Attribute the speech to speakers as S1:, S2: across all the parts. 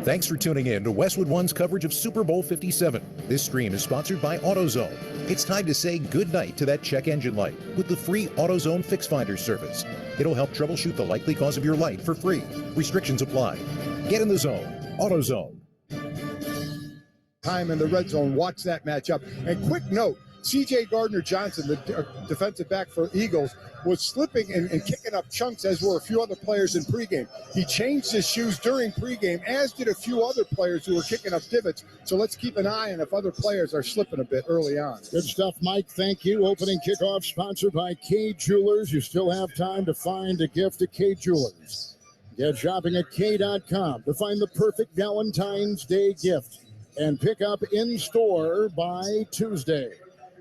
S1: Thanks for tuning in to Westwood One's coverage of Super Bowl 57. This stream is sponsored by AutoZone. It's time to say goodnight to that check engine light with the free AutoZone Fix Finder service. It'll help troubleshoot the likely cause of your light for free. Restrictions apply. Get in the zone. AutoZone.
S2: Time in the red zone. Watch that matchup. And quick note, C.J. Gardner-Johnson, the defensive back for Eagles, was slipping and kicking up chunks, as were a few other players in pregame. He changed his shoes during pregame, as did a few other players who were kicking up divots. So let's keep an eye on if other players are slipping a bit early on.
S3: Good stuff, Mike. Thank you. Opening kickoff sponsored by K Jewelers. You still have time to find a gift at K Jewelers. Get shopping at K.com to find the perfect Valentine's Day gift and pick up in store by Tuesday.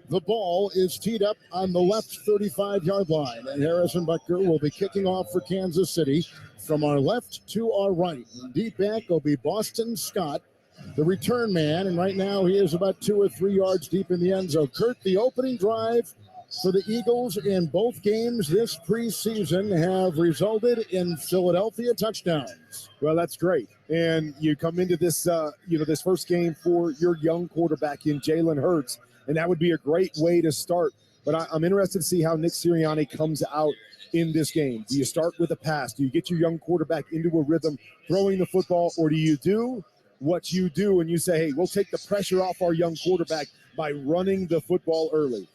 S3: The ball is teed up on the left 35-yard line, and Harrison Butker will be kicking off for Kansas City from our left to our right. Deep back will be Boston Scott, the return man, and right now he is about 2 or 3 yards deep in the end zone. Kurt, the opening drive for the Eagles in both games this preseason have resulted in Philadelphia touchdowns.
S4: Well, that's great. And you come into this, this first game for your young quarterback in Jalen Hurts, and that would be a great way to start. But I'm interested to see how Nick Sirianni comes out in this game. Do you start with a pass? Do you get your young quarterback into a rhythm throwing the football, or do you do what you do and you say, hey, we'll take the pressure off our young quarterback by running the football early?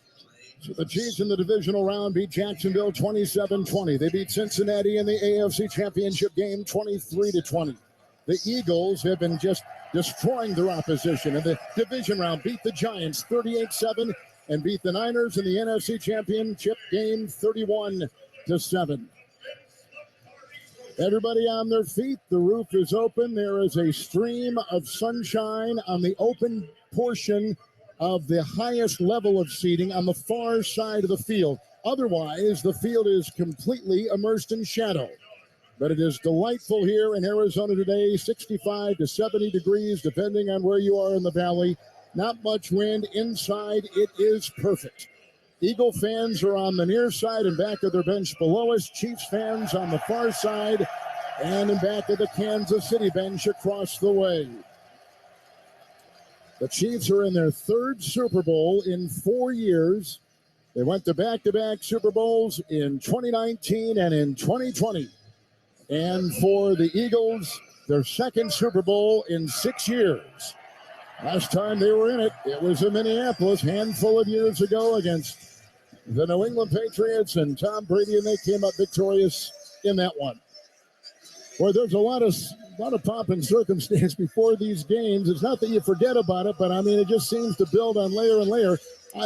S3: So the Chiefs in the divisional round beat Jacksonville 27-20. They beat Cincinnati in the AFC Championship game 23-20. The Eagles have been just destroying their opposition in the division round. Beat the Giants 38-7 and beat the Niners in the NFC Championship game 31-7. Everybody on their feet. The roof is open. There is a stream of sunshine on the open portion of the highest level of seating on the far side of the field. Otherwise, the field is completely immersed in shadow. But it is delightful here in Arizona today, 65 to 70 degrees, depending on where you are in the valley. Not much wind. Inside, it is perfect. Eagle fans are on the near side and back of their bench below us. Chiefs fans on the far side and in back of the Kansas City bench across the way. The Chiefs are in their third Super Bowl in 4 years. They went to back-to-back Super Bowls in 2019 and in 2020. And for the Eagles, their second Super Bowl in 6 years. Last time they were in it, it was in Minneapolis, handful of years ago against the New England Patriots and Tom Brady, and they came up victorious in that one. Boy, there's a lot of pomp and circumstance before these games. It's not that you forget about it, but I mean, it just seems to build on layer and layer.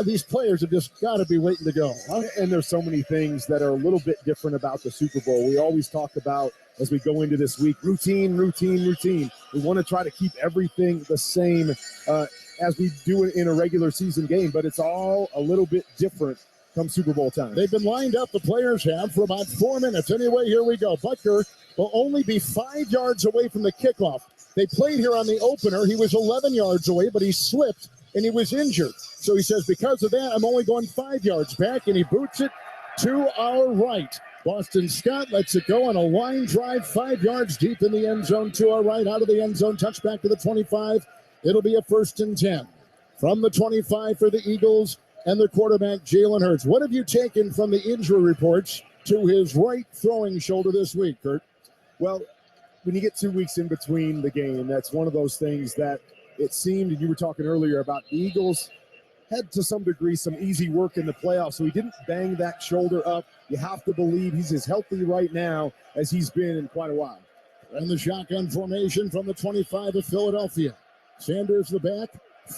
S3: These players have just got to be waiting to go.
S4: And there's so many things that are a little bit different about the Super Bowl. We always talk about, as we go into this week, routine. We want to try to keep everything the same as we do it in a regular season game, but it's all a little bit different come Super Bowl time.
S3: They've been lined up, the players have, for about 4 minutes. Anyway, here we go. Butker will only be 5 yards away from the kickoff. They played here on the opener. He was 11 yards away, but he slipped and he was injured. So he says, because of that, I'm only going 5 yards back, and he boots it to our right. Boston Scott lets it go on a line drive 5 yards deep in the end zone to our right. Out of the end zone, touchback to the 25. It'll be a 1st and 10. From the 25 for the Eagles and their quarterback, Jalen Hurts. What have you taken from the injury reports to his right throwing shoulder this week, Kurt?
S4: Well, when you get 2 weeks in between the game, that's one of those things that it seemed, and you were talking earlier about the Eagles had to some degree some easy work in the playoffs, so he didn't bang that shoulder up. You have to believe he's as healthy right now as he's been in quite a while.
S3: And the shotgun formation from the 25 of Philadelphia. Sanders the back,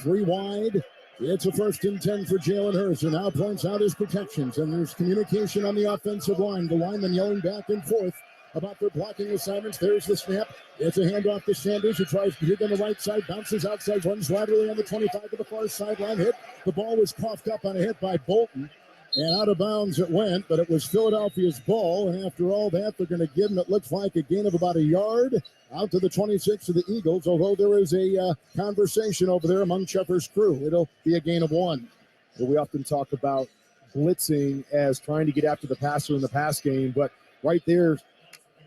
S3: 3 wide. It's a 1st and 10 for Jalen Hurts, and now points out his protections, and there's communication on the offensive line. The linemen yelling back and forth about their blocking assignments. There's the snap. It's a handoff to Sanders, who tries to hit on the right side, bounces outside, runs laterally on the 25 to the far sideline. Hit. The ball was coughed up on a hit by Bolton, and out of bounds it went, but it was Philadelphia's ball, and after all that, they're going to give him, it looks like, a gain of about a yard out to the 26 of the Eagles, although there is a conversation over there among Shepard's crew. It'll be a gain of 1.
S4: Well, we often talk about blitzing as trying to get after the passer in the pass game, but right there,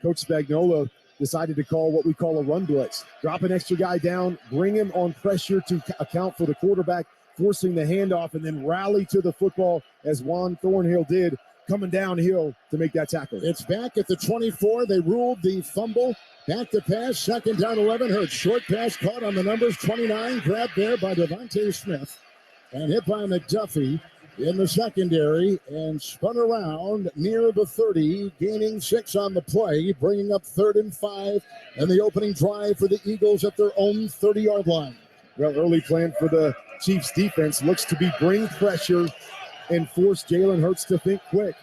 S4: Coach Spagnuolo decided to call what we call a run blitz. Drop an extra guy down, bring him on pressure to account for the quarterback forcing the handoff, and then rally to the football as Juan Thornhill did, coming downhill to make that tackle.
S3: It's back at the 24. They ruled the fumble. Back to pass, second down 11. Hurts. Short pass caught on the numbers 29. Grabbed there by Devontae Smith and hit by McDuffie in the secondary and spun around near the 30, gaining 6 on the play, bringing up 3rd and 5 and the opening drive for the Eagles at their own 30-yard line.
S4: Well, early plan for the Chiefs defense looks to be bring pressure and force Jalen Hurts to think quick.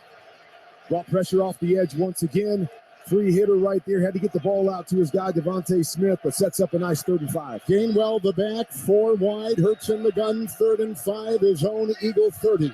S4: Brought pressure off the edge once again. Free hitter right there. Had to get the ball out to his guy, Devontae Smith, but sets up a nice 3rd and 5.
S3: Gainwell the back, 4 wide. Hurts in the gun, 3rd and 5, his own Eagle 30.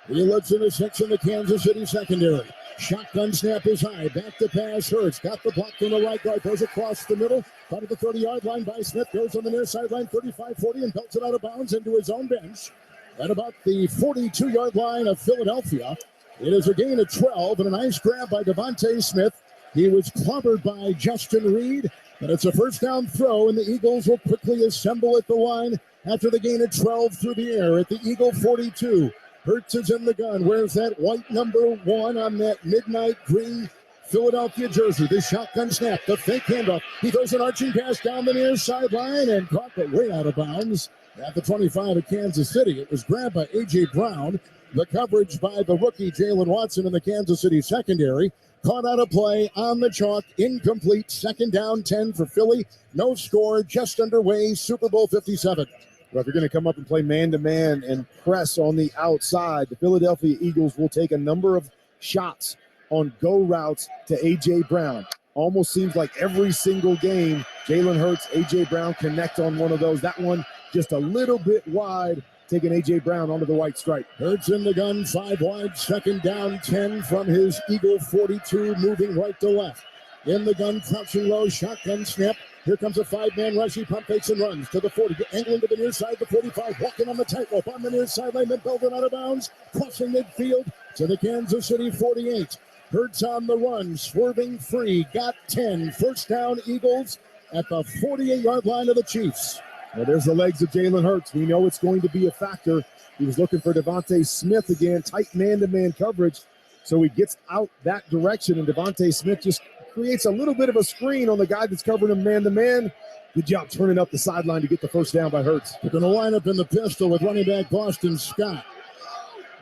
S3: He looks in the 6 in the Kansas City secondary. Shotgun snap is high. Back to pass. Hurts got the block from the right guard. Goes across the middle. Out of the 30-yard line by Smith. Goes on the near sideline, 35-40, and belts it out of bounds into his own bench. At about the 42-yard line of Philadelphia. It is a gain of 12 and a nice grab by Devontae Smith. He was clobbered by Justin Reed, but it's a first down throw, and the Eagles will quickly assemble at the line after the gain of 12 through the air at the Eagle 42. Hurts is in the gun. Where's that white number 1 on that midnight green Philadelphia jersey? The shotgun snap, the fake handoff. He throws an arching pass down the near sideline and caught but way out of bounds at the 25 of Kansas City. It was grabbed by A.J. Brown. The coverage by the rookie Jalen Watson in the Kansas City secondary. Caught out of play on the chalk, incomplete. 2nd down 10 for Philly. No score, just underway. Super Bowl 57.
S4: Well, if you're going to come up and play man-to-man and press on the outside, the Philadelphia Eagles will take a number of shots on go routes to A.J. Brown. Almost seems like every single game, Jalen Hurts, A.J. Brown connect on one of those. That one just a little bit wide, taking A.J. Brown onto the white stripe.
S3: Hurts in the gun, 5 wide, 2nd down 10 from his Eagle 42, moving right to left. In the gun, crouching low, shotgun snap. Here comes a 5-man rush. He pump fakes and runs to the 40, angling to the near side, the 45, walking on the tightrope on the near sideline, then belted out of bounds, crossing midfield to the Kansas City 48. Hurts on the run, swerving free, got 10. First down, Eagles at the 48-yard line of the Chiefs.
S4: Well, there's the legs of Jalen Hurts. We know it's going to be a factor. He was looking for Devontae Smith again, tight man-to-man coverage. So he gets out that direction, and Devontae Smith just creates a little bit of a screen on the guy that's covering him man-to-man. Good job turning up the sideline to get the first down by Hurts.
S3: They're going to line up in the pistol with running back Boston Scott.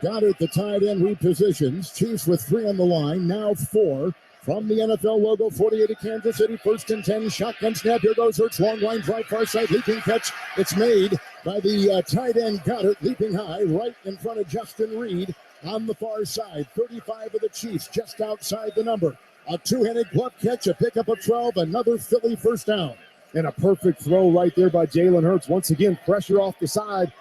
S3: Goddard, the tight end, repositions. Chiefs with 3 on the line, now 4. From the NFL logo, 48 of Kansas City, 1st and 10, shotgun snap. Here goes Hurts, long line drive, far side, leaping catch. It's made by the tight end Goddard, leaping high, right in front of Justin Reed on the far side. 35 of the Chiefs, just outside the number. A 2-handed glove catch, a pickup of 12, another Philly first down.
S4: And a perfect throw right there by Jalen Hurts. Once again, pressure off the side.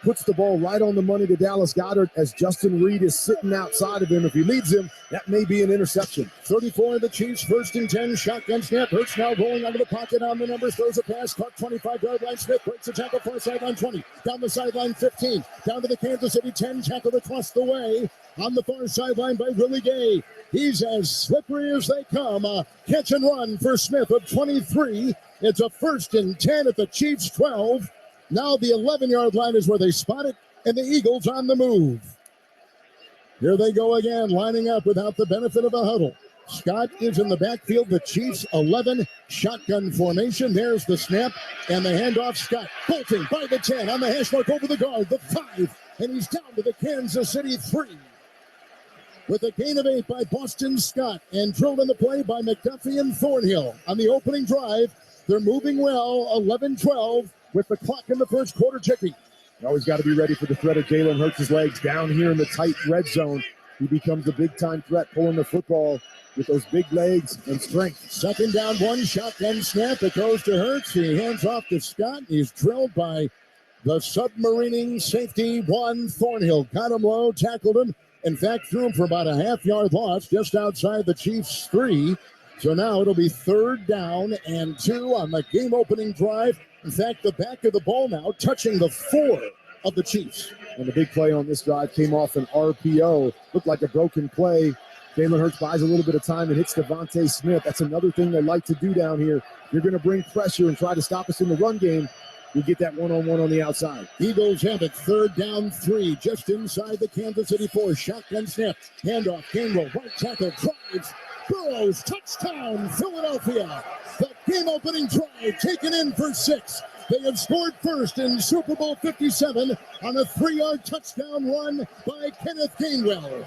S4: Puts the ball right on the money to Dallas Goedert as Justin Reed is sitting outside of him. If he leads him, that may be an interception.
S3: 34 of the Chiefs, 1st and 10, shotgun snap. Hurts now rolling out of the pocket on the numbers, throws a pass, caught 25-yard line. Smith breaks the tackle, far sideline 20, down the sideline 15, down to the Kansas City 10, tackled across the way on the far sideline by Willie Gay. He's as slippery as they come. Catch and run for Smith of 23. It's a 1st and 10 at the Chiefs 12. Now the 11-yard line is where they spot it, and the Eagles on the move. Here they go again, lining up without the benefit of a huddle. Scott is in the backfield. The Chiefs 11, shotgun formation. There's the snap and the handoff. Scott bolting by the 10 on the hash mark over the guard, the 5, and he's down to the Kansas City 3. With a gain of 8 by Boston Scott and drilled in the play by McDuffie and Thornhill. On the opening drive, they're moving well, 11-12. With the clock in the first quarter ticking.
S4: You always got to be ready for the threat of Jalen Hurts' legs down here in the tight red zone. He becomes a big-time threat pulling the football with those big legs and strength.
S3: 2nd down 1, shotgun snap. It goes to Hurts. He hands off to Scott. He's drilled by the submarining safety Juan Thornhill. Got him low, tackled him. In fact, threw him for about a half-yard loss just outside the Chiefs' 3. So now it'll be 3rd down and 2 on the game-opening drive. In fact, the back of the ball now touching the 4 of the Chiefs.
S4: And the big play on this drive came off an RPO. Looked like a broken play Jalen Hurts buys a little bit of time and hits Devontae Smith. That's another thing they like to do down here. You're going to bring pressure and try to stop us in the run game. You get that one-on-one on the outside.
S3: Eagles have it 3rd down 3, just inside the Kansas City 4. Shotgun snap, handoff, Gainwell, right tackle, drives, Burrows, touchdown, Philadelphia. The game-opening drive taken in for 6. They have scored first in Super Bowl 57 on a 3-yard touchdown run by Kenneth Gainwell.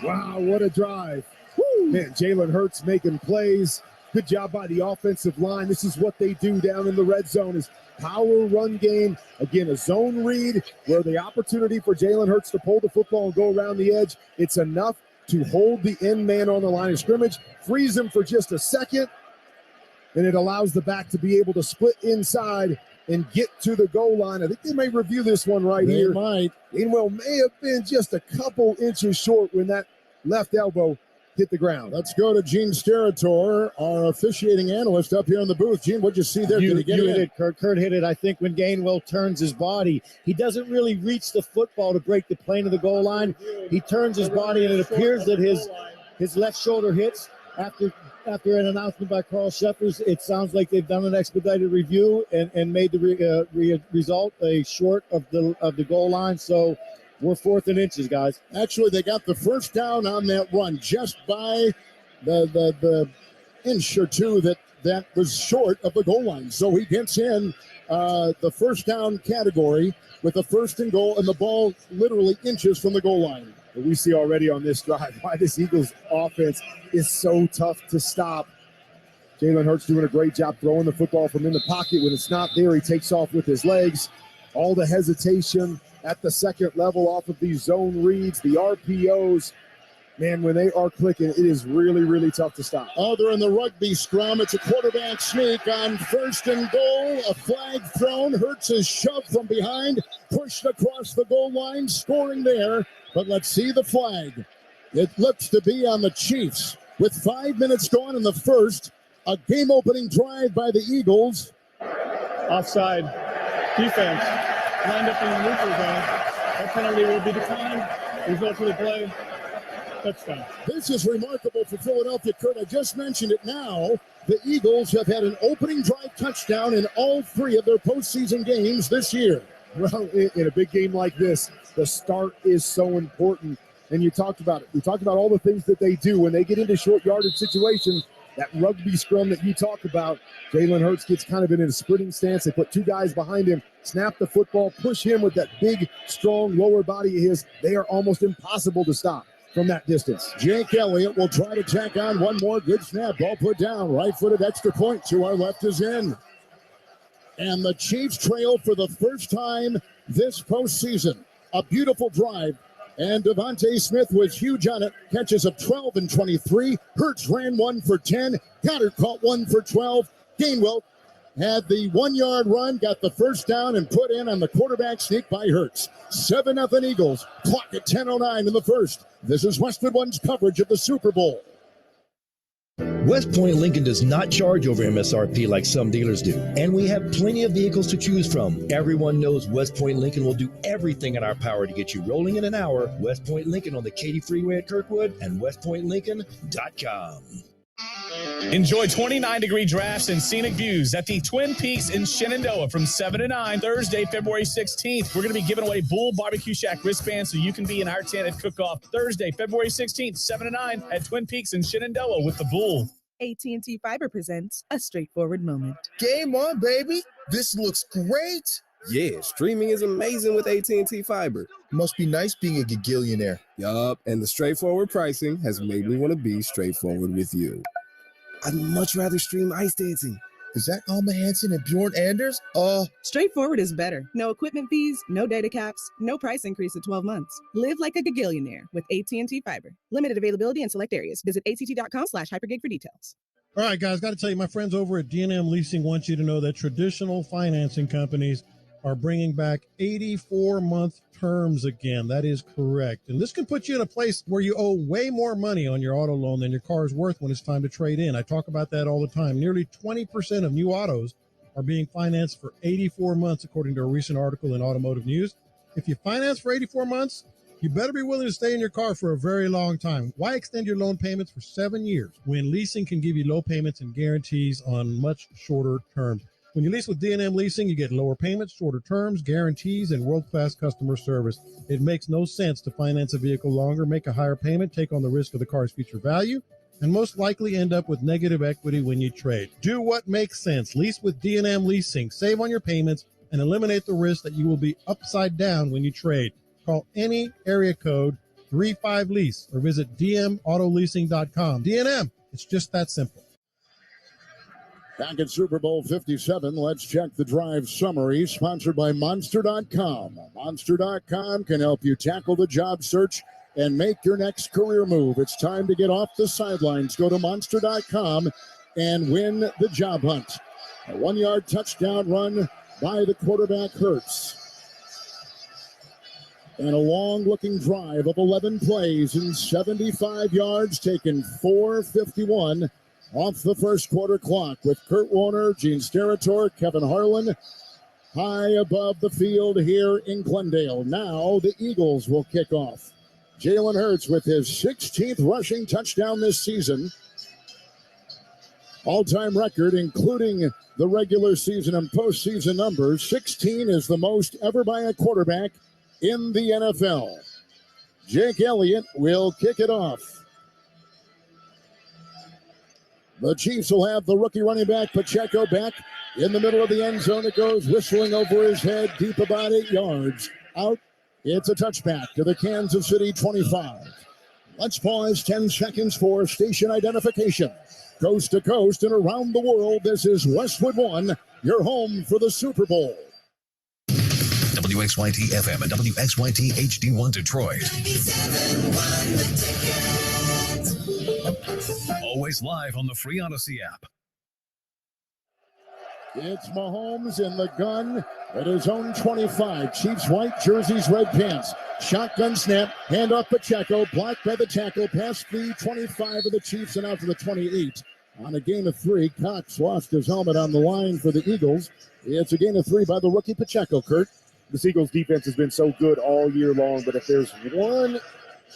S4: Wow, what a drive. Woo. Man, Jalen Hurts making plays. Good job by the offensive line. This is what they do down in the red zone is power run game. Again, a zone read where the opportunity for Jalen Hurts to pull the football and go around the edge, it's enough to hold the end man on the line of scrimmage, freeze him for just a second, and it allows the back to be able to split inside and get to the goal line. I think they may review this one right here.
S3: They might.
S4: Gainwell may have been just a couple inches short when that left elbow hit the ground.
S3: Let's go to Gene Steratore, our officiating analyst up here in the booth. Gene, what'd you see there?
S5: You
S3: Did he get
S5: hit
S3: it?
S5: it, Kurt. Kurt hit it, I think, when Gainwell turns his body. He doesn't really reach the football to break the plane of the goal line. He turns his body, and it appears that his left shoulder hits. After an announcement by Carl Sheffers, it sounds like they've done an expedited review and made the result a short of the goal line. So we're 4th and inches, guys.
S3: Actually, they got the first down on that run just by the inch or two that was short of the goal line. So he gets in the first down category with a 1st and goal, and the ball literally inches from the goal line.
S4: We see already on this drive why this Eagles offense is so tough to stop. Jalen Hurts doing a great job throwing the football from in the pocket. When it's not there, he takes off with his legs. All the hesitation at the second level off of these zone reads, the RPOs. Man, when they are clicking, it is really, really tough to stop.
S3: They're in the rugby scrum. It's a quarterback sneak on 1st and goal. A flag thrown. Hurts is shoved from behind, pushed across the goal line, scoring there. But let's see the flag. It looks to be on the Chiefs. With 5 minutes gone in the first, a game-opening drive by the Eagles.
S6: Offside. Defense lined up in the neutral zone. That penalty will be declined. Result of the play. Touchdown.
S3: This is remarkable for Philadelphia, Kurt. I just mentioned it now. The Eagles have had an opening drive touchdown in all 3 of their postseason games this year.
S4: Well, in a big game like this, the start is so important. And you talked about it. We talked about all the things that they do when they get into short yardage situations. That rugby scrum that you talk about, Jalen Hurts gets kind of in a sprinting stance. They put 2 guys behind him, snap the football, push him with that big, strong lower body of his. They are almost impossible to stop from that distance.
S3: Jake Elliott will try to tack on one more. Good snap. Ball put down. Right-footed extra point. To our left is in. And the Chiefs trail for the first time this postseason. A beautiful drive. And Devontae Smith was huge on it. Catches of 12 and 23. Hurts ran 1 for 10. Goddard caught 1 for 12. Gainwell had the 1-yard run, got the first down, and put in on the quarterback sneak by Hurts. 7-0 Eagles. Clock at 10:09 in the first. This is Westwood One's coverage of the Super Bowl.
S7: West Point Lincoln does not charge over MSRP like some dealers do, and we have plenty of vehicles to choose from. Everyone knows West Point Lincoln will do everything in our power to get you rolling in an hour. West Point Lincoln on the Katy Freeway at Kirkwood and westpointlincoln.com.
S8: Enjoy 29-degree drafts and scenic views at the Twin Peaks in Shenandoah from 7 to 9, Thursday, February 16th. We're going to be giving away Bull Barbecue Shack wristbands so you can be in our tent at Cook-Off Thursday, February 16th, 7 to 9 at Twin Peaks in Shenandoah with the Bull.
S9: AT&T Fiber presents a straightforward moment.
S10: Game on, baby. This looks great. Yeah, streaming is amazing with AT&T Fiber. Must be nice being a gigillionaire. Yup, and the straightforward pricing has made me want to be straightforward with you. I'd much rather stream ice dancing. Is that Alma Hansen and Bjorn Anders?
S9: Straightforward is better. No equipment fees, no data caps, no price increase at 12 months. Live like a gigillionaire with AT&T Fiber. Limited availability in select areas. Visit att.com/hypergig for details.
S11: All right, guys, got to tell you, my friends over at D&M Leasing want you to know that traditional financing companies are bringing back 84-month terms again. That is correct. And this can put you in a place where you owe way more money on your auto loan than your car is worth when it's time to trade in. I talk about that all the time. Nearly 20% of new autos are being financed for 84 months, according to a recent article in Automotive News. If you finance for 84 months, You better be willing to stay in your car for a very long time. Why extend your loan payments for 7 years when leasing can give you low payments and guarantees on much shorter terms? When you lease with D&M Leasing, you get lower payments, shorter terms, guarantees, and world-class customer service. It makes no sense to finance a vehicle longer, make a higher payment, take on the risk of the car's future value, and most likely end up with negative equity when you trade. Do what makes sense. Lease with D&M Leasing. Save on your payments and eliminate the risk that you will be upside down when you trade. Call any area code 35-LEASE or visit dmautoleasing.com. D&M, it's just that simple.
S3: Back at Super Bowl 57, let's check the drive summary, sponsored by Monster.com. Monster.com can help you tackle the job search and make your next career move. It's time to get off the sidelines. Go to Monster.com and win the job hunt. A 1-yard touchdown run by the quarterback, Hurts. And a long-looking drive of 11 plays and 75 yards, taken 4:51 off the first quarter clock, with Kurt Warner, Gene Steratore, Kevin Harlan high above the field here in Glendale. Now the Eagles will kick off. Jalen Hurts with his 16th rushing touchdown this season. All-time record, including the regular season and postseason numbers. 16 is the most ever by a quarterback in the NFL. Jake Elliott will kick it off. The Chiefs will have the rookie running back Pacheco back in the middle of the end zone. It goes whistling over his head, deep about 8 yards. Out. It's a touchback to the Kansas City 25. Let's pause 10 seconds for station identification. Coast to coast and around the world, this is Westwood One, your home for the Super Bowl.
S1: WXYT FM and WXYT HD1 Detroit. Always live on the free Odyssey app.
S3: It's Mahomes in the gun at his own 25. Chiefs white jerseys, red pants. Shotgun snap, handoff Pacheco, blocked by the tackle, past the 25 of the Chiefs and out to the 28. On a gain of 3, Cox lost his helmet on the line for the Eagles. It's a gain of 3 by the rookie Pacheco, Kurt.
S4: This Eagles defense has been so good all year long, but if there's one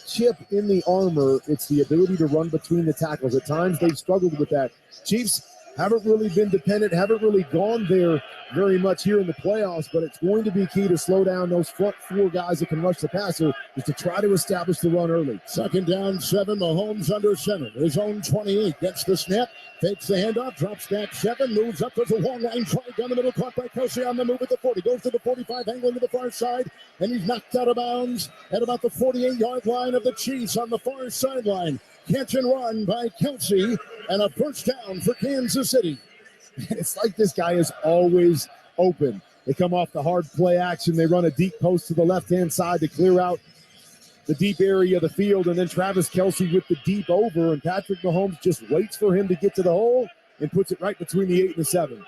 S4: chip in the armor, it's the ability to run between the tackles. At times they've struggled with that. Chiefs haven't really been dependent, haven't really gone there very much here in the playoffs, but it's going to be key to slow down those front 4 guys that can rush the passer, is to try to establish the run early.
S3: Second down, 7, Mahomes under center. His own 28, gets the snap, takes the handoff, drops back 7, moves up to the long line, try down the middle, caught by Kelsey on the move at the 40, goes to the 45, angling to the far side, and he's knocked out of bounds at about the 48-yard line of the Chiefs on the far sideline. Catch and run by Kelsey, and a first down for Kansas City.
S4: It's like this guy is always open. They come off the hard play action. They run a deep post to the left-hand side to clear out the deep area of the field, and then Travis Kelce with the deep over, and Patrick Mahomes just waits for him to get to the hole and puts it right between the 8 and the 7.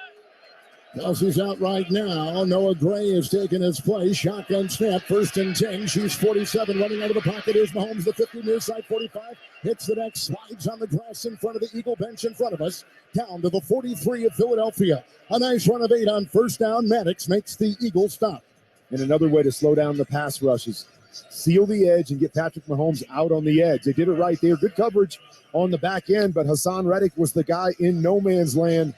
S3: Kelsey's out right now. Noah Gray has taken his place. Shotgun snap, 1st and 10. Chiefs 47 running out of the pocket. Here's Mahomes, the 50 near side 45. Hits the deck, slides on the grass in front of the Eagle bench in front of us. Down to the 43 of Philadelphia. A nice run of 8 on first down. Maddox makes the Eagles stop.
S4: And another way to slow down the pass rushes. Seal the edge and get Patrick Mahomes out on the edge. They did it right there. Good coverage on the back end, but Hassan Reddick was the guy in no man's land.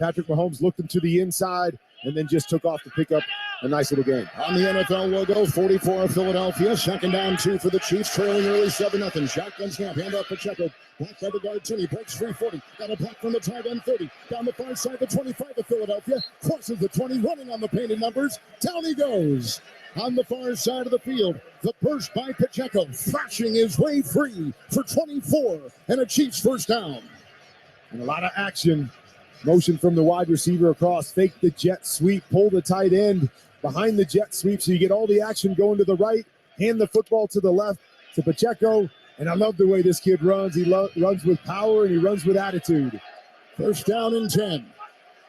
S4: Patrick Mahomes looked him to the inside and then just took off to pick up a nice little gain.
S3: On the NFL logo, 44 of Philadelphia. Second down 2 for the Chiefs, trailing early 7-0. Shotgun snap, handoff Pacheco. Blocked by the guard, Tinney, breaks free 40. Got a block from the tight end 30. Down the far side, the 25 of Philadelphia. Crosses the 20, running on the painted numbers. Down he goes. On the far side of the field, the burst by Pacheco, flashing his way free for 24 and a Chiefs first down.
S4: And a lot of action. Motion from the wide receiver across, fake the jet sweep, pull the tight end behind the jet sweep so you get all the action going to the right, hand the football to the left to Pacheco. And I love the way this kid runs. He runs with power and he runs with attitude.
S3: First down and 10.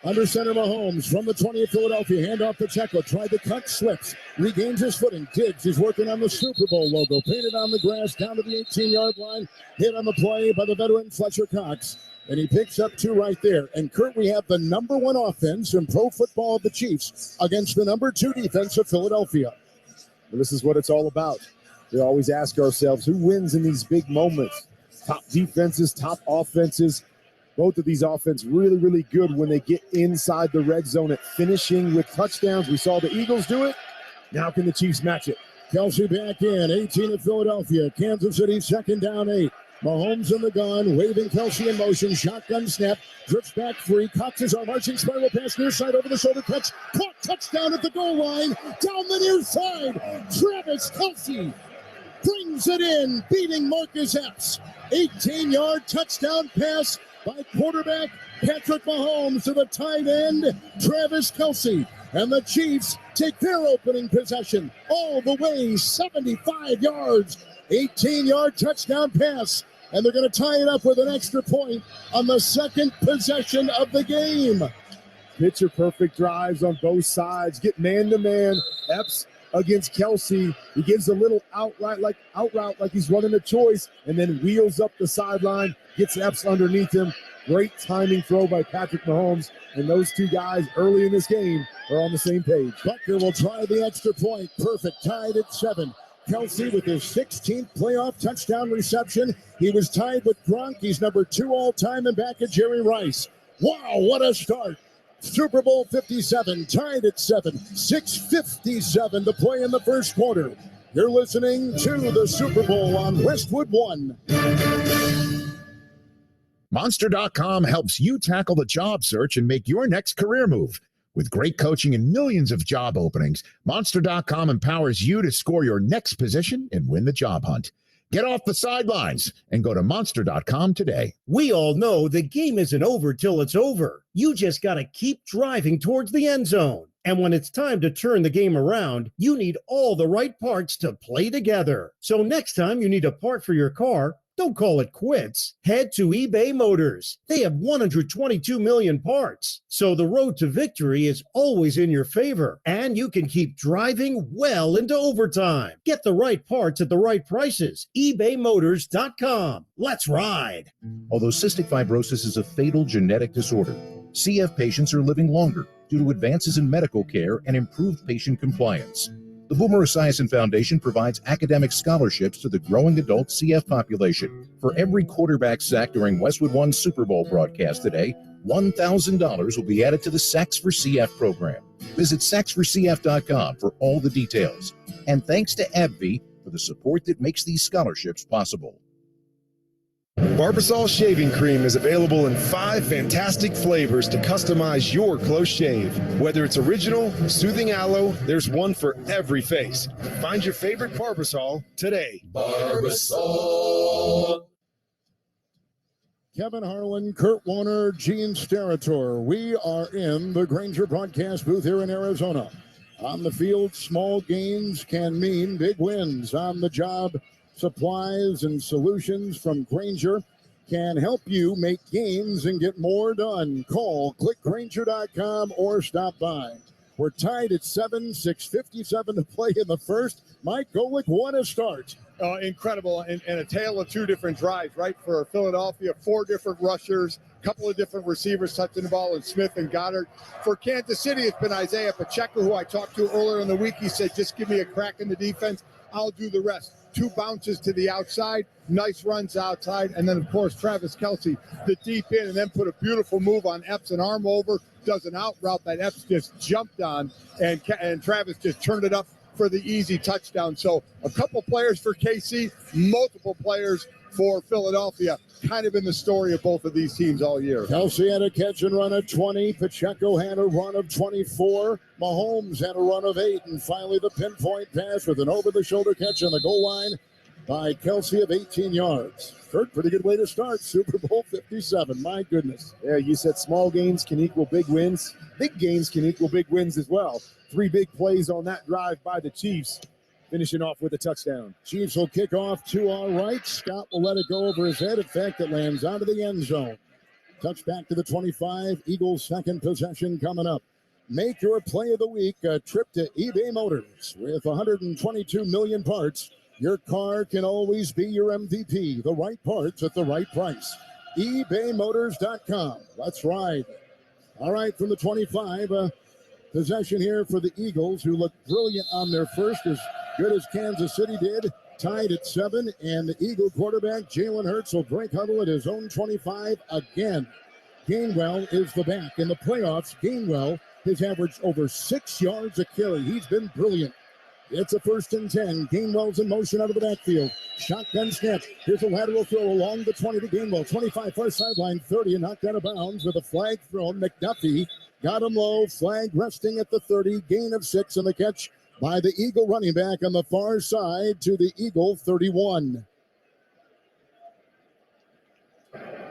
S3: Under center Mahomes from the 20 of Philadelphia. Handoff Pacheco. Tried to cut, slips. Regains his footing. Diggs is working on the Super Bowl logo. Painted on the grass down to the 18-yard line. Hit on the play by the veteran Fletcher Cox. And he picks up 2 right there. And Kurt, we have the number 1 offense in pro football of the Chiefs against the number 2 defense of Philadelphia.
S4: And this is what it's all about. We always ask ourselves, who wins in these big moments? Top defenses, top offenses. Both of these offenses really, really good when they get inside the red zone at finishing with touchdowns. We saw the Eagles do it. Now can the Chiefs match it?
S3: Kelsey back in, 18 at Philadelphia. Kansas City, 2nd down, 8. Mahomes in the gun, waving Kelsey in motion. Shotgun snap, drifts back free. Cox is our marching spiral pass near side over the shoulder catch. Caught, touchdown at the goal line. Down the near side. Travis Kelsey brings it in, beating Marcus Epps. 18-yard touchdown pass by quarterback Patrick Mahomes to the tight end, Travis Kelsey. And the Chiefs take their opening possession all the way 75 yards. 18-yard touchdown pass. And they're going to tie it up with an extra point on the second possession of the game.
S4: Picture perfect drives on both sides. Get man-to-man. Epps against Kelsey. He gives a little out route like he's running a choice, and then wheels up the sideline, gets Epps underneath him. Great timing throw by Patrick Mahomes, and those two guys early in this game are on the same page.
S3: Butker will try the extra point. Perfect, tied at 7. Kelsey with his 16th playoff touchdown reception. He was tied with Gronk. He's number 2 all-time and back at Jerry Rice. Wow, what a start. Super Bowl 57, tied at 7. 6:57 to play in the first quarter. You're listening to the Super Bowl on Westwood One.
S1: Monster.com helps you tackle the job search and make your next career move. With great coaching and millions of job openings, Monster.com empowers you to score your next position and win the job hunt. Get off the sidelines and go to Monster.com today.
S12: We all know the game isn't over till it's over. You just got to keep driving towards the end zone. And when it's time to turn the game around, you need all the right parts to play together. So next time you need a part for your car, don't call it quits. Head to eBay Motors. They have 122 million parts. So the road to victory is always in your favor. And you can keep driving well into overtime. Get the right parts at the right prices. ebaymotors.com. Let's ride.
S1: Although cystic fibrosis is a fatal genetic disorder, CF patients are living longer due to advances in medical care and improved patient compliance. The Boomer Esiason Foundation provides academic scholarships to the growing adult CF population. For every quarterback sack during Westwood One's Super Bowl broadcast today, $1,000 will be added to the Sacks for CF program. Visit sacksforcf.com for all the details. And thanks to AbbVie for the support that makes these scholarships possible.
S4: Barbasol Shaving Cream is available in 5 fantastic flavors to customize your close shave. Whether it's original, soothing aloe, there's one for every face. Find your favorite Barbasol today.
S3: Barbasol. Kevin Harlan, Kurt Warner, Gene Steratore. We are in the Grainger broadcast booth here in Arizona. On the field, small gains can mean big wins. On the job, supplies and solutions from Grainger can help you make gains and get more done. Call, click Grainger.com or stop by. We're tied at 7, 6:57 to play in the first. Mike Golick, what a start.
S2: Incredible, and a tale of 2 different drives, right? For Philadelphia, 4 different rushers, couple of different receivers touching the ball, and Smith and Goddard. For Kansas City, it's been Isaiah Pacheco, who I talked to earlier in the week. He said, just give me a crack in the defense. I'll do the rest. 2 bounces to the outside, nice runs outside, and then, of course, Travis Kelsey, the deep in, and then put a beautiful move on Epps, an arm over, does an out route that Epps just jumped on, and Travis just turned it up for the easy touchdown. So a couple players for KC, multiple players for Philadelphia, kind of in the story of both of these teams all year.
S3: Kelsey had a catch and run of 20. Pacheco had a run of 24. Mahomes had a run of 8. And finally the pinpoint pass with an over-the-shoulder catch on the goal line by Kelsey of 18 yards. Kurt, pretty good way to start Super Bowl 57. My goodness.
S4: Yeah, you said small gains can equal big wins. Big gains can equal big wins as well. 3 big plays on that drive by the Chiefs, finishing off with a touchdown.
S3: Chiefs will kick off to our right. Scott will let it go over his head. In fact, it lands out of the end zone. Touch back to the 25. Eagles' second possession coming up. Make your play of the week a trip to eBay Motors. With 122 million parts, your car can always be your MVP. The right parts at the right price. ebaymotors.com. Let's ride. All right, from the 25, possession here for the Eagles, who look brilliant on their first, as good as Kansas City did. tied at 7, and the Eagle quarterback Jalen Hurts will break huddle at his own 25 again. Gainwell is the back. In the playoffs, Gainwell has averaged over 6 yards a carry. He's been brilliant. It's a 1st and 10. Gainwell's in motion out of the backfield. Shotgun snap. Here's a lateral throw along the 20 to Gainwell. 25 far sideline, 30, and knocked out of bounds with a flag thrown. McDuffie got him low. Flag resting at the 30. Gain of 6, and the catch by the Eagle running back on the far side to the Eagle 31.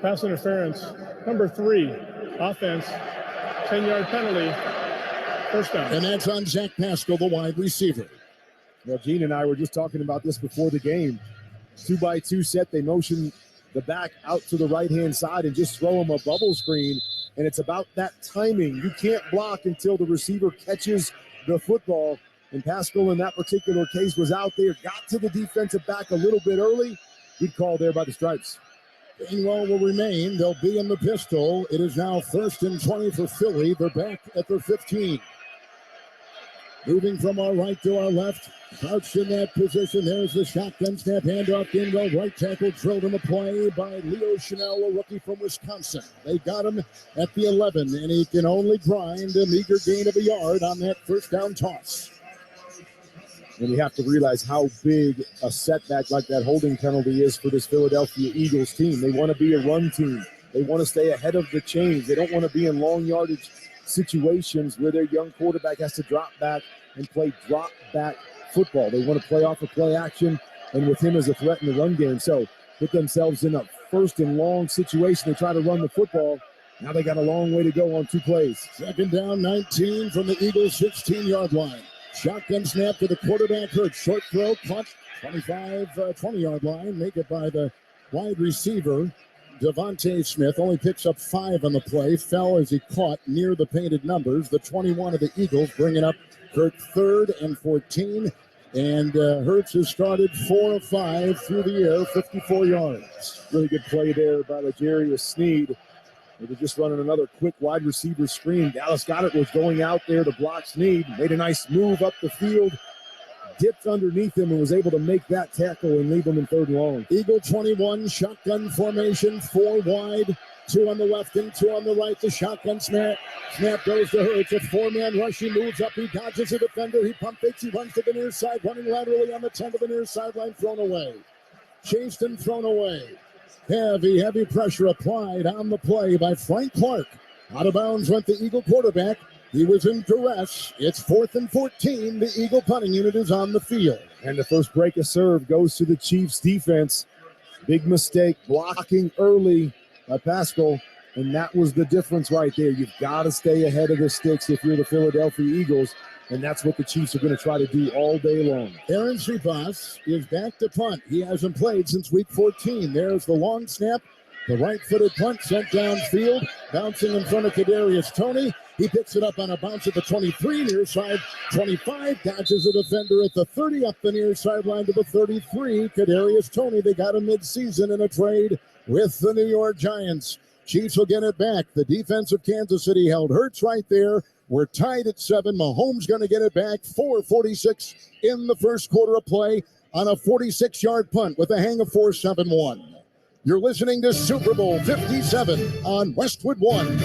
S6: Pass interference. Number 3, offense, 10-yard penalty, 1st down.
S3: And that's on Zach Pascal, the wide receiver.
S4: Well, Gene and I were just talking about this before the game. 2-by-2 set, they motion the back out to the right-hand side and just throw him a bubble screen, and it's about that timing. You can't block until the receiver catches the football, and Pascal in that particular case was out there, got to the defensive back a little bit early. Good call there by the Stripes. Gainwell will remain. They'll be in the pistol. It is now 1st and 20 for Philly. They're back at their 15. Moving from our right to our left. Crouched in that position. There's the shotgun snap handoff. Gainwell, right tackle, drilled in the play by Leo Chanel, a rookie from Wisconsin. They got him at the 11, and he can only grind a meager gain of a yard on that 1st down toss. And we have to realize how big a setback like that holding penalty is for this Philadelphia Eagles team. They want to be a run team. They want to stay ahead of the chains. They don't want to be in long yardage situations where their young quarterback has to drop back and play drop back football. They want to play off of play action and with him as a threat in the run game. So put themselves in a 1st and long situation. They try to run the football. Now they got a long way to go on 2 plays.
S3: 2nd down, 19 from the Eagles' 16-yard line. Shotgun snap to the quarterback. Hurts. Short throw, punt, 25, 20-yard line. Make it by the wide receiver, Devontae Smith. Only picks up 5 on the play. Fell as he caught near the painted numbers. The 21 of the Eagles bringing up Hurt 3rd and 14. And Hurts has started 4 of 5 through the air, 54 yards.
S4: Really good play there by L'Jarius Sneed. They're just running another quick wide receiver screen. Dallas Goedert was going out there to block Sneed. Made a nice move up the field. Dipped underneath him and was able to make that tackle and leave him in 3rd and long.
S3: Eagle 21, shotgun formation, 4 wide, 2 on the left and 2 on the right. The shotgun snap. Snap goes to Hurts. A 4-man rush. He moves up. He dodges a defender. He pump fakes. He runs to the near side, running laterally on the 10 to the near sideline. Thrown away. Chased and thrown away. Heavy pressure applied on the play by Frank Clark. Out of bounds went the Eagle quarterback. He was in duress. It's 4th and 14. The Eagle punting unit is on the field.
S4: And the first break of serve goes to the Chiefs defense. Big mistake, blocking early by Pascal. And that was the difference right there. You've got to stay ahead of the sticks if you're the Philadelphia Eagles. And that's what the Chiefs are going to try to do all day long.
S3: Aaron Cepas is back to punt. He hasn't played since week 14. There's the long snap. The right-footed punt sent downfield. Bouncing in front of Kadarius Toney. He picks it up on a bounce at the 23 near side. 25 dodges a defender at the 30 up the near sideline to the 33. Kadarius Toney, they got him mid-season in a trade with the New York Giants. Chiefs will get it back. The defense of Kansas City held Hurts right there. We're tied at 7. Mahomes going to get it back. 4:46 in the first quarter of play on a 46-yard punt with a hang of 4-7-1. You're listening to Super Bowl 57 on Westwood One.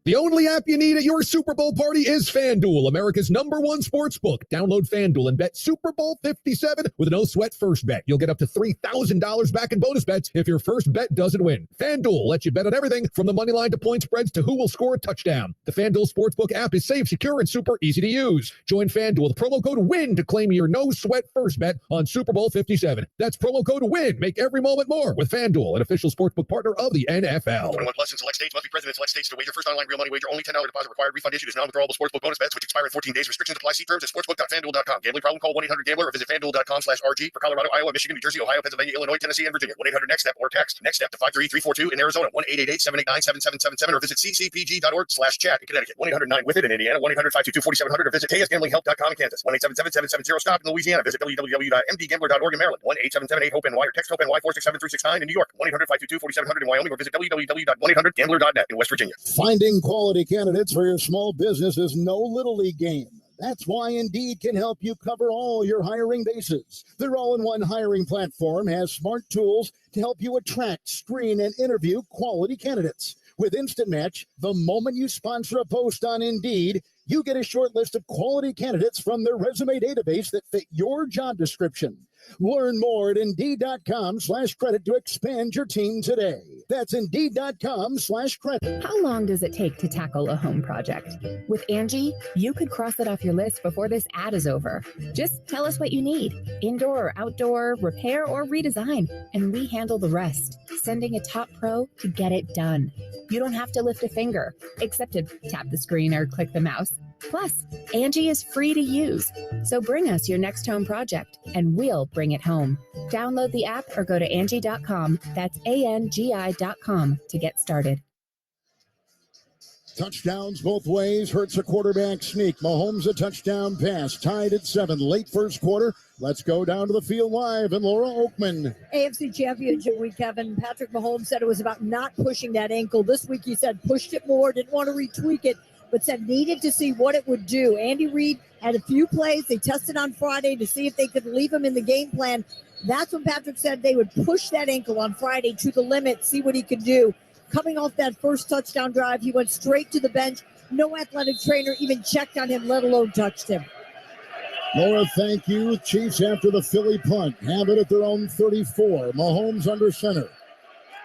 S13: The only app you need at your Super Bowl party is FanDuel, America's #1 sports book. Download FanDuel and bet Super Bowl 57 with a no-sweat first bet. You'll get up to $3,000 back in bonus bets if your first bet doesn't win. FanDuel lets you bet on everything from the money line to point spreads to who will score a touchdown. The FanDuel Sportsbook app is safe, secure, and super easy to use. Join FanDuel with promo code WIN to claim your no-sweat first bet on Super Bowl 57. That's promo code WIN. Make every moment more with FanDuel, an official sportsbook partner of the NFL.
S14: 21 plus in select states. Must be present in select states to wager. First online real money wager. Only $10 deposit required. Refund issued is non-withdrawable sportsbook bonus bets which expire in 14 days. Restrictions apply. See terms at sportsbook.fanduel.com. Gambling problem? Call 1-800-GAMBLER or visit fanduel.com/RG for Colorado, Iowa, Michigan, New Jersey, Ohio, Pennsylvania, Illinois, Tennessee, and Virginia. 1-800-NEXT-STEP or text NEXT-STEP to 53342 in Arizona. 1-888-789-7777 or visit ccpg.org/chat in Connecticut. 1-800-9-WITH-IT in Indiana. 1-800-522-4700 or visit KSGamblingHelp.com in Kansas. 1-877-770-STOP in Louisiana. Visit www.mdgambler.org in Maryland. 1-877-8-HOPE-NY or text HOPE-NY 467-369 in New York. 1-800-522-4700 in Wyoming or visit www.1800gambler.net in West Virginia.
S3: Finding quality candidates for your small business is no little league game. That's why Indeed can help you cover all your hiring bases. Their all-in-one hiring platform has smart tools to help you attract, screen, and interview quality candidates. With Instant Match, the moment you sponsor a post on Indeed, you get a short list of quality candidates from their resume database that fit your job description. Learn more at Indeed.com/credit to expand your team today. That's Indeed.com/credit.
S15: How long does it take to tackle a home project? With Angie, you could cross it off your list before this ad is over. Just tell us what you need, indoor or outdoor, repair or redesign, and we handle the rest, sending a top pro to get it done. You don't have to lift a finger, except to tap the screen or click the mouse. Plus, Angie is free to use. So bring us your next home project, and we'll bring it home. Download the app or go to Angie.com. That's ANGI.com to get started.
S3: Touchdowns both ways. Hurts a quarterback sneak. Mahomes a touchdown pass. Tied at 7. Late first quarter. Let's go down to the field live and Laura Oakman.
S16: AFC Championship week, Kevin. Patrick Mahomes said it was about not pushing that ankle. This week he said pushed it more, didn't want to retweak it, but said needed to see what it would do. Andy Reid had a few plays. They tested on Friday to see if they could leave him in the game plan. That's when Patrick said they would push that ankle on Friday to the limit, see what he could do. Coming off that first touchdown drive, he went straight to the bench. No athletic trainer even checked on him, let alone touched him.
S3: Laura, thank you. Chiefs after the Philly punt. Have it at their own 34. Mahomes under center.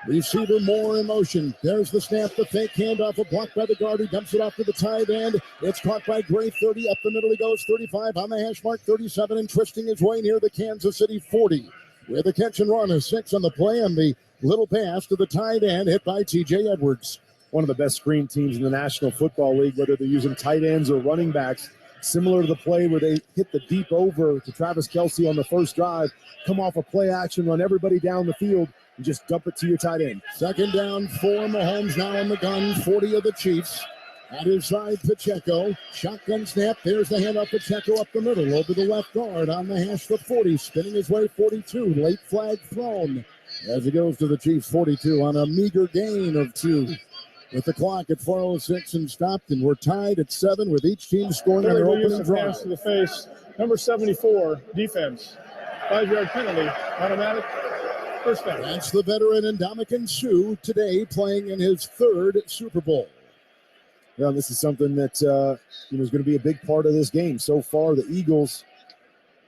S3: Receiver Moore in motion. There's the snap, the fake handoff, a block by the guard. He dumps it off to the tight end. It's caught by Gray, 30. Up the middle he goes, 35 on the hash mark, 37, and twisting his way near the Kansas City 40. With a catch and run, a 6 on the play, and the little pass to the tight end hit by T.J. Edwards.
S4: One of the best screen teams in the National Football League, whether they're using tight ends or running backs. Similar to the play where they hit the deep over to Travis Kelce on the first drive, come off a play action, run everybody down the field, and just dump it to your tight end.
S3: Second down, 4. Mahomes now on the gun, 40 of the Chiefs. At his side, Pacheco. Shotgun snap. There's the handoff. Pacheco up the middle, over the left guard on the hash for 40. Spinning his way, 42. Late flag thrown as he goes to the Chiefs, 42 on a meager gain of 2. With the clock at 4:06 and stopped, and we're tied at 7 with each team scoring on their opening drive.
S6: Pass to the face. Number 74, defense. 5-yard penalty. Automatic. First down.
S3: That's the veteran Ndamukong Suh today playing in his 3rd Super Bowl.
S4: Well, this is something that is going to be a big part of this game. So far, the Eagles,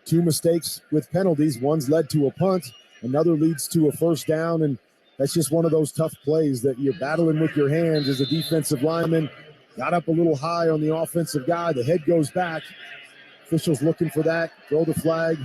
S4: 2 mistakes with penalties. One's led to a punt. Another leads to a first down, and that's just one of those tough plays that you're battling with your hands as a defensive lineman. Got up a little high on the offensive guy. The head goes back. Officials looking for that. Throw the flag.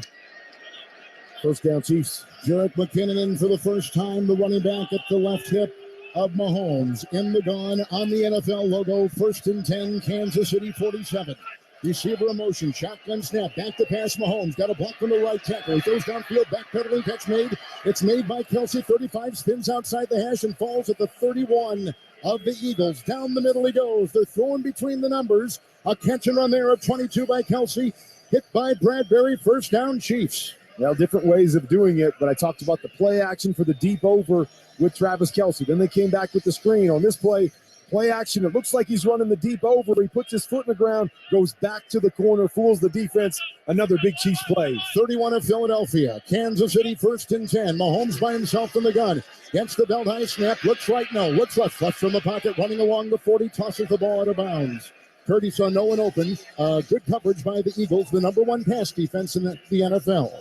S4: First down, Chiefs.
S3: Jerick McKinnon in for the first time, the running back at the left hip of Mahomes. In the gun on the NFL logo, 1st and 10, Kansas City 47. Receiver in motion, shotgun snap, back to pass Mahomes. Got a block from the right tackle. He goes downfield, backpedaling, catch made. It's made by Kelce, 35, spins outside the hash and falls at the 31 of the Eagles. Down the middle he goes. They're throwing between the numbers. A catch and run there of 22 by Kelce. Hit by Bradbury, first down, Chiefs.
S4: Well, different ways of doing it, but I talked about the play action for the deep over with Travis Kelce. Then they came back with the screen. On this play action, it looks like he's running the deep over. He puts his foot in the ground, goes back to the corner, fools the defense. Another big Chiefs play.
S3: 31 of Philadelphia. Kansas City 1st and 10. Mahomes by himself in the gun. Gets the belt high snap. Looks right, no. Looks left. Flush from the pocket. Running along the 40. Tosses the ball out of bounds. Purdy saw no one open. Good coverage by the Eagles, the number 1 pass defense in the NFL.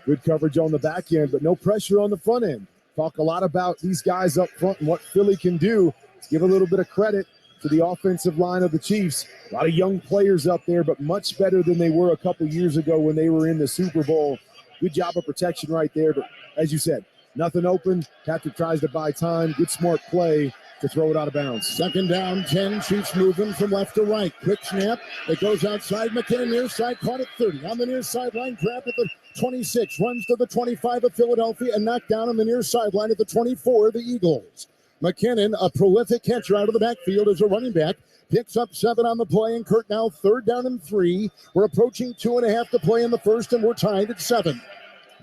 S4: Good coverage on the back end, but no pressure on the front end. Talk a lot about these guys up front and what Philly can do. Give a little bit of credit to the offensive line of the Chiefs. A lot of young players up there, but much better than they were a couple years ago when they were in the Super Bowl. Good job of protection right there, but as you said, nothing open. Patrick tries to buy time. Good smart play to throw it out of bounds.
S3: Second down, 10. Chiefs moving from left to right. Quick snap. It goes outside. McKinnon near side, caught at 30. On the near sideline, grabbed at the 26. Runs to the 25 of Philadelphia and knocked down on the near sideline at the 24 of the Eagles. McKinnon, a prolific catcher out of the backfield as a running back. Picks up 7 on the play, and Kurt now 3rd down and 3. We're approaching 2.5 to play in the first, and we're tied at 7.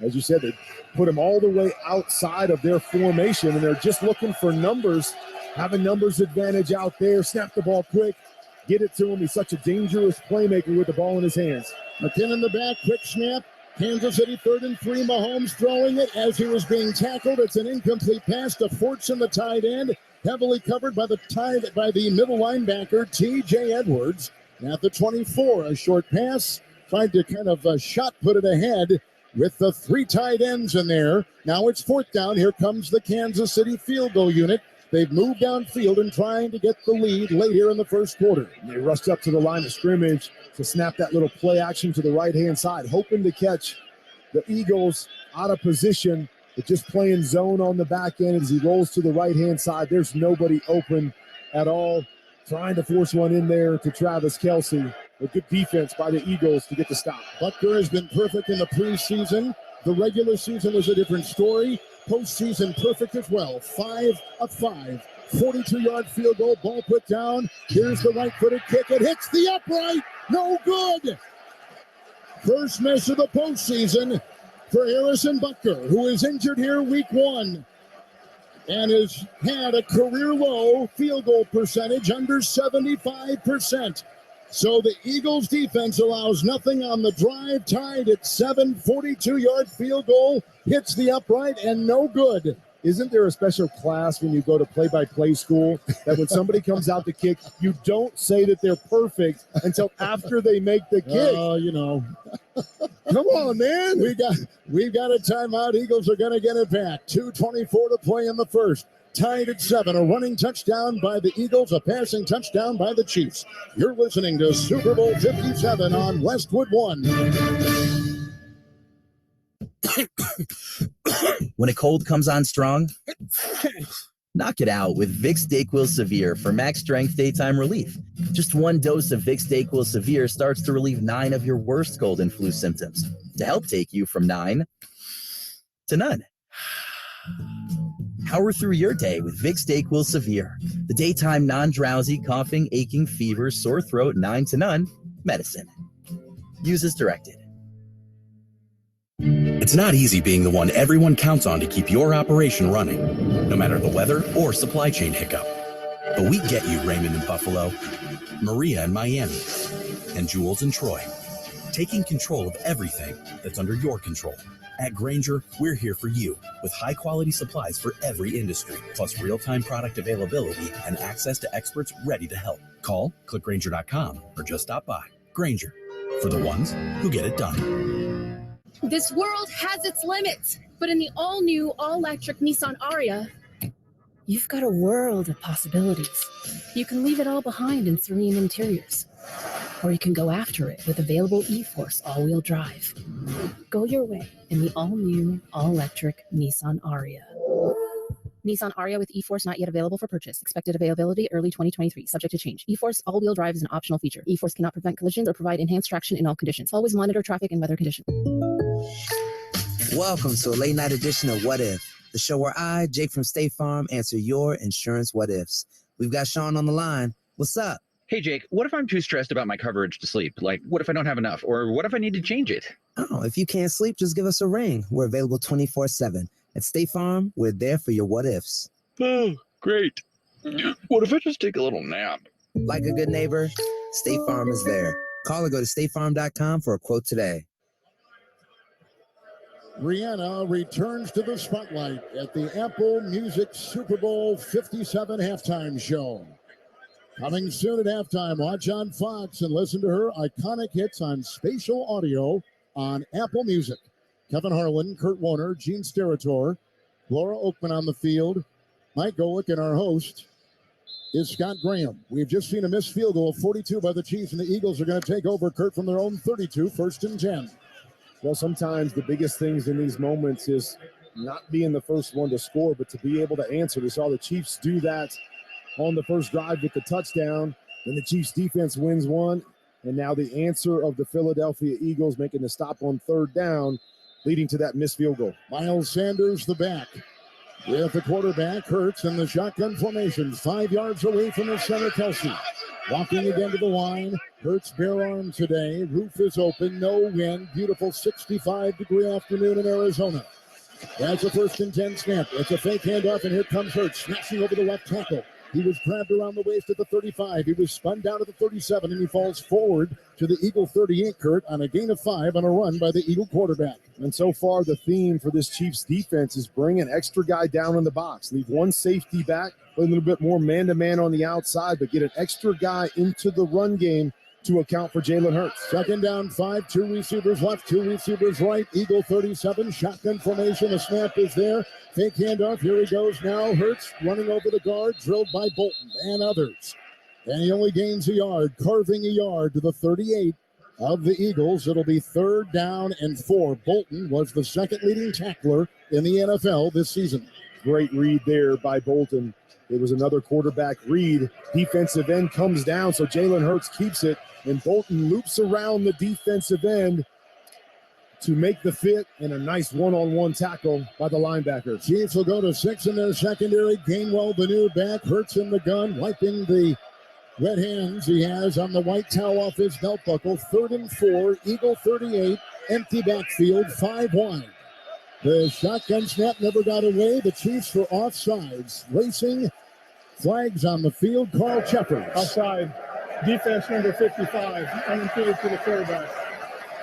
S4: As you said, they put him all the way outside of their formation, and they're just looking for numbers. Have a numbers advantage out there. Snap the ball quick. get it to him. He's such a dangerous playmaker with the ball in his hands.
S3: McKinnon the back, quick snap. Kansas City 3rd and 3. Mahomes throwing it as he was being tackled. It's an incomplete pass to Fortson, the tight end, heavily covered by the middle linebacker, T.J. Edwards. At the 24, a short pass, tried to kind of shot put it ahead with the 3 tight ends in there. Now it's 4th down. Here comes the Kansas City field goal unit. They've moved downfield and trying to get the lead late here in the first quarter.
S4: They rushed up to the line of scrimmage to snap that little play action to the right-hand side, hoping to catch the Eagles out of position, but just playing zone on the back end as he rolls to the right-hand side. There's nobody open at all, trying to force one in there to Travis Kelce. A good defense by the Eagles to get the stop.
S3: Butker has been perfect in the preseason. The regular season was a different story. Postseason perfect as well. 5 of 5. 42-yard field goal. Ball put down. Here's the right-footed kick. It hits the upright. No good. First miss of the postseason for Harrison Butker, who is injured here week 1 and has had a career-low field goal percentage under 75%. So the Eagles defense allows nothing on the drive, tied at 7. 42-yard field goal hits the upright and no good.
S4: Isn't there a special class when you go to play-by-play school that when somebody comes out to kick, you don't say that they're perfect until after they make the kick?
S3: Oh, you know.
S4: Come on, man.
S3: We've got a timeout. Eagles are going to get it back. 2:24 to play in the first. Tied at 7, a running touchdown by the Eagles, a passing touchdown by the Chiefs. You're listening to Super Bowl 57 on Westwood One.
S17: When a cold comes on strong, knock it out with Vicks DayQuil Severe for max strength daytime relief. Just 1 dose of Vicks DayQuil Severe starts to relieve 9 of your worst cold and flu symptoms to help take you from 9 to none. Power through your day with Vicks DayQuil Severe, the daytime non-drowsy, coughing, aching, fever, sore throat, 9 to none medicine. Use as directed.
S18: It's not easy being the one everyone counts on to keep your operation running, no matter the weather or supply chain hiccup. But we get you, Raymond in Buffalo, Maria in Miami, and Jules in Troy, taking control of everything that's under your control. At Grainger, we're here for you with high-quality supplies for every industry, plus real-time product availability and access to experts ready to help. Call, click Grainger.com, or just stop by. Grainger, for the ones who get it done.
S19: This world has its limits, but in the all-new, all-electric Nissan Ariya, you've got a world of possibilities. You can leave it all behind in serene interiors, or you can go after it with available e-Force all-wheel drive. Go your way in the all-new, all-electric Nissan Ariya. Nissan Ariya with e-Force not yet available for purchase. Expected availability early 2023, subject to change. E-Force all-wheel drive is an optional feature. E-Force cannot prevent collisions or provide enhanced traction in all conditions. Always monitor traffic and weather conditions.
S20: Welcome to a late night edition of What If, the show where I, Jake from State Farm, answer your insurance what ifs. We've got Sean on the line. What's up?
S21: Hey, Jake, what if I'm too stressed about my coverage to sleep? Like, what if I don't have enough? Or what if I need to change it?
S20: Oh, if you can't sleep, just give us a ring. We're available 24/7. At State Farm, we're there for your what ifs.
S21: Oh, great. What if I just take a little nap?
S20: Like a good neighbor, State Farm is there. Call or go to statefarm.com for a quote today.
S3: Rihanna returns to the spotlight at the Apple Music Super Bowl 57 halftime show. Coming soon at halftime, watch on Fox and listen to her iconic hits on spatial audio on Apple Music. Kevin Harlan, Kurt Warner, Gene Steratore, Laura Oakman on the field, Mike Golick, and our host is Scott Graham. We've just seen a missed field goal of 42 by the Chiefs, and the Eagles are going to take over, Kurt, from their own 32, 1st and 10.
S4: Well, sometimes the biggest things in these moments is not being the first one to score, but to be able to answer. We saw the Chiefs do that on the first drive with the touchdown. Then the Chiefs defense wins one. And now the answer of the Philadelphia Eagles making the stop on 3rd down, leading to that missed field goal.
S3: Miles Sanders, the back. With the quarterback, Hurts in the shotgun formation, 5 yards away from the center, Kelce. Walking again to the line. Hurts bare arm today. Roof is open, no wind. Beautiful 65-degree afternoon in Arizona. That's a 1st and 10 snap. It's a fake handoff, and here comes Hurts, smashing over the left tackle. He was grabbed around the waist at the 35. He was spun down to the 37, and he falls forward to the Eagle 38, Kurt, on a gain of 5 on a run by the Eagle quarterback.
S4: And so far, the theme for this Chiefs defense is bring an extra guy down in the box. Leave one safety back, play a little bit more man-to-man on the outside, but get an extra guy into the run game to account for Jalen Hurts.
S3: Second down, 5, 2 receivers left, 2 receivers right. Eagle 37, shotgun formation. The snap is there. Fake handoff. Here he goes now. Hurts running over the guard, drilled by Bolton and others. And he only gains a yard, carving a yard to the 38 of the Eagles. It'll be 3rd down and 4. Bolton was the second leading tackler in the NFL this season.
S4: Great read there by Bolton. It was another quarterback read. Defensive end comes down, so Jalen Hurts keeps it, and Bolton loops around the defensive end to make the fit, and a nice one-on-one tackle by the linebacker.
S3: Chiefs will go to 6 in their secondary. Gainwell, the new back, Hurts in the gun, wiping the wet hands he has on the white towel off his belt buckle. 3rd and 4, Eagle 38, empty backfield, 5 wide. The shotgun snap never got away. The Chiefs were offsides. Racing flags on the field. Carl Cheppers.
S6: Offside. Defense number 55. Unimpeded to the quarterback.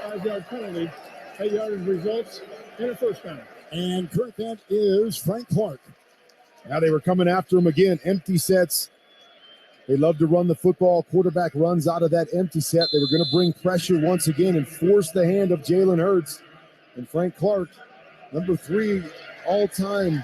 S6: 5-yard penalty. 8-yard results and a first down.
S3: And Kurt, that is Frank Clark.
S4: Now they were coming after him again. Empty sets. They love to run the football. Quarterback runs out of that empty set. They were going to bring pressure once again and force the hand of Jalen Hurts. And Frank Clark, number 3 all-time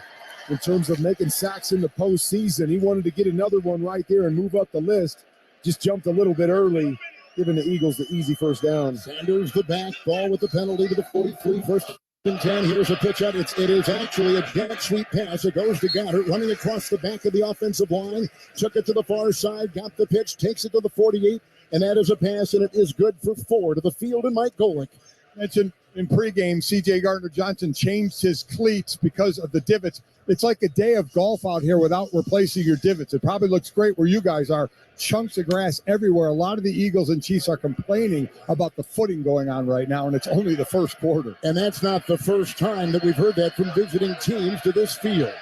S4: in terms of making sacks in the postseason. He wanted to get another one right there and move up the list. Just jumped a little bit early, giving the Eagles the easy first down.
S3: Sanders the back, ball with the penalty to the 43, 1st and 10. Here's a pitch out. It is actually a jet sweep pass. It goes to Goddard, running across the back of the offensive line. Took it to the far side, got the pitch, takes it to the 48, and that is a pass, and it is good for 4 to the field, and Mike Golick.
S2: Mentioned in pregame, C.J. Gardner-Johnson changed his cleats because of the divots. It's like a day of golf out here without replacing your divots. It probably looks great where you guys are. Chunks of grass everywhere. A lot of the Eagles and Chiefs are complaining about the footing going on right now, and it's only the first quarter.
S3: And that's not the first time that we've heard that from visiting teams to this field.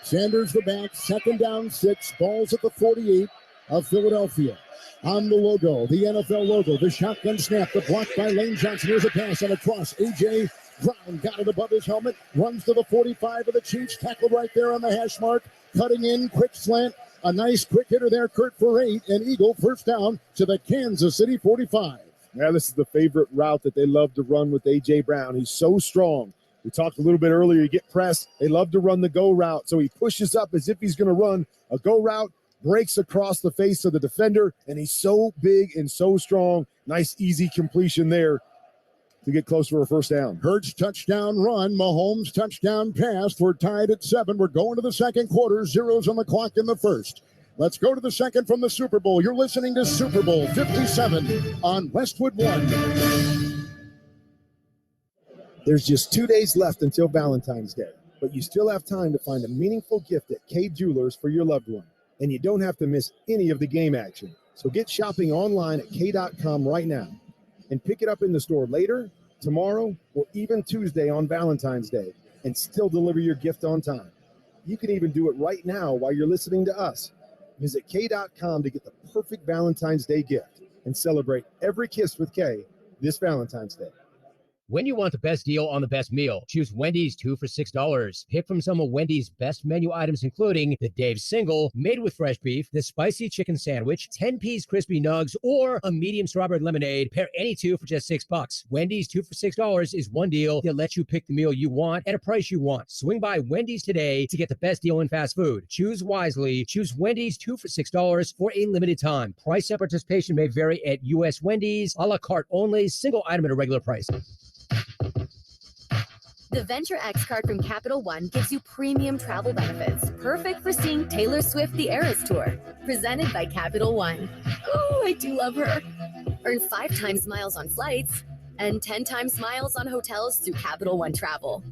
S3: Sanders the back, 2nd down 6, balls at the 48 of Philadelphia. On the logo, the NFL logo, the shotgun snap, the block by Lane Johnson. Here's a pass and a cross. A.J. Brown got it above his helmet, runs to the 45 of the Chiefs, tackled right there on the hash mark, cutting in, quick slant, a nice quick hitter there, Kurt, for 8, and Eagle first down to the Kansas City 45.
S4: Now this is the favorite route that they love to run with A.J. Brown. He's so strong. We talked a little bit earlier, you get pressed, they love to run the go route, so he pushes up as if he's going to run a go route, breaks across the face of the defender, and he's so big and so strong. Nice, easy completion there to get close for a first down.
S3: Hurts touchdown run. Mahomes touchdown pass. We're tied at 7. We're going to the second quarter. 0s on the clock in the first. Let's go to the second from the Super Bowl. You're listening to Super Bowl 57 on Westwood One.
S4: There's just 2 days left until Valentine's Day, but you still have time to find a meaningful gift at K Jewelers for your loved one. And you don't have to miss any of the game action. So get shopping online at K.com right now and pick it up in the store later, tomorrow, or even Tuesday on Valentine's Day and still deliver your gift on time. You can even do it right now while you're listening to us. Visit K.com to get the perfect Valentine's Day gift and celebrate every kiss with K this Valentine's Day.
S5: When you want the best deal on the best meal, choose Wendy's 2 for $6. Pick from some of Wendy's best menu items, including the Dave's Single, made with fresh beef, the spicy chicken sandwich, 10-piece crispy nugs, or a medium strawberry lemonade. Pair any 2 for just $6. Wendy's 2 for $6 is one deal that lets you pick the meal you want at a price you want. Swing by Wendy's today to get the best deal in fast food. Choose wisely. Choose Wendy's 2 for $6 for a limited time. Price and participation may vary at U.S. Wendy's, a la carte only, single item at a regular price.
S22: The Venture X card from Capital One gives you premium travel benefits, perfect for seeing Taylor Swift The Eras Tour, presented by Capital One. Ooh, I do love her. Earn 5 times miles on flights and 10 times miles on hotels through Capital One Travel.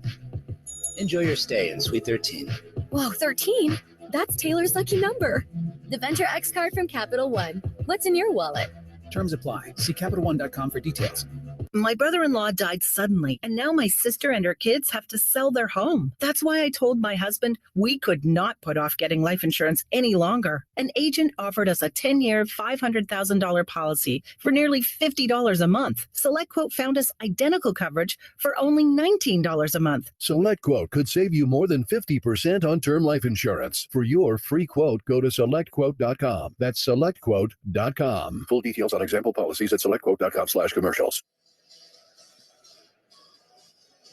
S23: Enjoy your stay in Suite 13.
S22: Whoa, 13? That's Taylor's lucky number. The Venture X card from Capital One. What's in your wallet?
S23: Terms apply. See CapitalOne.com for details.
S7: My brother-in-law died suddenly, and now my sister and her kids have to sell their home. That's why I told my husband we could not put off getting life insurance any longer. An agent offered us a 10-year, $500,000 policy for nearly $50 a month. SelectQuote found us identical coverage for only $19 a month.
S8: SelectQuote could save you more than 50% on term life insurance. For your free quote, go to SelectQuote.com. That's SelectQuote.com. Full details on example policies at SelectQuote.com/commercials.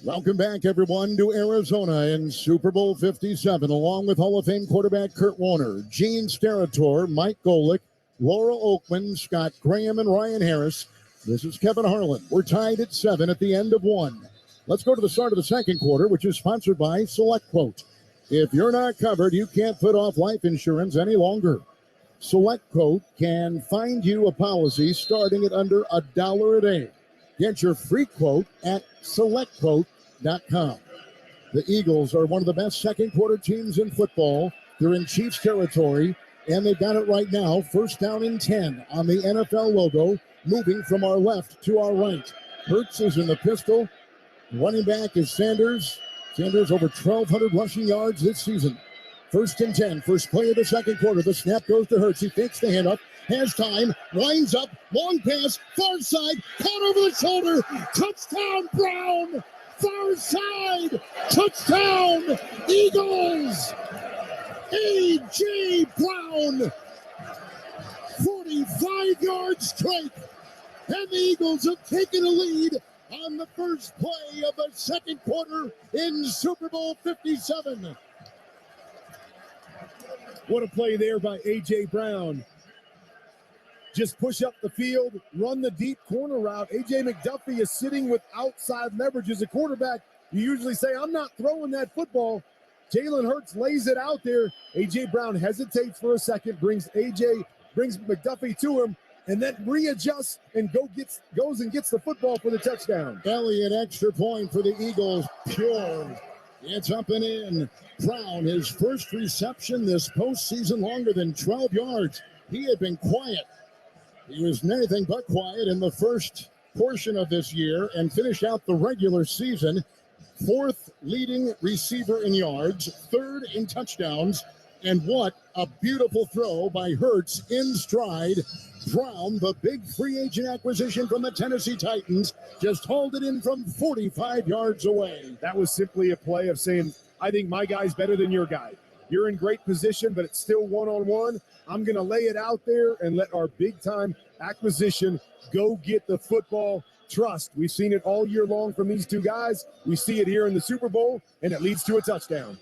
S3: Welcome back, everyone, to Arizona in Super Bowl 57, along with Hall of Fame quarterback Kurt Warner, Gene Steratore, Mike Golick, Laura Oakman, Scott Graham, and Ryan Harris. This is Kevin Harlan. We're tied at 7 at the end of 1. Let's go to the start of the second quarter, which is sponsored by SelectQuote. If you're not covered, you can't put off life insurance any longer. SelectQuote can find you a policy starting at under $1 a day. Get your free quote at SelectQuote.com. The Eagles are one of the best second quarter teams in football. They're in Chiefs territory, and they've got it right now. First down and 10 on the NFL logo, moving from our left to our right. Hurts is in the pistol. Running back is Sanders. Sanders over 1,200 rushing yards this season. First and 10, first play of the second quarter. The snap goes to Hurts. He fakes the handoff. Has time, winds up, long pass, far side, caught over the shoulder, touchdown Brown, far side, touchdown Eagles, A.J. Brown, 45 yards straight, and the Eagles have taken a lead on the first play of the second quarter in Super Bowl 57.
S4: What a play there by A.J. Brown. Just push up the field, run the deep corner route. A.J. McDuffie is sitting with outside leverage as a quarterback. You usually say, I'm not throwing that football. Jalen Hurts lays it out there. A.J. Brown hesitates for a second, brings McDuffie to him, and then readjusts and goes and gets the football for the touchdown.
S3: Elliott, extra point for the Eagles. Pure. It's up and in. Brown, his first reception this postseason, longer than 12 yards. He had been quiet. He was anything but quiet in the first portion of this year and finished out the regular season. Fourth leading receiver in yards, third in touchdowns, and what a beautiful throw by Hurts in stride. Brown, the big free agent acquisition from the Tennessee Titans, just hauled it in from 45 yards away.
S4: That was simply a play of saying, I think my guy's better than your guy. You're in great position, but it's still one-on-one. I'm going to lay it out there and let our big-time acquisition go get the football. Trust. We've seen it all year long from these two guys. We see it here in the Super Bowl, and it leads to a touchdown.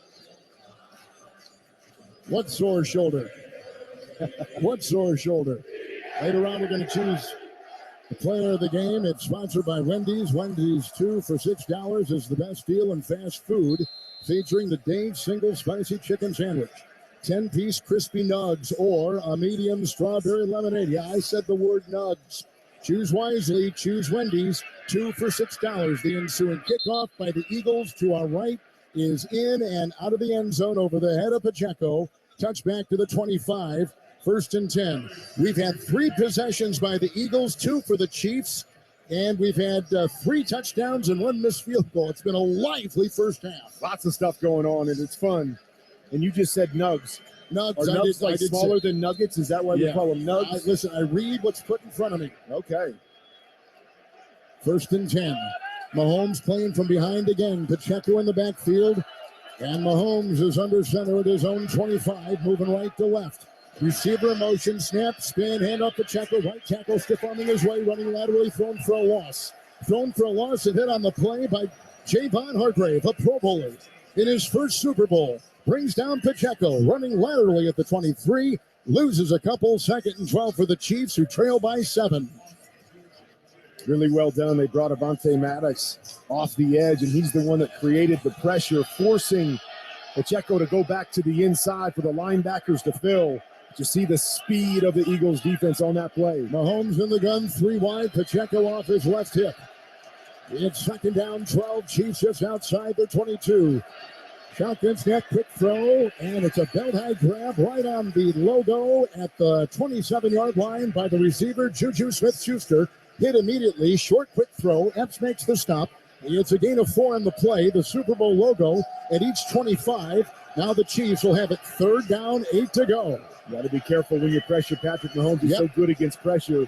S3: What sore shoulder? What sore shoulder? Later on, we're going to choose the player of the game. It's sponsored by Wendy's. Wendy's 2 for $6 is the best deal in fast food, featuring the Dave's single spicy chicken sandwich, 10-piece crispy nugs, or a medium strawberry lemonade. Yeah, I said the word nugs. Choose wisely. Choose Wendy's. 2 for $6. The ensuing kickoff by the Eagles to our right is in and out of the end zone over the head of Pacheco. Touchback to the 25. First and 10. We've had 3 possessions by the Eagles, 2 for the Chiefs, and we've had 3 touchdowns and 1 missed field goal. It's been a lively first half.
S4: Lots of stuff going on, and it's fun. And you just said nugs.
S3: Nugs.
S4: Are nugs smaller than nuggets? Is that why we call them nugs?
S3: Listen, I read what's put in front of me.
S4: Okay.
S3: First and 10. Mahomes playing from behind again. Pacheco in the backfield. And Mahomes is under center at his own 25, moving right to left. Receiver in motion, snap, spin, hand off Pacheco. Right tackle stiff arming his way, running laterally, thrown for a loss. Thrown for a loss and hit on the play by Javon Hargrave, a Pro Bowler in his first Super Bowl. Brings down Pacheco, running laterally at the 23, loses a couple, 2nd and 12 for the Chiefs, who trail by 7.
S4: Really well done. They brought Avonte Maddox off the edge, and he's the one that created the pressure, forcing Pacheco to go back to the inside for the linebackers to fill. You see the speed of the Eagles defense on that play.
S3: Mahomes in the gun, 3 wide, Pacheco off his left hip. It's 2nd down, 12, Chiefs just outside the 22. Shotgun snap, quick throw, and it's a belt-high grab right on the logo at the 27-yard line by the receiver, Juju Smith-Schuster. hit immediately. Short, quick throw. Epps makes the stop. It's a gain of 4 on the play. The Super Bowl logo at each 25. Now the Chiefs will have it 3rd down, 8 to go.
S4: You got to be careful when you pressure. Patrick Mahomes is so good against pressure.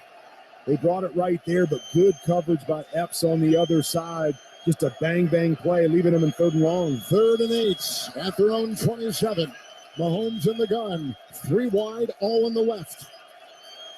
S4: They brought it right there, but good coverage by Epps on the other side. Just a bang play, leaving them in 3rd and long.
S3: 3rd and 8 at their own 27. Mahomes in the gun. 3 wide, all on the left.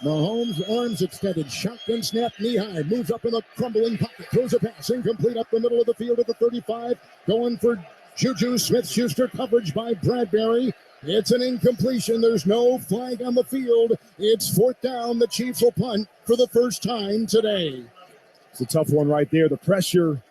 S3: Mahomes, arms extended, shotgun snap, knee high, moves up in the crumbling pocket, throws a pass, incomplete up the middle of the field at the 35, going for Juju Smith-Schuster, coverage by Bradbury. It's an incompletion. There's no flag on the field. It's 4th down. The Chiefs will punt for the first time today.
S4: It's a tough one right there. The pressure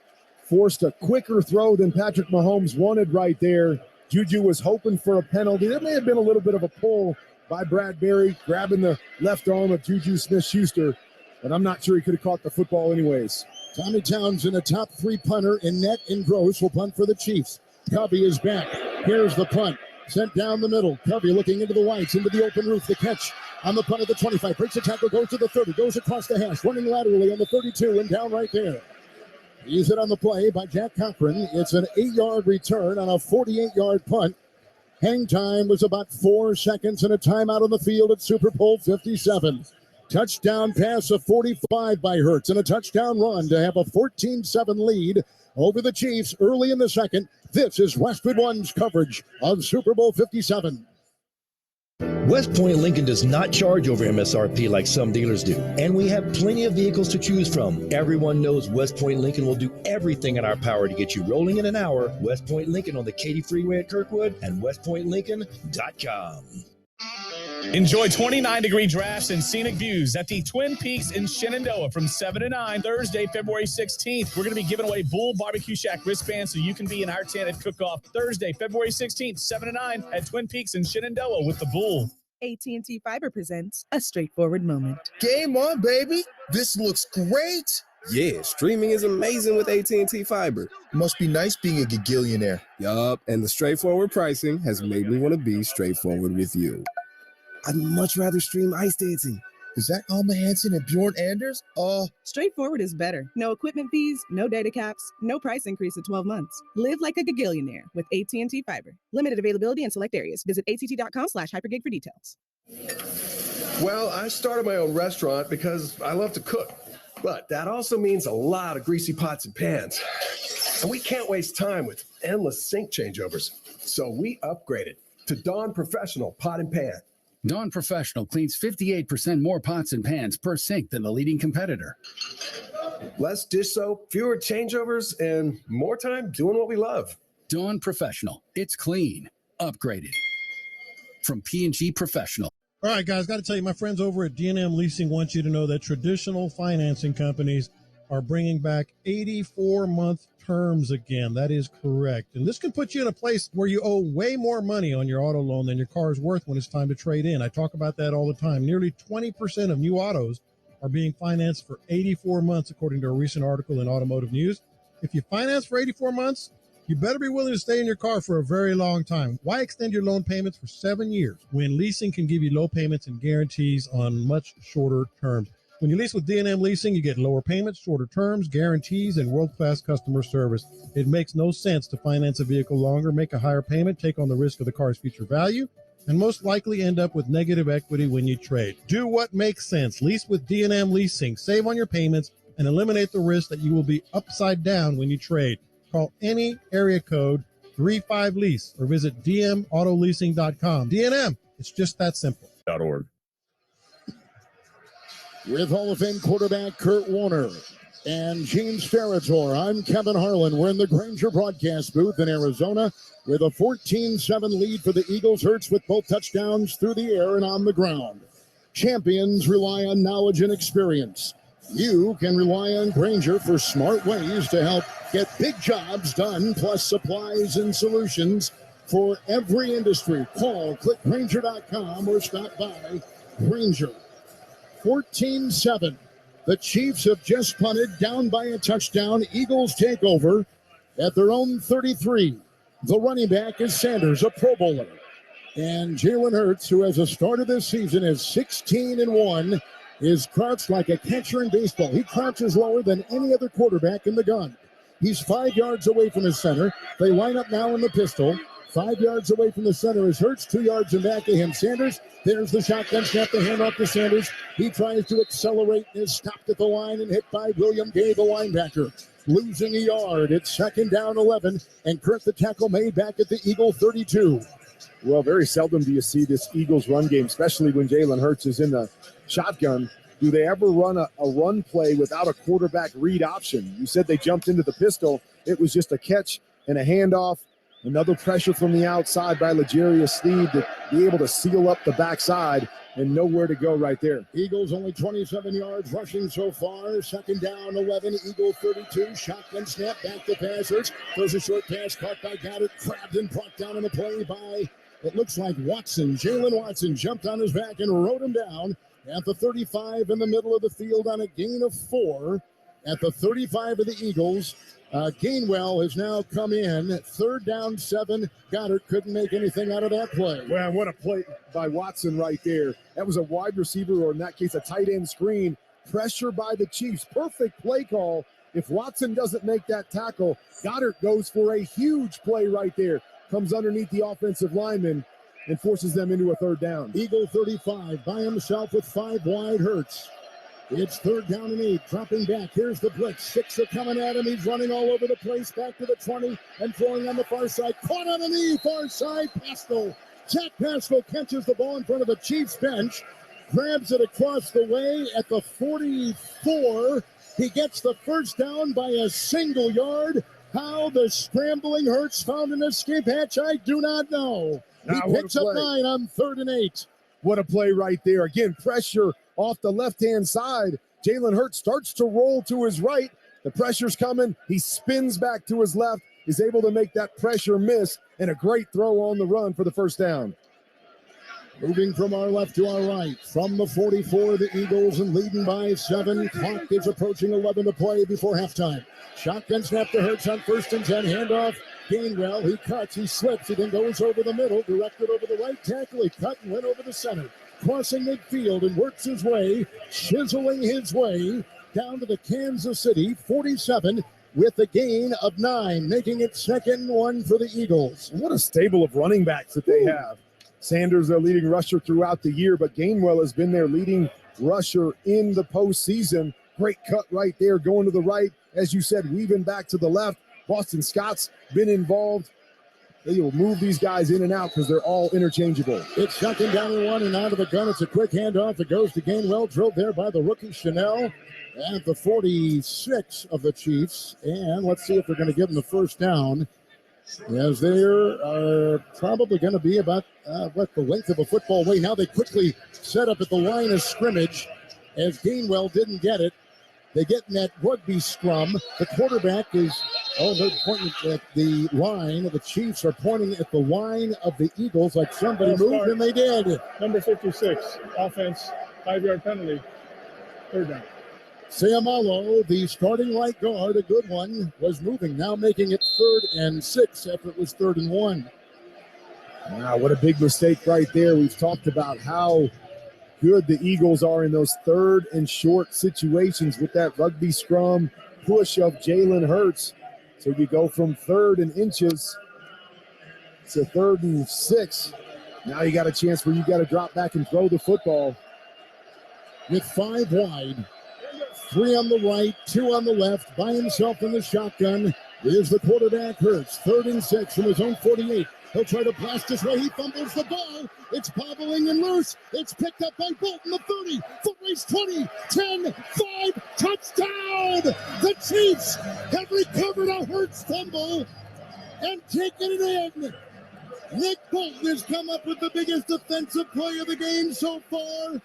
S4: forced a quicker throw than Patrick Mahomes wanted right there. Juju was hoping for a penalty. There may have been a little bit of a pull by Bradbury, grabbing the left arm of Juju Smith-Schuster, but I'm not sure he could have caught the football anyways.
S3: Tommy Townsend, a top 3 punter in net and gross, will punt for the Chiefs. Covey is back. Here's the punt. Sent down the middle. Covey looking into the whites, into the open roof. The catch on the punt of the 25. Breaks the tackle, goes to the 30, goes across the hash, running laterally on the 32 and down right there. He's hit on the play by Jack Cochran. It's an 8-yard return on a 48-yard punt. Hang time was about 4 seconds and a timeout on the field at Super Bowl 57. Touchdown pass of 45 by Hurts and a touchdown run to have a 14-7 lead over the Chiefs early in the second. This is Westwood One's coverage of Super Bowl 57.
S9: West Point Lincoln does not charge over MSRP like some dealers do, and we have plenty of vehicles to choose from. Everyone knows West Point Lincoln will do everything in our power to get you rolling in an hour. West Point Lincoln on the Katy Freeway at Kirkwood and westpointlincoln.com.
S10: Enjoy 29-degree drafts and scenic views at the Twin Peaks in Shenandoah from 7 to 9, Thursday, February 16th. We're going to be giving away Bull Barbecue Shack wristbands so you can be in our tent at Cook-Off Thursday, February 16th, 7 to 9 at Twin Peaks in Shenandoah with the Bull.
S11: AT&T Fiber presents a straightforward moment.
S24: Game on, baby. This looks great. Yeah, streaming is amazing with AT&T Fiber. Must be nice being a gigillionaire. Yup, and the straightforward pricing has made me want to be straightforward with you. I'd much rather stream ice dancing. Is that Alma Hansen and Bjorn Anders?
S11: Straightforward is better. No equipment fees, no data caps, no price increase in 12 months. Live like a gigillionaire with AT&T Fiber. Limited availability in select areas. Visit att.com/hypergig for details.
S25: Well, I started my own restaurant because I love to cook. But that also means a lot of greasy pots and pans. And we can't waste time with endless sink changeovers. So we upgraded to Dawn Professional Pot and Pan.
S26: Dawn Professional cleans 58% more pots and pans per sink than the leading competitor.
S25: Less dish soap, fewer changeovers, and more time doing what we love.
S26: Dawn Professional. It's clean. Upgraded. From P&G Professional.
S27: All right, guys, got to tell you, my friends over at D&M Leasing want you to know that traditional financing companies are bringing back 84-month terms again. That is correct. And this can put you in a place where you owe way more money on your auto loan than your car is worth when it's time to trade in. I talk about that all the time. Nearly 20% of new autos are being financed for 84 months, according to a recent article in Automotive News. If you finance for 84 months, you better be willing to stay in your car for a very long time. Why extend your loan payments for 7 years when leasing can give you low payments and guarantees on much shorter terms? When you lease with D&M Leasing, you get lower payments, shorter terms, guarantees, and world-class customer service. It makes no sense to finance a vehicle longer, make a higher payment, take on the risk of the car's future value, and most likely end up with negative equity when you trade. Do what makes sense. Lease with D&M Leasing. Save on your payments and eliminate the risk that you will be upside down when you trade. Call any area code 35LEASE or visit dmautoleasing.com. D&M, it's just that simple.
S25: .org.
S3: With Hall of Fame quarterback Kurt Warner and Gene Steratore, I'm Kevin Harlan. We're in the Grainger broadcast booth in Arizona with a 14-7 lead for the Eagles. Hurts with both touchdowns through the air and on the ground. Champions rely on knowledge and experience. You can rely on Grainger for smart ways to help get big jobs done, plus supplies and solutions for every industry. Call, click Grainger.com or stop by Grainger. 14-7. The Chiefs have just punted, down by a touchdown. Eagles take over at their own 33. The running back is Sanders, a Pro Bowler. And Jalen Hurts, who has a start of this season, is 16-1. is crouched like a catcher in baseball. He crouches lower than any other quarterback in the gun. He's 5 yards away from his center. They line up now in the pistol. 5 yards away from the center is Hurts, 2 yards in back of him. Sanders, there's the shotgun snap, the handoff to Sanders. He tries to accelerate and is stopped at the line and hit by William Gay, the linebacker. Losing a yard. It's 2nd down 11, and Kurt the tackle made back at the Eagle 32.
S4: Well, very seldom do you see this Eagles run game, especially when Jalen Hurts is in the shotgun. Do they ever run a run play without a quarterback read option? You said they jumped into the pistol. It was just a catch and a handoff. Another pressure from the outside by L'Jarius Sneed to be able to seal up the backside and nowhere to go right there.
S3: Eagles only 27 yards rushing so far. 2nd down 11, Eagle 32. Shotgun snap, back to passers. Throws a short pass caught by Goddard. Grabbed and brought down in the play by, it looks like Watson. Jalen Watson jumped on his back and rode him down at the 35 in the middle of the field on a gain of 4. At the 35 of the Eagles, Gainwell has now come in. 3rd down 7. Goddard couldn't make anything out of that play.
S4: Well, what a play by Watson right there. That was a wide receiver, or in that case, a tight end screen. Pressure by the Chiefs. Perfect play call. If Watson doesn't make that tackle, Goddard goes for a huge play right there. Comes underneath the offensive lineman and forces them into a 3rd down.
S3: Eagle 35 by himself with 5 wide. Hurts. It's 3rd down and 8, dropping back. Here's the blitz. 6 are coming at him. He's running all over the place. Back to the 20 and throwing on the far side. Caught on a knee, far side. Pascal. Jack Pascal catches the ball in front of the Chiefs bench. Grabs it across the way at the 44. He gets the 1st down by a single yard. How the scrambling Hurts found an escape hatch, I do not know. He picks up 9 on 3rd and 8.
S4: What a play right there. Again, pressure off the left-hand side. Jalen Hurts starts to roll to his right. The pressure's coming. He spins back to his left, is able to make that pressure miss, and a great throw on the run for the 1st down.
S3: Moving from our left to our right. From the 44, the Eagles, and leading by 7. Clock is approaching 11 to play before halftime. Shotgun snap to Hurts on 1st and 10. Handoff. Gainwell, he cuts, he slips, he then goes over the middle, directed over the right tackle. He cut and went over the center. Crossing midfield and works his way, chiseling his way down to the Kansas City 47 with a gain of 9, making it 2nd 1 for the Eagles.
S4: What a stable of running backs that they have. Sanders, their leading rusher throughout the year, but Gainwell has been their leading rusher in the postseason. Great cut right there, going to the right. As you said, weaving back to the left. Boston Scott's been involved. They will move these guys in and out because they're all interchangeable.
S3: It's 2nd down and 1 and out of the gun. It's a quick handoff. It goes to Gainwell, drilled there by the rookie Chanel at the 46 of the Chiefs. And let's see if they're going to give them the 1st down, as they are probably going to be about the length of a football way. Now they quickly set up at the line of scrimmage as Gainwell didn't get it. They get in that rugby scrum. The quarterback is, they're pointing at the line. The Chiefs are pointing at the line of the Eagles like somebody moved, and they did.
S6: Number 56, offense, 5-yard penalty, 3rd down.
S3: Sayamalo, the starting right guard, a good one, was moving, now making it 3rd and 6 after it was 3rd and 1.
S4: Wow, what a big mistake right there. We've talked about how good the Eagles are in those 3rd and short situations with that rugby scrum push of Jalen Hurts. So you go from 3rd and inches to 3rd and 6. Now you got a chance where you got to drop back and throw the football.
S3: With 5 wide, 3 on the right, 2 on the left, by himself in the shotgun is the quarterback Hurts. 3rd and 6 from his own 48. He'll try to blast his way. He fumbles the ball. It's bobbling and loose. It's picked up by Bolton, the 30. Foot race 20, 10, 5. Touchdown! The Chiefs have recovered a Hurts fumble and taken it in. Nick Bolton has come up with the biggest defensive play of the game so far.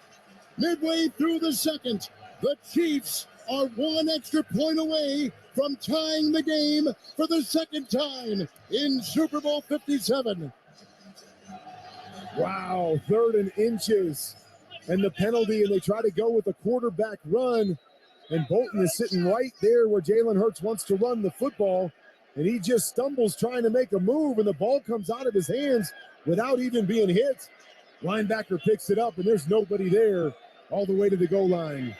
S3: Midway through the 2nd, the Chiefs are 1 extra point away from tying the game for the 2nd time in Super Bowl 57.
S4: Wow, 3rd and inches. And the penalty, and they try to go with a quarterback run. And Bolton is sitting right there where Jalen Hurts wants to run the football. And he just stumbles trying to make a move, and the ball comes out of his hands without even being hit. Linebacker picks it up, and there's nobody there.
S3: all the way to the goal line.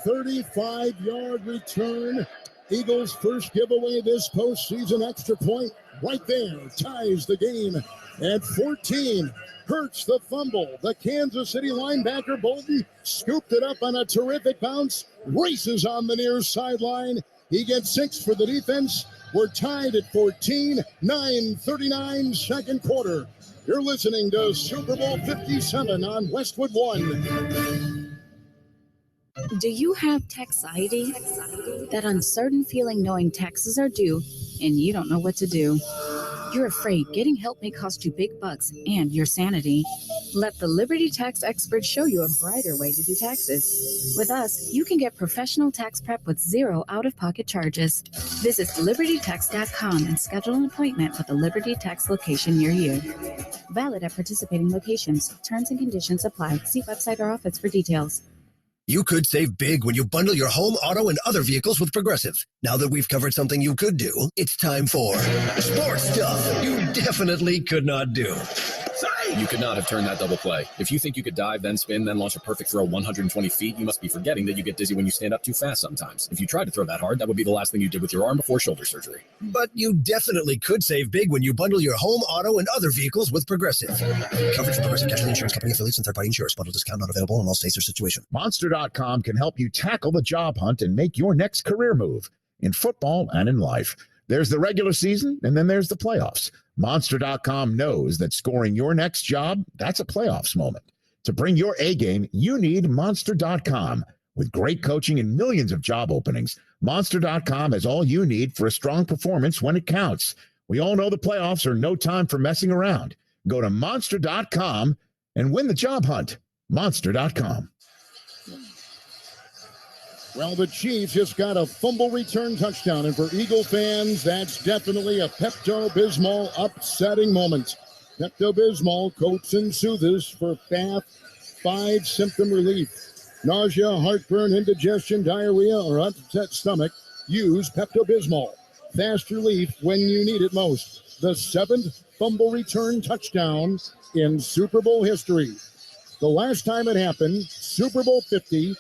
S3: 35-yard return. Eagles' first giveaway this postseason. Extra point right there ties the game at 14. Hurts the fumble. The Kansas City linebacker Bolton scooped it up on a terrific bounce. Races on the near sideline. He gets 6 for the defense. We're tied at 14. 9:39 second quarter. You're listening to Super Bowl 57 on Westwood One.
S1: Do you have taxiety? That uncertain feeling knowing taxes are due and you don't know what to do. You're afraid getting help may cost you big bucks and your sanity. Let the Liberty Tax experts show you a brighter way to do taxes. With us, you can get professional tax prep with 0 out-of-pocket charges. Visit libertytax.com and schedule an appointment with a Liberty Tax location near you. Valid at participating locations. Terms and conditions apply. See website or office for details.
S12: You could save big when you bundle your home, auto, and other vehicles with Progressive. Now that we've covered something you could do, it's time for sports stuff you definitely could not do.
S13: You could not have turned that double play. If you think you could dive, then spin, then launch a perfect throw 120 feet, you must be forgetting that you get dizzy when you stand up too fast sometimes. If you tried to throw that hard, that would be the last thing you did with your arm before shoulder surgery.
S12: But you definitely could save big when you bundle your home, auto, and other vehicles with Progressive. Coverage from Progressive Casualty Insurance Company affiliates and third-party insurers. Bundle discount not available in all states or situations.
S14: Monster.com can help you tackle the job hunt and make your next career move in football and in life. There's the regular season, and then there's the playoffs. Monster.com knows that scoring your next job, that's a playoffs moment. To bring your A game, you need Monster.com. With great coaching and millions of job openings, Monster.com has all you need for a strong performance when it counts. We all know the playoffs are no time for messing around. Go to Monster.com and win the job hunt. Monster.com.
S3: Well, the Chiefs just got a fumble return touchdown, and for Eagle fans, that's definitely a Pepto-Bismol upsetting moment. Pepto-Bismol coats and soothes for Bath 5 symptom relief. Nausea, heartburn, indigestion, diarrhea, or upset stomach, use Pepto-Bismol. Fast relief when you need it most. The 7th fumble return touchdown in Super Bowl history. The last time it happened, Super Bowl 50,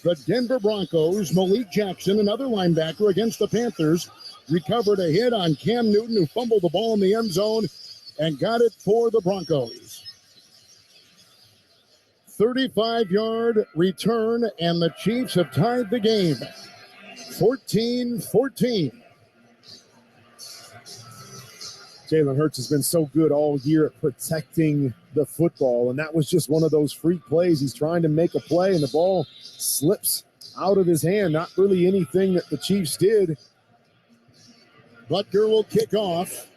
S3: the Denver Broncos, Malik Jackson, another linebacker against the Panthers, recovered a hit on Cam Newton, who fumbled the ball in the end zone and got it for the Broncos. 35-yard return, and the Chiefs have tied the game. 14-14.
S4: Jalen Hurts has been so good all year at protecting the football, and that was just one of those freak plays. He's trying to make a play, and the ball slips out of his hand. Not really anything that the Chiefs did.
S3: Butker will kick off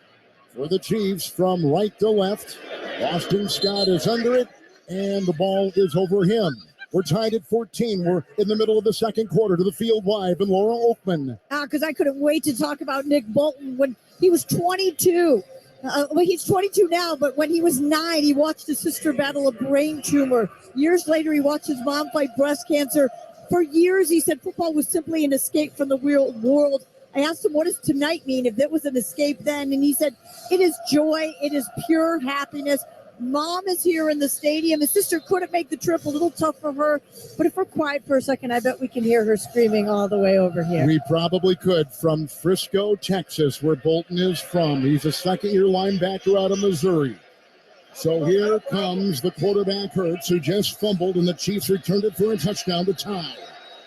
S3: for the Chiefs from right to left. Austin Scott is under it, and the ball is over him. We're tied at 14. We're in the middle of the second quarter to the field wide, and Laura Oakman.
S15: Because I couldn't wait to talk about Nick Bolton when he was 22. Well, he's 22 now, but when he was 9, he watched his sister battle a brain tumor. Years later, he watched his mom fight breast cancer. For years, he said football was simply an escape from the real world. I asked him, what does tonight mean, if it was an escape then? And he said, it is joy. It is pure happiness. Mom is here in the stadium. His sister couldn't make the trip, a little tough for her. But if we're quiet for a second, I bet we can hear her screaming all the way over here.
S3: We probably could, from Frisco, Texas, where Bolton is from. He's a second-year linebacker out of Missouri. So here comes the quarterback, Hurts, who just fumbled, and the Chiefs returned it for a touchdown to tie.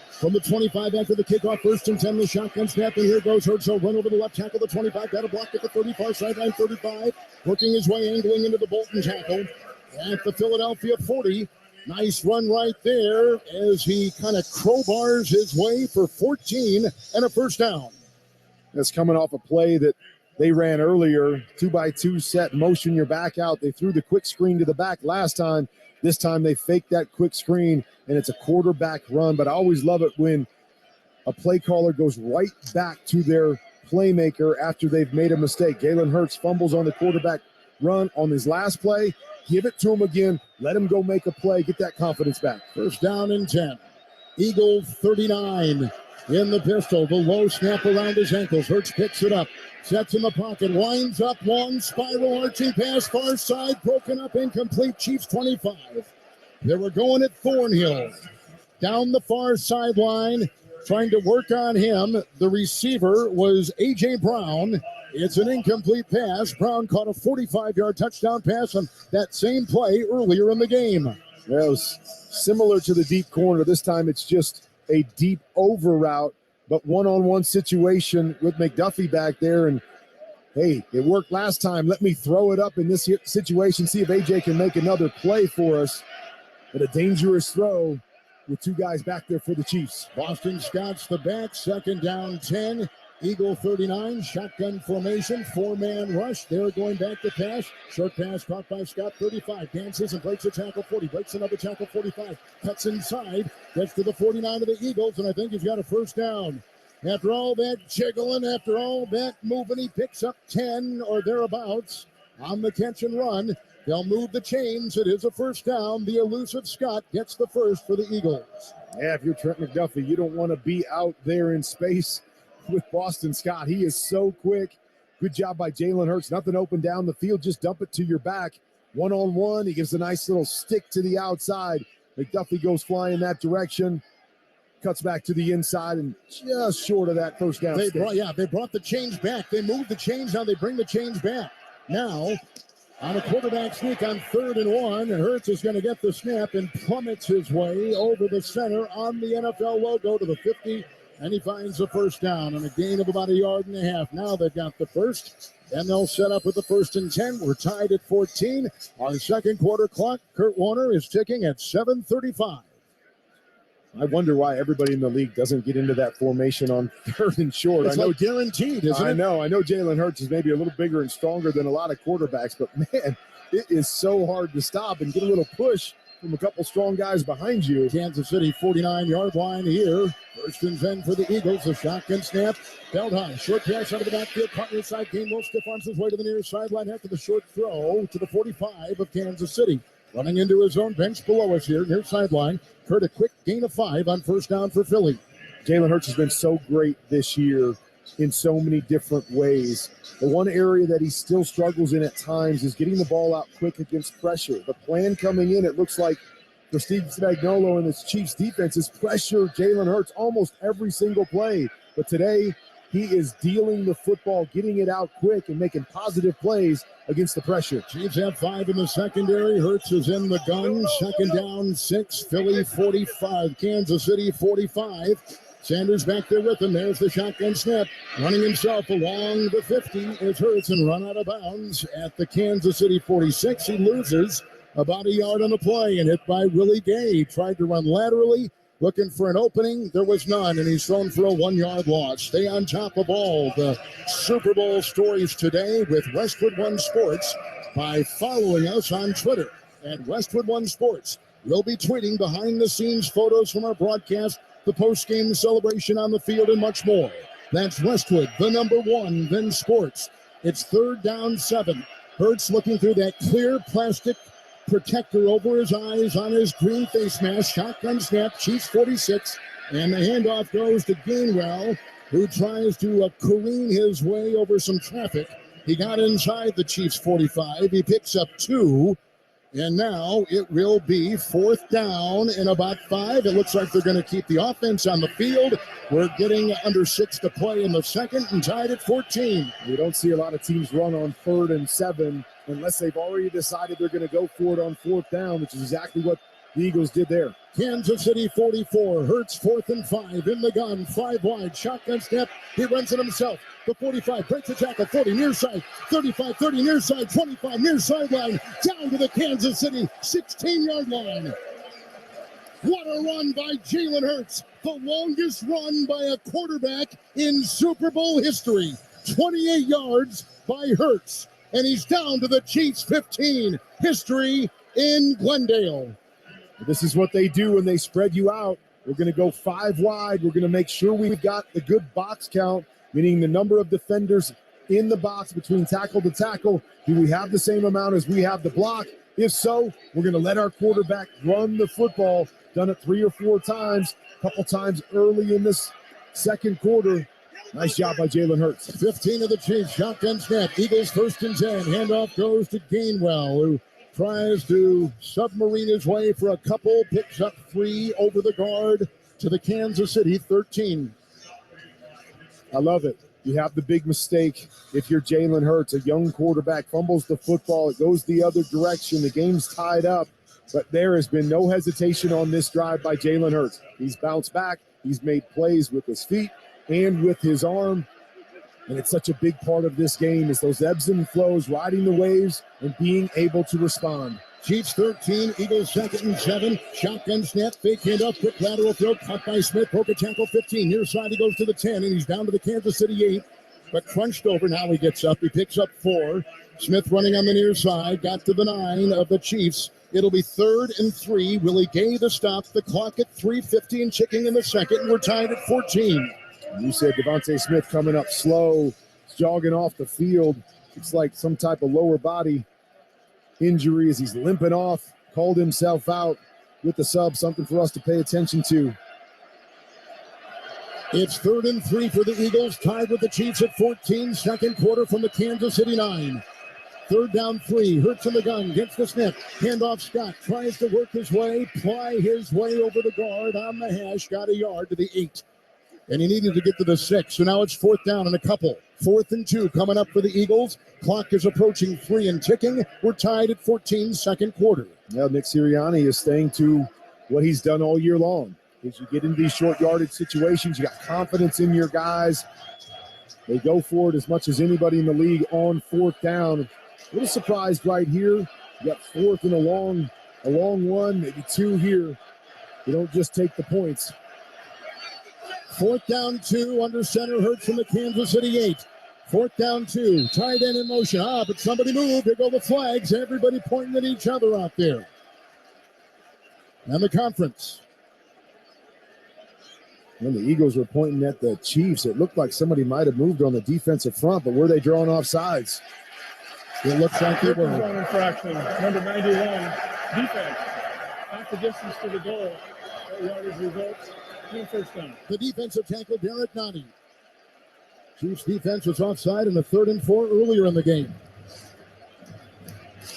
S3: From the 25 after the kickoff, 1st and 10, the shotgun snap, and here goes Hurts. He'll run over the left tackle, the 25, got a block at the 30, far sideline 35, working his way, angling into the Bolton tackle at the Philadelphia 40. Nice run right there as he kind of crowbars his way for 14 and a first down.
S4: That's coming off a play that they ran earlier, 2x2 set, motion your back out. They threw the quick screen to the back last time. This time they faked that quick screen, and it's a quarterback run. But I always love it when a play caller goes right back to their playmaker after they've made a mistake. Jalen Hurts fumbles on the quarterback run on his last play. Give it to him again. Let him go make a play. Get that confidence back.
S3: First down and 10. Eagle 39 in the pistol. The low snap around his ankles. Hurts picks it up. Sets in the pocket, winds up, long spiral arching pass, far side, broken up, incomplete. Chiefs 25. They were going at Thornhill. Down the far sideline, trying to work on him. The receiver was A.J. Brown. It's an incomplete pass. Brown caught a 45-yard touchdown pass on that same play earlier in the game.
S4: That was similar to the deep corner. This time it's just a deep over route, but one-on-one situation with McDuffie back there. And, hey, it worked last time. Let me throw it up in this situation, see if A.J. can make another play for us. But a dangerous throw with two guys back there for the Chiefs.
S3: Boston Scott's the back, second down 10. Eagle 39, shotgun formation, four-man rush. They're going back to pass. Short pass caught by Scott, 35. Dances and breaks a tackle, 40. Breaks another tackle, 45. Cuts inside, gets to the 49 of the Eagles, and I think he's got a first down. After all that jiggling, after all that moving, he picks up 10 or thereabouts on the catch and run. They'll move the chains. It is a first down. The elusive Scott gets the first for the Eagles.
S4: Yeah, if you're Trent McDuffie, you don't want to be out there in space with Boston Scott. He is so quick. Good job by Jalen Hurts. Nothing open down the field. Just dump it to your back. One-on-one. He gives a nice little stick to the outside. McDuffie goes flying that direction. Cuts back to the inside and just short of that first down.
S3: They brought the chains back. They moved the chains. Now they bring the chains back. Now, on a quarterback sneak on 3rd and 1, and Hurts is going to get the snap and plummets his way over the center on the NFL logo to the 50, and he finds the first down on a gain of about 1.5 yards. Now they've got the first, and they'll set up with the 1st and 10. We're tied at 14. Our second quarter clock, Kurt Warner is ticking at 7:35.
S4: I wonder why everybody in the league doesn't get into that formation on 3rd and short.
S3: It's like guaranteed, isn't it?
S4: I know Jalen Hurts is maybe a little bigger and stronger than a lot of quarterbacks, but man, it is so hard to stop and get a little push from a couple strong guys behind you.
S3: Kansas City 49-yard line here. 1st and 10 for the Eagles. A shotgun snap. Belt high. Short pass out of the backfield. Caught near side. Gainwell stiff arms his way to the near sideline after the short throw to the 45 of Kansas City. Running into his own bench below us here, near sideline. Kurt, a quick gain of 5 on first down for Philly.
S4: Jalen Hurts has been so great this year in so many different ways. The one area that he still struggles in at times is getting the ball out quick against pressure. The plan coming in, it looks like, for Steve Spagnuolo and his Chiefs defense is pressure Jalen Hurts almost every single play. But today, he is dealing the football, getting it out quick, and making positive plays against the pressure.
S3: Chiefs have 5 in the secondary. Hurts is in the gun. Second down 6. Philly 45. Kansas City 45. Sanders back there with him. There's the shotgun snap. Running himself along the 50 is Hurts and run out of bounds at the Kansas City 46. He loses about 1 yard on the play and hit by Willie Gay. He tried to run laterally, looking for an opening. There was none, and he's thrown for a 1 yard loss. Stay on top of all the Super Bowl stories today with Westwood One Sports by following us on Twitter at Westwood One Sports. We'll be tweeting behind-the-scenes photos from our broadcast, the post-game celebration on the field, and much more. That's Westwood, the number 1, then sports. It's 3rd down 7. Hurts looking through that clear plastic protector over his eyes on his green face mask. Shotgun snap, Chiefs 46, and the handoff goes to Gainwell, who tries to careen his way over some traffic. He got inside the Chiefs 45. He picks up 2, and now it will be 4th down and about 5. It looks like they're going to keep the offense on the field. We're getting under 6 to play in the second and tied at 14.
S4: We don't see a lot of teams run on 3rd and 7 unless they've already decided they're going to go for it on 4th down, which is exactly what the Eagles did there.
S3: Kansas City 44, Hurts 4th and 5 in the gun, 5 wide, shotgun snap. He runs it himself. The 45 breaks the tackle, 40 near side, 35, 30 near side, 25 near sideline, down to the Kansas City 16-yard line. What a run by Jalen Hurts, the longest run by a quarterback in Super Bowl history. 28 yards by Hurts, and he's down to the Chiefs 15. History in Glendale.
S4: This is what they do when they spread you out. We're going to go 5 wide. We're going to make sure we've got the good box count, meaning the number of defenders in the box between tackle to tackle. Do we have the same amount as we have the block? If so, we're going to let our quarterback run the football. Done it 3 or 4 times, a couple times early in this second quarter. Nice job by Jalen Hurts.
S3: 15 of the Chiefs, shotgun snap. Eagles 1st and 10. Handoff goes to Gainwell, who Tries to submarine his way for a couple. Picks up 3 over the guard to the Kansas City 13.
S4: I love it. You have the big mistake if you're Jalen Hurts, a young quarterback, fumbles the football. It goes the other direction. The game's tied up. But there has been no hesitation on this drive by Jalen Hurts. He's bounced back. He's made plays with his feet and with his arm. And it's such a big part of this game is those ebbs and flows, riding the waves and being able to respond.
S3: Chiefs 13, Eagles 2nd and 7. Shotgun snap, fake handoff, quick lateral throw, caught by Smith. Poker tackle 15. Near side, he goes to the 10, and he's down to the Kansas City 8. But crunched over. Now he gets up. He picks up 4. Smith running on the near side. Got to the 9 of the Chiefs. It'll be 3rd and 3. Willie Gay to stop. The clock at 3:50 and ticking in the second. And we're tied at 14.
S4: You said Devontae Smith coming up slow, jogging off the field. It's like some type of lower body injury as he's limping off, called himself out with the sub, something for us to pay attention to.
S3: It's 3rd and 3 for the Eagles, tied with the Chiefs at 14. Second quarter from the Kansas City 9. 3rd down 3. Hurts in the gun, gets the snap. Handoff Scott, tries to work his way, ply his way over the guard on the hash, got a yard to the 8. And he needed to get to the 6, so now it's 4th down and a couple. 4th and 2 coming up for the Eagles. Clock is approaching 3 and ticking. We're tied at 14, second quarter.
S4: Now Nick Sirianni is staying to what he's done all year long. As you get into these short yardage situations, you got confidence in your guys. They go for it as much as anybody in the league on 4th down. A little surprised right here. You got 4th and a long one, maybe 2 here. You don't just take the points.
S3: 4th down 2, under center, Hurts from the Kansas City 8. 4th down 2, tight end in motion. But somebody moved. There go the flags. Everybody pointing at each other out there. And the conference.
S4: When the Eagles were pointing at the Chiefs, it looked like somebody might have moved on the defensive front, but were they drawing off sides?
S3: It looks like they were.
S6: Zone infraction, number 91, defense. Half the distance to the goal. That yardage results. First down.
S3: The defensive tackle, Derek Nottie. Chiefs defense was offside in the 3rd and 4 earlier in the game.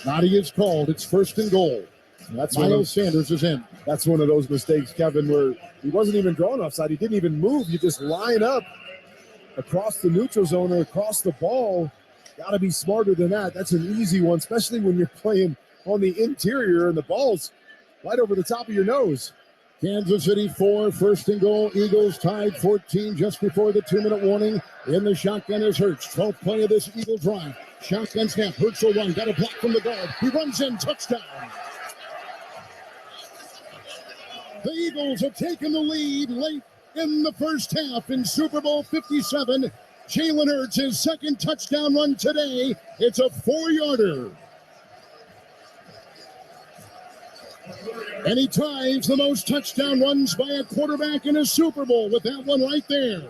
S3: Nottie is called. It's 1st and goal.
S4: That's
S3: Miles Sanders is in.
S4: That's one of those mistakes, Kevin, where he wasn't even drawn offside. He didn't even move. You just line up across the neutral zone or across the ball. Got to be smarter than that. That's an easy one, especially when you're playing on the interior and the ball's right over the top of your nose.
S3: Kansas City 4, 1st and goal. Eagles tied 14 just before the 2-minute warning. In the shotgun is Hurts. 12th play of this Eagle drive. Shotgun snap. Hurts will run. Got a block from the guard. He runs in. Touchdown. The Eagles have taken the lead late in the first half in Super Bowl 57. Jalen Hurts, his second touchdown run today. It's a 4-yarder. And he ties the most touchdown runs by a quarterback in a Super Bowl with that one right there.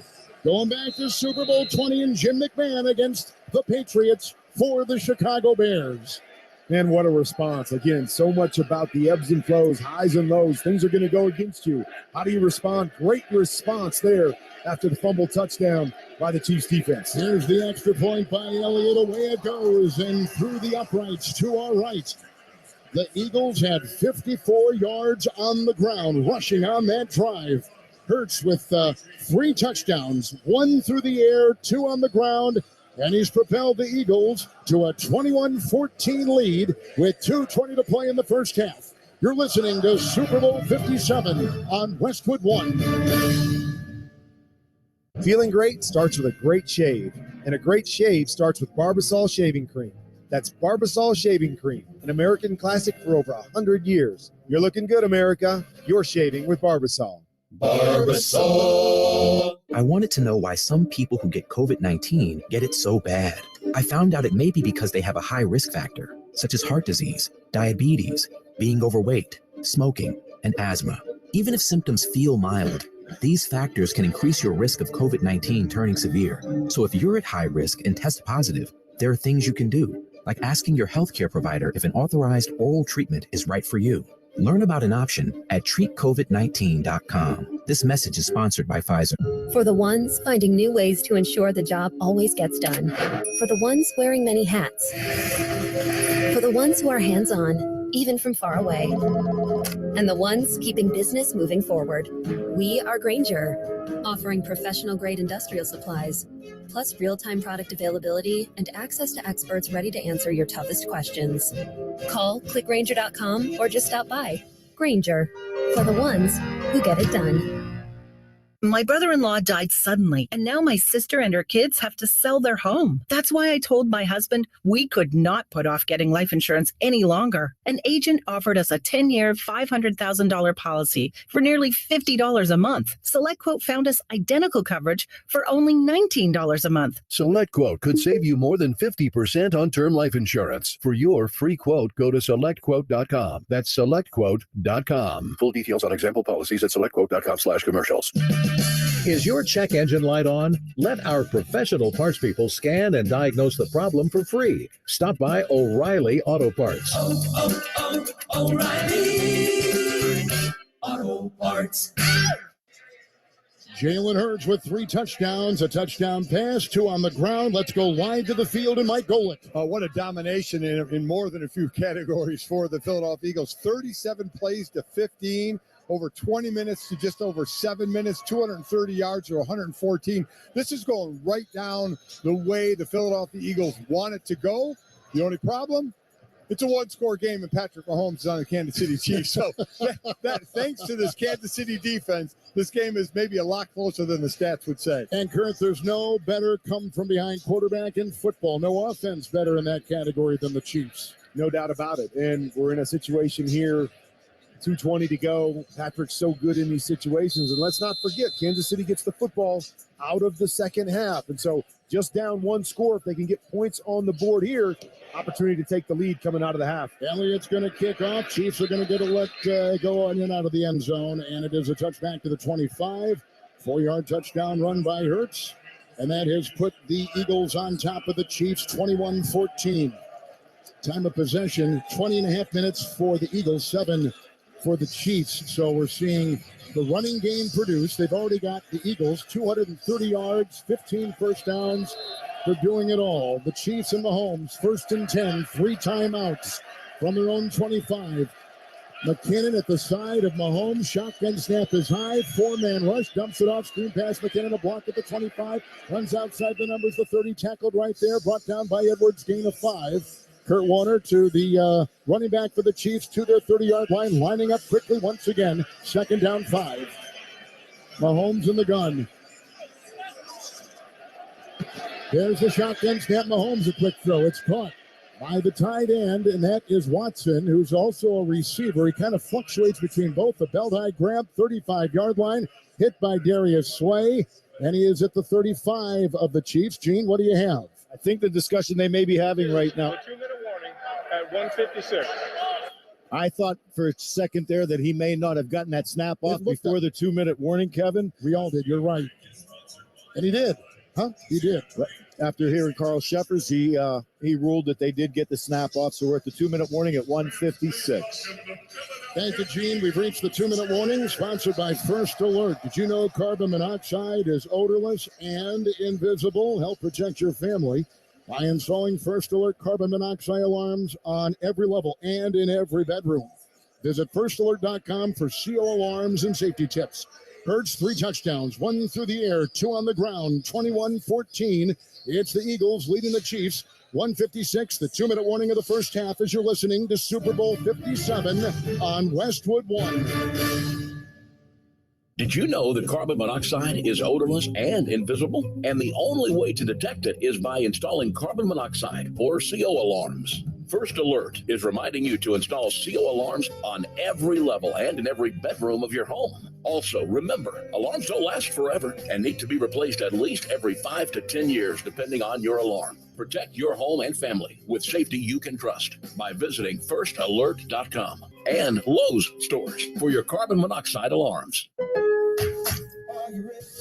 S3: Going back to Super Bowl 20 and Jim McMahon against the Patriots for the Chicago Bears.
S4: Man, what a response. Again, so much about the ebbs and flows, highs and lows. Things are going to go against you. How do you respond? Great response there after the fumble touchdown by the Chiefs defense.
S3: Here's the extra point by Elliott. Away it goes and through the uprights to our right. The Eagles had 54 yards on the ground rushing on that drive. Hurts with 3 touchdowns, 1 through the air, 2 on the ground, and he's propelled the Eagles to a 21-14 lead with 2:20 to play in the first half. You're listening to Super Bowl 57 on Westwood One.
S4: Feeling great starts with a great shave, and a great shave starts with Barbasol Shaving Cream. That's Barbasol Shaving Cream, an American classic for over 100 years. You're looking good, America. You're shaving with Barbasol.
S2: Barbasol. I wanted to know why some people who get COVID-19 get it so bad. I found out it may be because they have a high risk factor, such as heart disease, diabetes, being overweight, smoking, and asthma. Even if symptoms feel mild, these factors can increase your risk of COVID-19 turning severe. So if you're at high risk and test positive, there are things you can do, like asking your healthcare provider if an authorized oral treatment is right for you. Learn about an option at treatcovid19.com. This message is sponsored by Pfizer.
S22: For the ones finding new ways to ensure the job always gets done. For the ones wearing many hats. For the ones who are hands-on, even from far away, and the ones keeping business moving forward, we are Grainger, offering professional-grade industrial supplies, plus real-time product availability and access to experts ready to answer your toughest questions. Call, click Grainger.com, or just stop by. Grainger, for the ones who get it done.
S7: My brother-in-law died suddenly, and now my sister and her kids have to sell their home. That's why I told my husband we could not put off getting life insurance any longer. An agent offered us a 10-year, $500,000 policy for nearly $50 a month. SelectQuote found us identical coverage for only $19 a month.
S8: SelectQuote could save you more than 50% on term life insurance. For your free quote, go to SelectQuote.com. That's SelectQuote.com. Full details on example policies at SelectQuote.com/commercials.
S5: Is your check engine light on? Let our professional parts people scan and diagnose the problem for free. Stop by O'Reilly Auto Parts.
S3: O'Reilly Auto Parts. Jalen Hurts with 3 touchdowns, a touchdown pass, 2 on the ground. Let's go wide to the field and Mike Golick.
S4: What a domination in more than a few categories for the Philadelphia Eagles. 37 plays to 15. Over 20 minutes to just over 7 minutes, 230 yards or 114. This is going right down the way the Philadelphia Eagles want it to go. The only problem, it's a one-score game, and Patrick Mahomes is on the Kansas City Chiefs. So thanks to this Kansas City defense, this game is maybe a lot closer than the stats would say.
S3: And Kurt, there's no better come-from-behind quarterback in football. No offense better in that category than the Chiefs.
S4: No doubt about it. And we're in a situation here, 2:20 to go. Patrick's so good in these situations. And let's not forget, Kansas City gets the football out of the second half. And so just down 1 score, if they can get points on the board here, opportunity to take the lead coming out of the half.
S3: Elliott's going to kick off. Chiefs are going to get a let go on in out of the end zone. And it is a touchback to the 25. 4-yard touchdown run by Hurts. And that has put the Eagles on top of the Chiefs, 21-14. Time of possession, 20 and a half minutes for the Eagles, 7 for the Chiefs. So we're seeing the running game produce. They've already got the Eagles 230 yards, 15 first downs. They're doing it all. The Chiefs and Mahomes, 1st and 10, 3 timeouts from their own 25. McKinnon at the side of Mahomes. Shotgun snap is high. 4-man rush. Dumps it off. Screen pass. McKinnon a block at the 25. Runs outside the numbers. The 30 tackled right there. Brought down by Edwards. Gain of 5. Kurt Warner to the running back for the Chiefs to their 30-yard line, lining up quickly once again. 2nd down 5. Mahomes in the gun. There's the shotgun snap. Mahomes a quick throw. It's caught by the tight end, and that is Watson, who's also a receiver. He kind of fluctuates between both. The belt high grab, 35-yard line, hit by Darius Sway, and he is at the 35 of the Chiefs. Gene, what do you have?
S4: I think the discussion they may be having right now.
S6: 2-minute warning at 1:56.
S4: I thought for a second there that he may not have gotten that snap off before the 2-minute warning, Kevin.
S3: We all did. You're right. And he did. Huh? He did.
S4: After hearing Carl Sheffers, he ruled that they did get the snap off. So we're at the 2-minute warning at 1:56.
S3: Thank you, Gene. We've reached the 2-minute warning, sponsored by First Alert. Did you know carbon monoxide is odorless and invisible? Help protect your family by installing First Alert carbon monoxide alarms on every level and in every bedroom. Visit firstalert.com for CO alarms and safety tips. Hurts 3 touchdowns, 1 through the air, 2 on the ground, 21-14. It's the Eagles leading the Chiefs, 1:56. The 2-minute warning of the first half as you're listening to Super Bowl 57 on Westwood One.
S16: Did you know that carbon monoxide is odorless and invisible? And the only way to detect it is by installing carbon monoxide or CO alarms. First Alert is reminding you to install CO alarms on every level and in every bedroom of your home. Also, remember, alarms don't last forever and need to be replaced at least every 5 to 10 years, depending on your alarm. Protect your home and family with safety you can trust by visiting firstalert.com and Lowe's stores for your carbon monoxide alarms.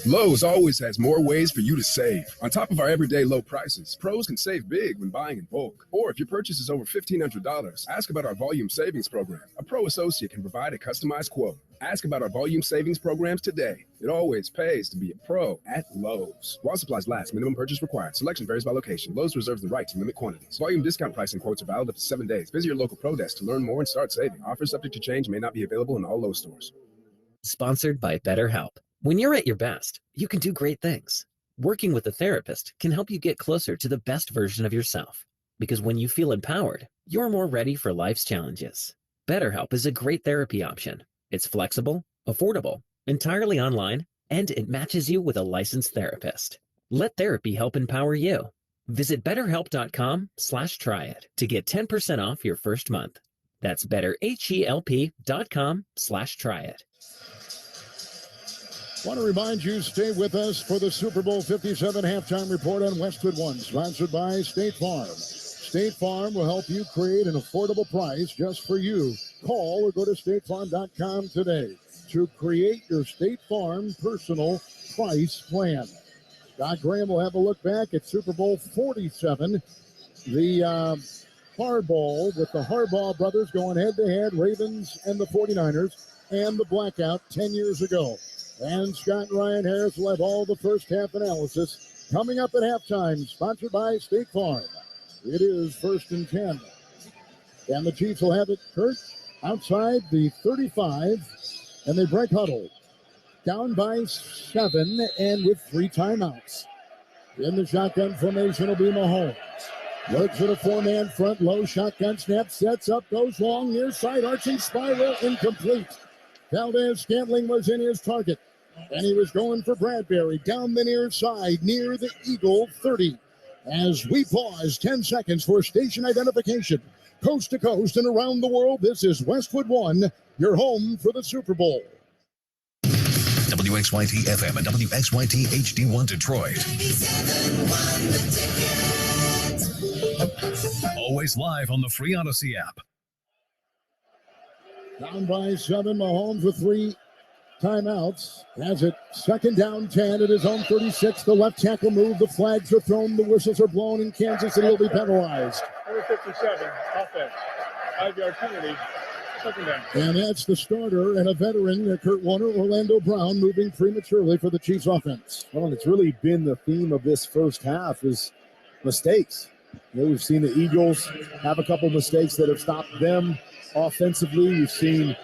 S24: Lowe's always has more ways for you to save. On top of our everyday low prices, pros can save big when buying in bulk. Or if your purchase is over $1,500, ask about our volume savings program. A pro associate can provide a customized quote. Ask about our volume savings programs today. It always pays to be a pro at Lowe's. While supplies last, minimum purchase required. Selection varies by location. Lowe's reserves the right to limit quantities. Volume discount pricing quotes are valid up to 7 days. Visit your local pro desk to learn more and start saving. Offers subject to change may not be available in all Lowe's stores.
S9: Sponsored by BetterHelp. When you're at your best, you can do great things. Working with a therapist can help you get closer to the best version of yourself. Because when you feel empowered, you're more ready for life's challenges. BetterHelp is a great therapy option. It's flexible, affordable, entirely online, and it matches you with a licensed therapist. Let therapy help empower you. Visit betterhelp.com/tryit to get 10% off your first month. That's betterhelp.com/tryit.
S3: Want to remind you, stay with us for the Super Bowl 57 halftime report on Westwood One, sponsored by State Farm. State Farm will help you create an affordable price just for you. Call or go to statefarm.com today to create your State Farm personal price plan. Scott Graham will have a look back at Super Bowl 47. The hardball with the Harbaugh brothers going head-to-head, Ravens and the 49ers, and the blackout 10 years ago. And Scott and Ryan Harris will have all the first half analysis coming up at halftime, sponsored by State Farm. It is 1st and 10. And the Chiefs will have it, Kurt, outside the 35, and they break huddle. Down by 7 and with 3 timeouts. In the shotgun formation will be Mahomes. Looks at a 4-man front, low shotgun snap, sets up, goes long, near side, arching spiral, incomplete. Valdez-Scantling was in his target, and he was going for Bradbury down the near side, near the Eagle 30. As we pause 10 seconds for station identification, coast to coast and around the world, this is Westwood One, your home for the Super Bowl.
S17: WXYT FM and WXYT HD1 Detroit. Always live on the free Odyssey app.
S3: Down by 7, Mahomes with 3 timeouts. Has it 2nd down 10 at his own 36. The left tackle move. The flags are thrown. The whistles are blown in Kansas City. Will be penalized.
S6: Number 57, offense. 5-yard penalty. 2nd down.
S3: And that's the starter and a veteran, Kurt Warner, Orlando Brown, moving prematurely for the Chiefs offense.
S4: Well, and it's really been the theme of this first half is mistakes. You know, we've seen the Eagles have a couple mistakes that have stopped them offensively. We've seen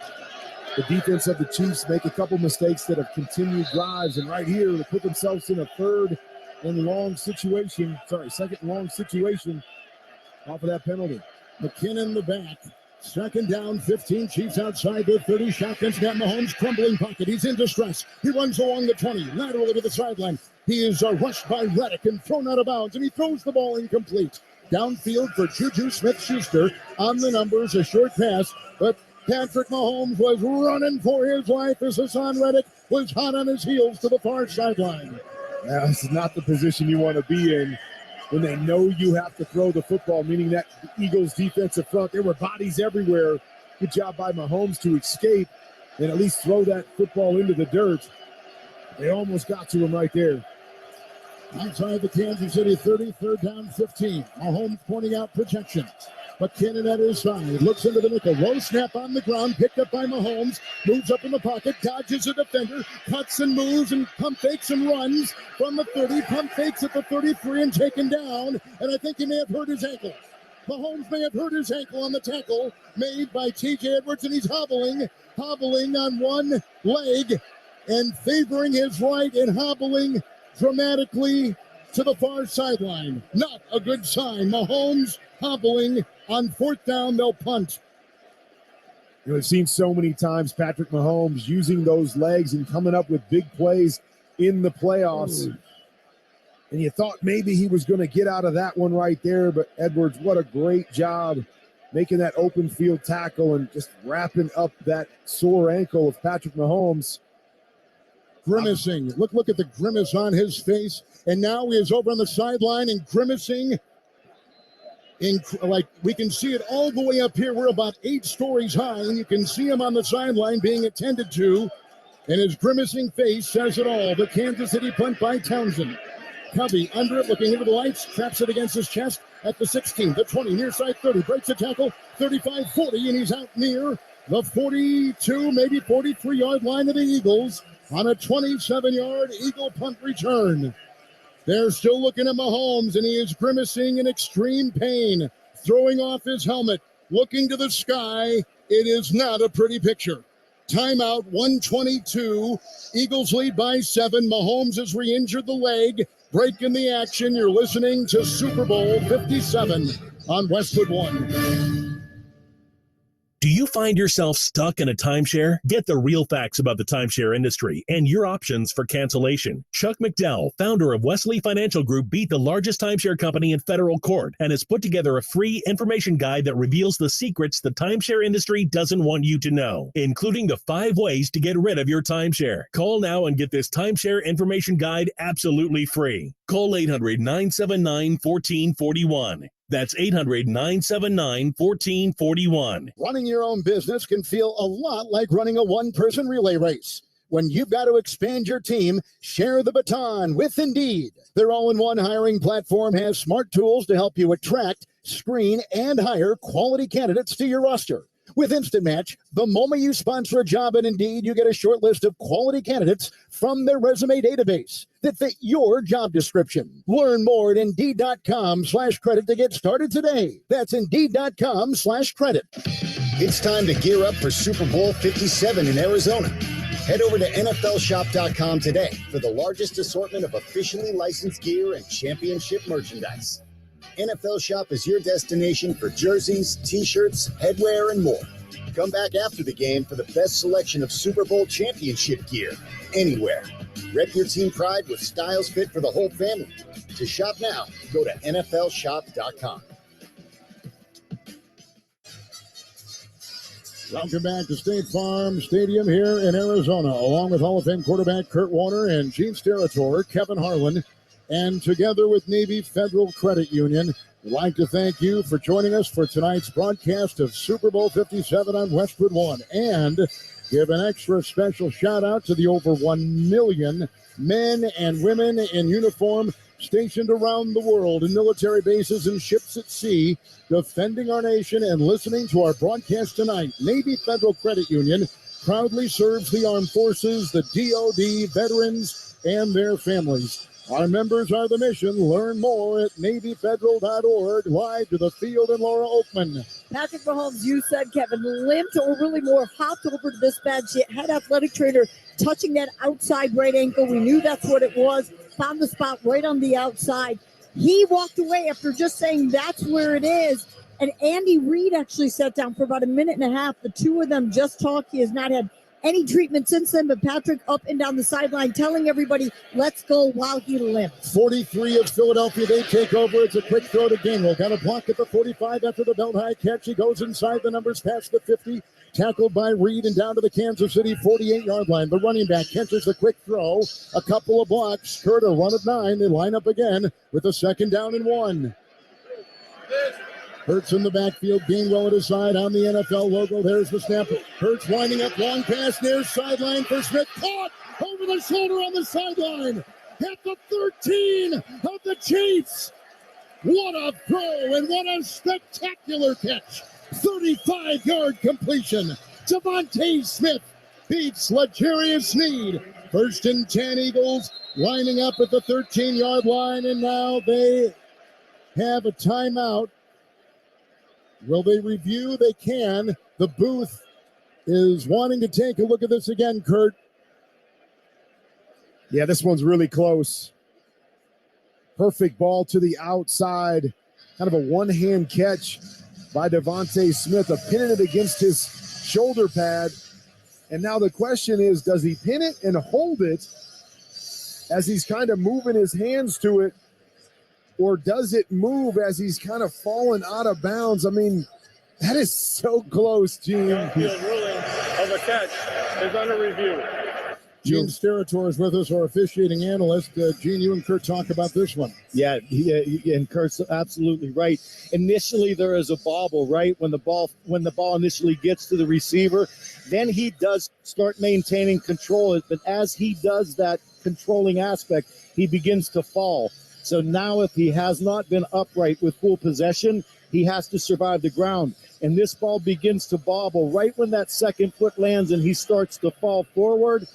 S4: the defense of the Chiefs make a couple mistakes that have continued drives. And right here, they put themselves in a 2nd and long situation off of that penalty.
S3: McKinnon the back. 2nd down, 15. Chiefs outside the 30. Shotgun snap. Mahomes crumbling pocket. He's in distress. He runs along the 20, laterally to the sideline. He is rushed by Reddick and thrown out of bounds, and he throws the ball incomplete. Downfield for Juju Smith-Schuster on the numbers, a short pass, but Patrick Mahomes was running for his life as Hassan Reddick was hot on his heels to the far sideline.
S4: Now, this is not the position you want to be in when they know you have to throw the football, meaning that the Eagles' defensive front, there were bodies everywhere. Good job by Mahomes to escape and at least throw that football into the dirt. They almost got to him right there.
S3: Outside the Kansas City 30, 3rd down 15. Mahomes pointing out protection. McKinnon at his side, looks into the nickel. Low snap on the ground, picked up by Mahomes. Moves up in the pocket, dodges a defender, cuts and moves and pump fakes and runs from the 30. Pump fakes at the 33 and taken down. And I think he may have hurt his ankle. Mahomes may have hurt his ankle on the tackle made by T.J. Edwards, and he's hobbling on one leg and favoring his right and hobbling dramatically to the far sideline. Not a good sign. Mahomes hobbling on 4th down. They'll punt.
S4: You know, we've seen so many times Patrick Mahomes using those legs and coming up with big plays in the playoffs. Ooh. And you thought maybe he was going to get out of that one right there, but Edwards, what a great job making that open field tackle and just wrapping up that sore ankle of Patrick Mahomes.
S3: Grimacing. Look at the grimace on his face. And now he is over on the sideline and grimacing. Like we can see it all the way up here. We're about 8 stories high, and you can see him on the sideline being attended to. And his grimacing face says it all. The Kansas City punt by Townsend. Covey under it, looking into the lights, traps it against his chest at the 16, the 20, near side 30, breaks a tackle, 35, 40, and he's out near the 42, maybe 43-yard line of the Eagles on a 27-yard Eagle punt return. They're still looking at Mahomes, and he is grimacing in extreme pain, throwing off his helmet, looking to the sky. It is not a pretty picture. Timeout, 1:22. Eagles lead by 7. Mahomes has re-injured the leg. Break in the action. You're listening to Super Bowl 57 on Westwood One.
S10: Do you find yourself stuck in a timeshare? Get the real facts about the timeshare industry and your options for cancellation. Chuck McDowell, founder of Wesley Financial Group, beat the largest timeshare company in federal court and has put together a free information guide that reveals the secrets the timeshare industry doesn't want you to know, including the 5 ways to get rid of your timeshare. Call now and get this timeshare information guide absolutely free. Call 800-979-1441. That's 800-979-1441.
S3: Running your own business can feel a lot like running a one-person relay race. When you've got to expand your team, share the baton with Indeed. Their all-in-one hiring platform has smart tools to help you attract, screen, and hire quality candidates to your roster. With Instant Match, the moment you sponsor a job at Indeed, you get a short list of quality candidates from their resume database that fit your job description. Learn more at Indeed.com/credit to get started today. That's Indeed.com/credit.
S11: It's time to gear up for Super Bowl 57 in Arizona. Head over to NFLshop.com today for the largest assortment of officially licensed gear and championship merchandise. NFL Shop is your destination for jerseys, t-shirts, headwear, and more. Come back after the game for the best selection of Super Bowl championship gear anywhere. Rep your team pride with styles fit for the whole family. To shop now, go to NFLshop.com.
S3: Welcome back to State Farm Stadium here in Arizona, along with Hall of Fame quarterback Kurt Warner and Gene Steratore, Kevin Harlan, and together with Navy Federal Credit Union, we'd like to thank you for joining us for tonight's broadcast of Super Bowl 57 on Westwood One, and give an extra special shout out to the over 1 million men and women in uniform stationed around the world in military bases and ships at sea, defending our nation and listening to our broadcast tonight. Navy Federal Credit Union proudly serves the armed forces, the DoD, veterans, and their families. Our members are the mission. Learn more at NavyFederal.org. Live to the field in Laura Oakman.
S15: Patrick Mahomes, you said, Kevin, limped or really more hopped over to this bench. Head athletic trainer touching that outside right ankle. We knew that's what it was. Found the spot right on the outside. He walked away after just saying that's where it is. And Andy Reid actually sat down for about a minute and a half. The two of them just talked. He has not had any treatment since then, but Patrick up and down the sideline telling everybody, let's go while he limps.
S3: 43 of Philadelphia, they take over. It's a quick throw to Gainwell. Got a block at the 45 after the belt high catch. He goes inside the numbers past the 50. Tackled by Reed and down to the Kansas City 48-yard line. The running back catches the quick throw. A couple of blocks. Kurt, a run of 9. They line up again with a 2nd down and 1. Hurts in the backfield, Gainwell at his side on the NFL logo. There's the snap. Hurts winding up, long pass near sideline for Smith. Caught over the shoulder on the sideline at the 13 of the Chiefs. What a throw and what a spectacular catch. 35-yard completion. Devontae Smith beats L'Jarius Sneed. 1st and 10 Eagles lining up at the 13-yard line, and now they have a timeout. Will they review? They can. The booth is wanting to take a look at this again, Kurt.
S4: Yeah, this one's really close. Perfect ball to the outside. Kind of a one-hand catch by Devontae Smith, pinning it against his shoulder pad. And now the question is, does he pin it and hold it as he's kind of moving his hands to it? Or does it move as he's kind of falling out of bounds? I mean, that is so close, Gene.
S6: Field ruling of a catch is under review.
S3: Gene Steratore is with us, our officiating analyst. Gene, you and Kurt talk about this one.
S18: Yeah, and Kurt's absolutely right. Initially, there is a bobble, right? When the ball initially gets to the receiver, then he does start maintaining control. But as he does that controlling aspect, he begins to fall. So now if he has not been upright with full possession, he has to survive the ground. And this ball begins to bobble right when that second foot lands and he starts to fall forward.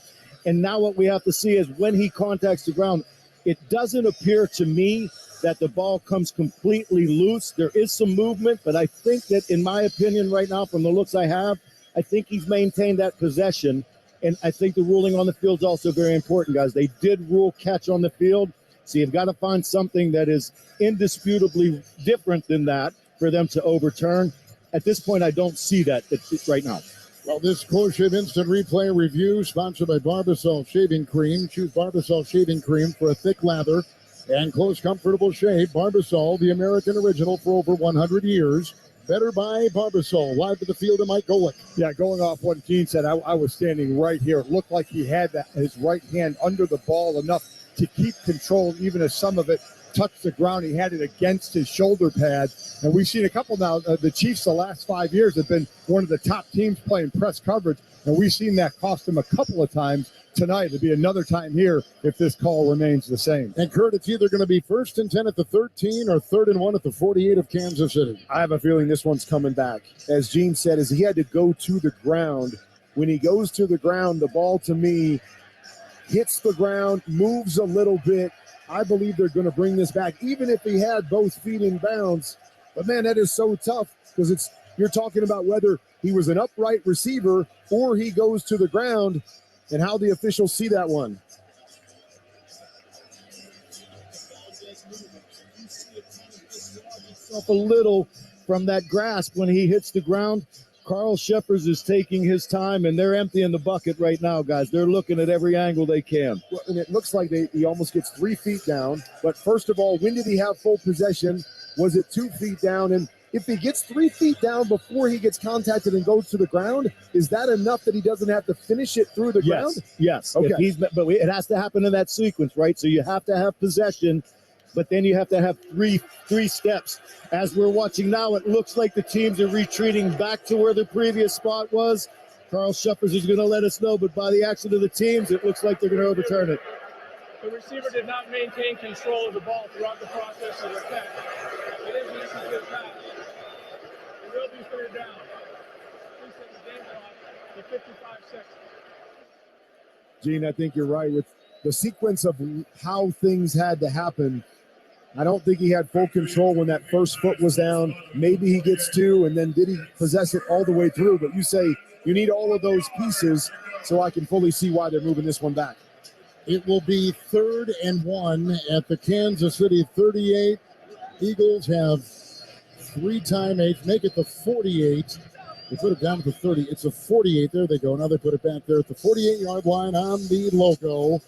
S18: And now what we have to see is when he contacts the ground, it doesn't appear to me that the ball comes completely loose. There is some movement, but I think that, in my opinion right now, from the looks I have, I think he's maintained that possession. And I think the ruling on the field is also very important, guys. They did rule catch on the field, so you've got to find something that is indisputably different than that for them to overturn. At this point, I don't see that right now.
S3: Well, this Close Shave Instant Replay Review, sponsored by Barbasol Shaving Cream. Choose Barbasol Shaving Cream for a thick lather and close, comfortable shave. Barbasol, the American original for over 100 years. Better by Barbasol. Live to the field to Mike Golick.
S4: Yeah, going off what Gene said, I was standing right here. It looked like he had his right hand under the ball enough to keep control, even as some of it touched the ground. He had it against his shoulder pad. And we've seen a couple now. The Chiefs the last 5 years have been one of the top teams playing press coverage. And we've seen that cost them a couple of times tonight. It'll be another time here if this call remains the same.
S3: And Kurt, it's either going to be 1st and 10 at the 13 or 3rd and 1 at the 48 of Kansas City.
S4: I have a feeling this one's coming back. As Gene said, is he had to go to the ground. When he goes to the ground, the ball to me hits the ground, moves a little bit. I believe they're going to bring this back, even if he had both feet in bounds. But, man, that is so tough because you're talking about whether he was an upright receiver or he goes to the ground and how the officials see that one.
S18: A little from that grasp when he hits the ground. Carl Sheffers is taking his time, and they're emptying the bucket right now, guys. They're looking at every angle they can.
S4: Well, and it looks like he almost gets 3 feet down. But first of all, when did he have full possession? Was it 2 feet down? And if he gets 3 feet down before he gets contacted and goes to the ground, is that enough that he doesn't have to finish it through the ground?
S18: Yes.
S4: Okay.
S18: But it has to happen in that sequence, right? So you have to have possession, but then you have to have three steps. As we're watching now, it looks like the teams are retreating back to where the previous spot was. Carl Sheffers is going to let us know, but by the action of the teams, it looks like they're going to overturn it.
S6: The receiver did not maintain control of the ball throughout the process of the catch. It is an incomplete pass. It will be 3rd down. Please set the game clock to 55 seconds.
S4: Gene, I think you're right with the sequence of how things had to happen. I don't think he had full control when that first foot was down. Maybe he gets 2, and then did he possess it all the way through? But you say you need all of those pieces, so I can fully see why they're moving this one back.
S3: It will be 3rd and 1 at the Kansas City 38. Eagles have 3 timeouts. Make it the 48. They put it down to the 30. It's a 48. There they go. Now they put it back there at the 48-yard line on the logo.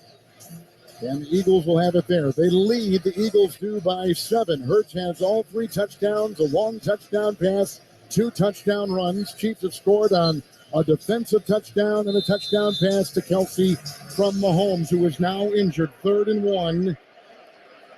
S3: And the Eagles will have it there. They lead. The Eagles do by 7. Hurts has all 3 touchdowns, a long touchdown pass, 2 touchdown runs. Chiefs have scored on a defensive touchdown and a touchdown pass to Kelsey from Mahomes, who is now injured. 3rd and 1.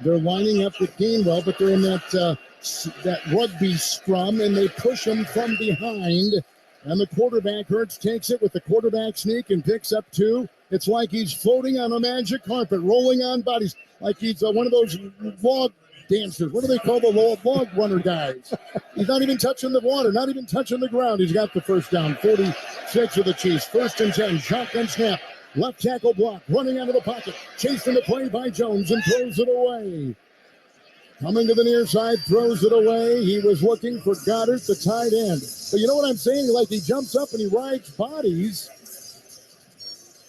S3: They're lining up with Gainwell, but they're in that rugby scrum, and they push him from behind. And the quarterback, Hurts, takes it with the quarterback sneak and picks up 2. It's like he's floating on a magic carpet, rolling on bodies, like he's one of those log dancers. What do they call the log runner guys? He's not even touching the water, not even touching the ground. He's got the first down, 46 of the Chiefs. 1st and 10, shotgun snap. Left tackle block, running out of the pocket. Chased in the play by Jones and throws it away. Coming to the near side, throws it away. He was looking for Goddard, the tight end. But you know what I'm saying? Like he jumps up and he rides bodies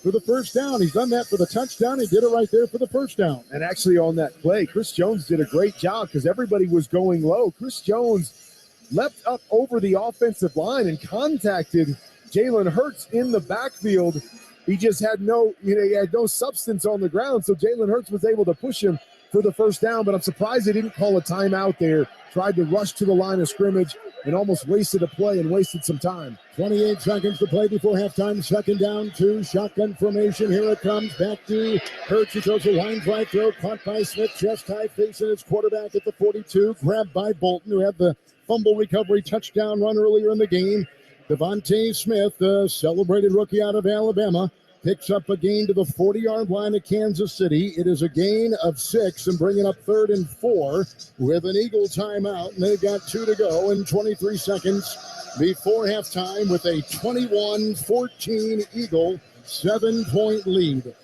S3: for the first down. He's done that for the touchdown. He did it right there for the first down.
S4: And actually on that play, Chris Jones did a great job because everybody was going low. Chris Jones leapt up over the offensive line and contacted Jalen Hurts in the backfield. He just had he had no substance on the ground, so Jalen Hurts was able to push him for the first down, but I'm surprised they didn't call a timeout there. Tried to rush to the line of scrimmage, and almost wasted a play and wasted some time.
S3: 28 seconds to play before halftime. Second down, 2. Shotgun formation. Here it comes. Back to Hurts. He throws a line drive throw. Caught by Smith. Chest high facing his quarterback at the 42. Grabbed by Bolton, who had the fumble recovery touchdown run earlier in the game. Devontae Smith, the celebrated rookie out of Alabama, picks up a gain to the 40-yard line of Kansas City. It is a gain of 6 and bringing up 3rd and 4 with an Eagle timeout. And they've got 2 to go in 23 seconds before halftime with a 21-14 Eagle 7-point lead.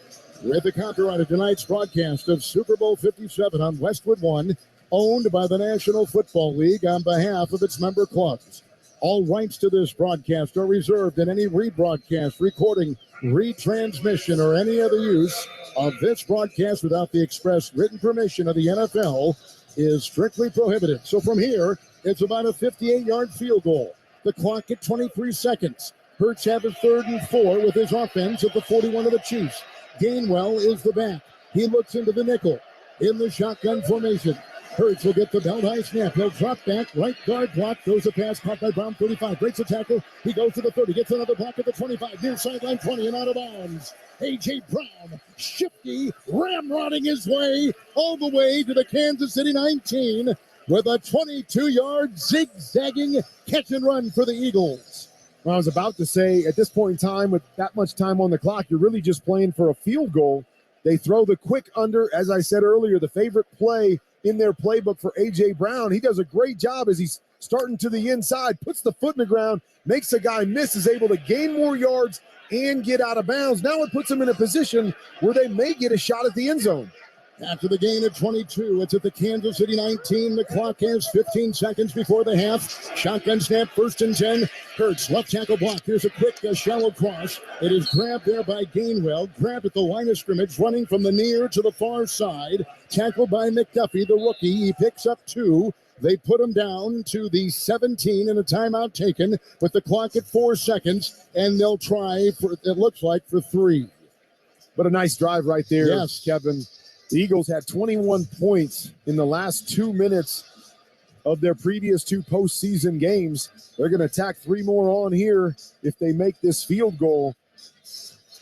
S3: With the copyright of tonight's broadcast of Super Bowl 57 on Westwood One, owned by the National Football League on behalf of its member clubs. All rights to this broadcast are reserved, and any rebroadcast, recording, retransmission, or any other use of this broadcast without the express written permission of the NFL is strictly prohibited. So from here, it's about a 58-yard field goal. The clock at 23 seconds. Hurts have a 3rd and 4 with his offense at the 41 of the Chiefs. Gainwell is the back. He looks into the nickel in the shotgun formation. Hurts will get the belt high snap. He'll drop back. Right guard block. Throws a pass caught by Brown, 35. Breaks a tackle. He goes to the 30. Gets another block at the 25. Near sideline 20 and out of bounds. A.J. Brown, shifty, ramrodding his way all the way to the Kansas City 19 with a 22-yard zigzagging catch and run for the Eagles.
S4: Well, I was about to say, at this point in time, with that much time on the clock, you're really just playing for a field goal. They throw the quick under, as I said earlier, the favorite play in their playbook for A.J. Brown. He does a great job as he's starting to the inside, puts the foot in the ground, makes a guy miss, is able to gain more yards and get out of bounds. Now it puts them in a position where they may get a shot at the end zone.
S3: After the gain at 22, it's at the Kansas City 19. The clock has 15 seconds before the half. Shotgun snap, 1st and 10. Hurts, left tackle block. Here's a quick shallow cross. It is grabbed there by Gainwell. Grabbed at the line of scrimmage, running from the near to the far side. Tackled by McDuffie, the rookie. He picks up 2. They put him down to the 17 and a timeout taken with the clock at 4 seconds. And they'll try, for it looks like, for 3.
S4: But a nice drive right there,
S3: yes,
S4: Kevin. The Eagles had 21 points in the last 2 minutes of their previous 2 postseason games. They're going to tack 3 more on here if they make this field goal.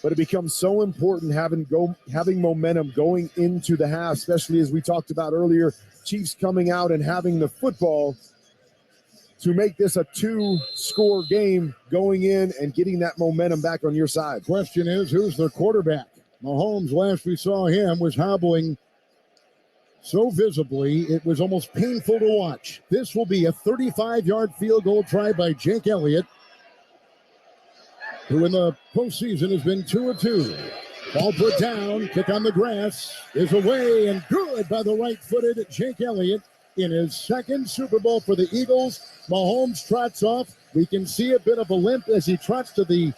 S4: But it becomes so important having momentum going into the half, especially as we talked about earlier, Chiefs coming out and having the football to make this a 2-score game going in and getting that momentum back on your side.
S3: Question is, who's their quarterback? Mahomes, last we saw him, was hobbling so visibly, it was almost painful to watch. This will be a 35-yard field goal try by Jake Elliott, who in the postseason has been 2 of 2. Ball put down, kick on the grass, is away and good by the right-footed Jake Elliott in his 2nd Super Bowl for the Eagles. Mahomes trots off. We can see a bit of a limp as he trots to the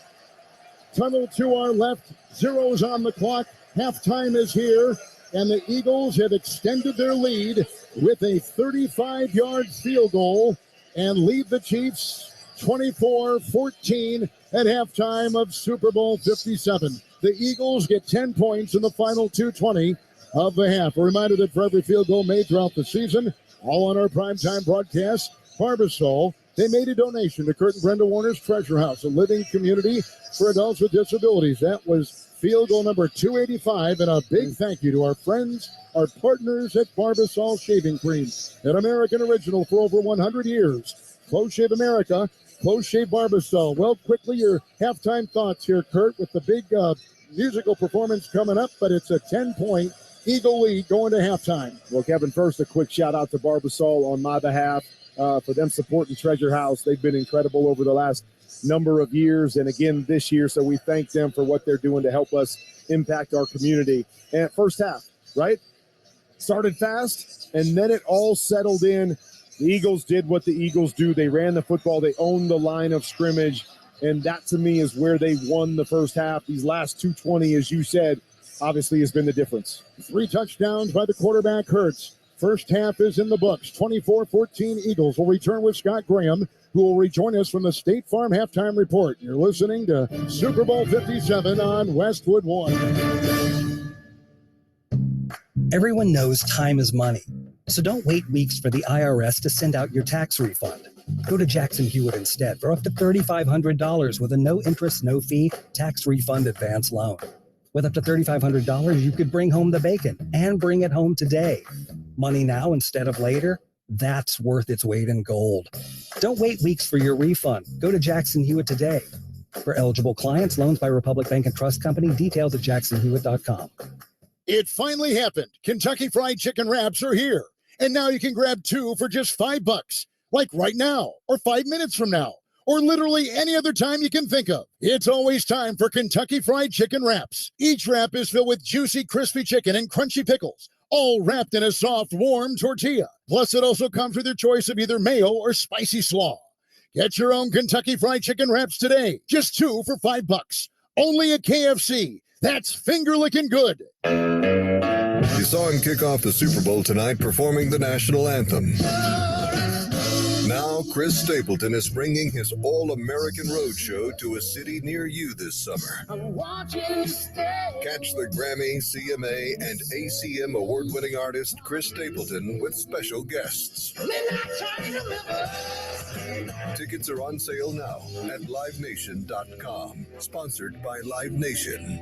S3: tunnel to our left. 0's on the clock. Halftime is here, and the Eagles have extended their lead with a 35-yard field goal and lead the Chiefs 24-14 at halftime of Super Bowl 57. The Eagles get 10 points in the final 2:20 of the half. A reminder that for every field goal made throughout the season, all on our primetime broadcast, Barbasol, they made a donation to Kurt and Brenda Warner's Treasure House, a living community for adults with disabilities. That was field goal number 285, and a big thank you to our friends, our partners at Barbasol Shaving Cream, an American original for over 100 years. Close Shave America, Close Shave Barbasol. Well, quickly, your halftime thoughts here, Kurt, with the big musical performance coming up, but it's a 10-point Eagle lead going to halftime.
S4: Well, Kevin, first a quick shout-out to Barbasol on my behalf for them supporting Treasure House. They've been incredible over the last number of years, and again this year, so we thank them for what they're doing to help us impact our community. And first half, right? Started fast, and then it all settled in. The Eagles did what the Eagles do. They ran the football. They owned the line of scrimmage, and that, to me, is where they won the first half. These last 2:20, as you said, obviously has been the difference.
S3: 3 touchdowns by the quarterback, Hurts. First half is in the books. 24-14 Eagles will return with Scott Graham, who will rejoin us from the State Farm Halftime Report. You're listening to Super Bowl 57 on Westwood One.
S19: Everyone knows time is money, so don't wait weeks for the IRS to send out your tax refund. Go to Jackson Hewitt instead for up to $3,500 with a no-interest, no-fee, tax-refund advance loan. With up to $3,500, you could bring home the bacon and bring it home today. Money now instead of later? That's worth its weight in gold. Don't wait weeks for your refund. Go to Jackson Hewitt today. For eligible clients, loans by Republic Bank and Trust Company, details at jacksonhewitt.com.
S3: It finally happened. Kentucky Fried Chicken Wraps are here. And now you can grab 2 for just $5. Like right now, or 5 minutes from now, or literally any other time you can think of. It's always time for Kentucky Fried Chicken Wraps. Each wrap is filled with juicy, crispy chicken and crunchy pickles, all wrapped in a soft, warm tortilla. Plus, it also comes with your choice of either mayo or spicy slaw. Get your own Kentucky Fried Chicken Wraps today. Just 2 for $5. Only at KFC. That's finger-licking good.
S20: You saw him kick off the Super Bowl tonight performing the national anthem. Now, Chris Stapleton is bringing his All-American Roadshow to a city near you this summer. Catch the Grammy, CMA, and ACM award-winning artist Chris Stapleton with special guests. Tickets are on sale now at livenation.com. Sponsored by Live Nation.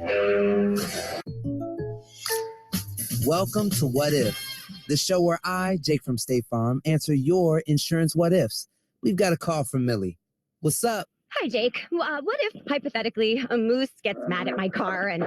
S21: Welcome to What If, the show where I, Jake from State Farm, answer your insurance what ifs. We've got a call from Millie. What's up?
S23: Hi, Jake. What if, hypothetically, a moose gets mad at my car and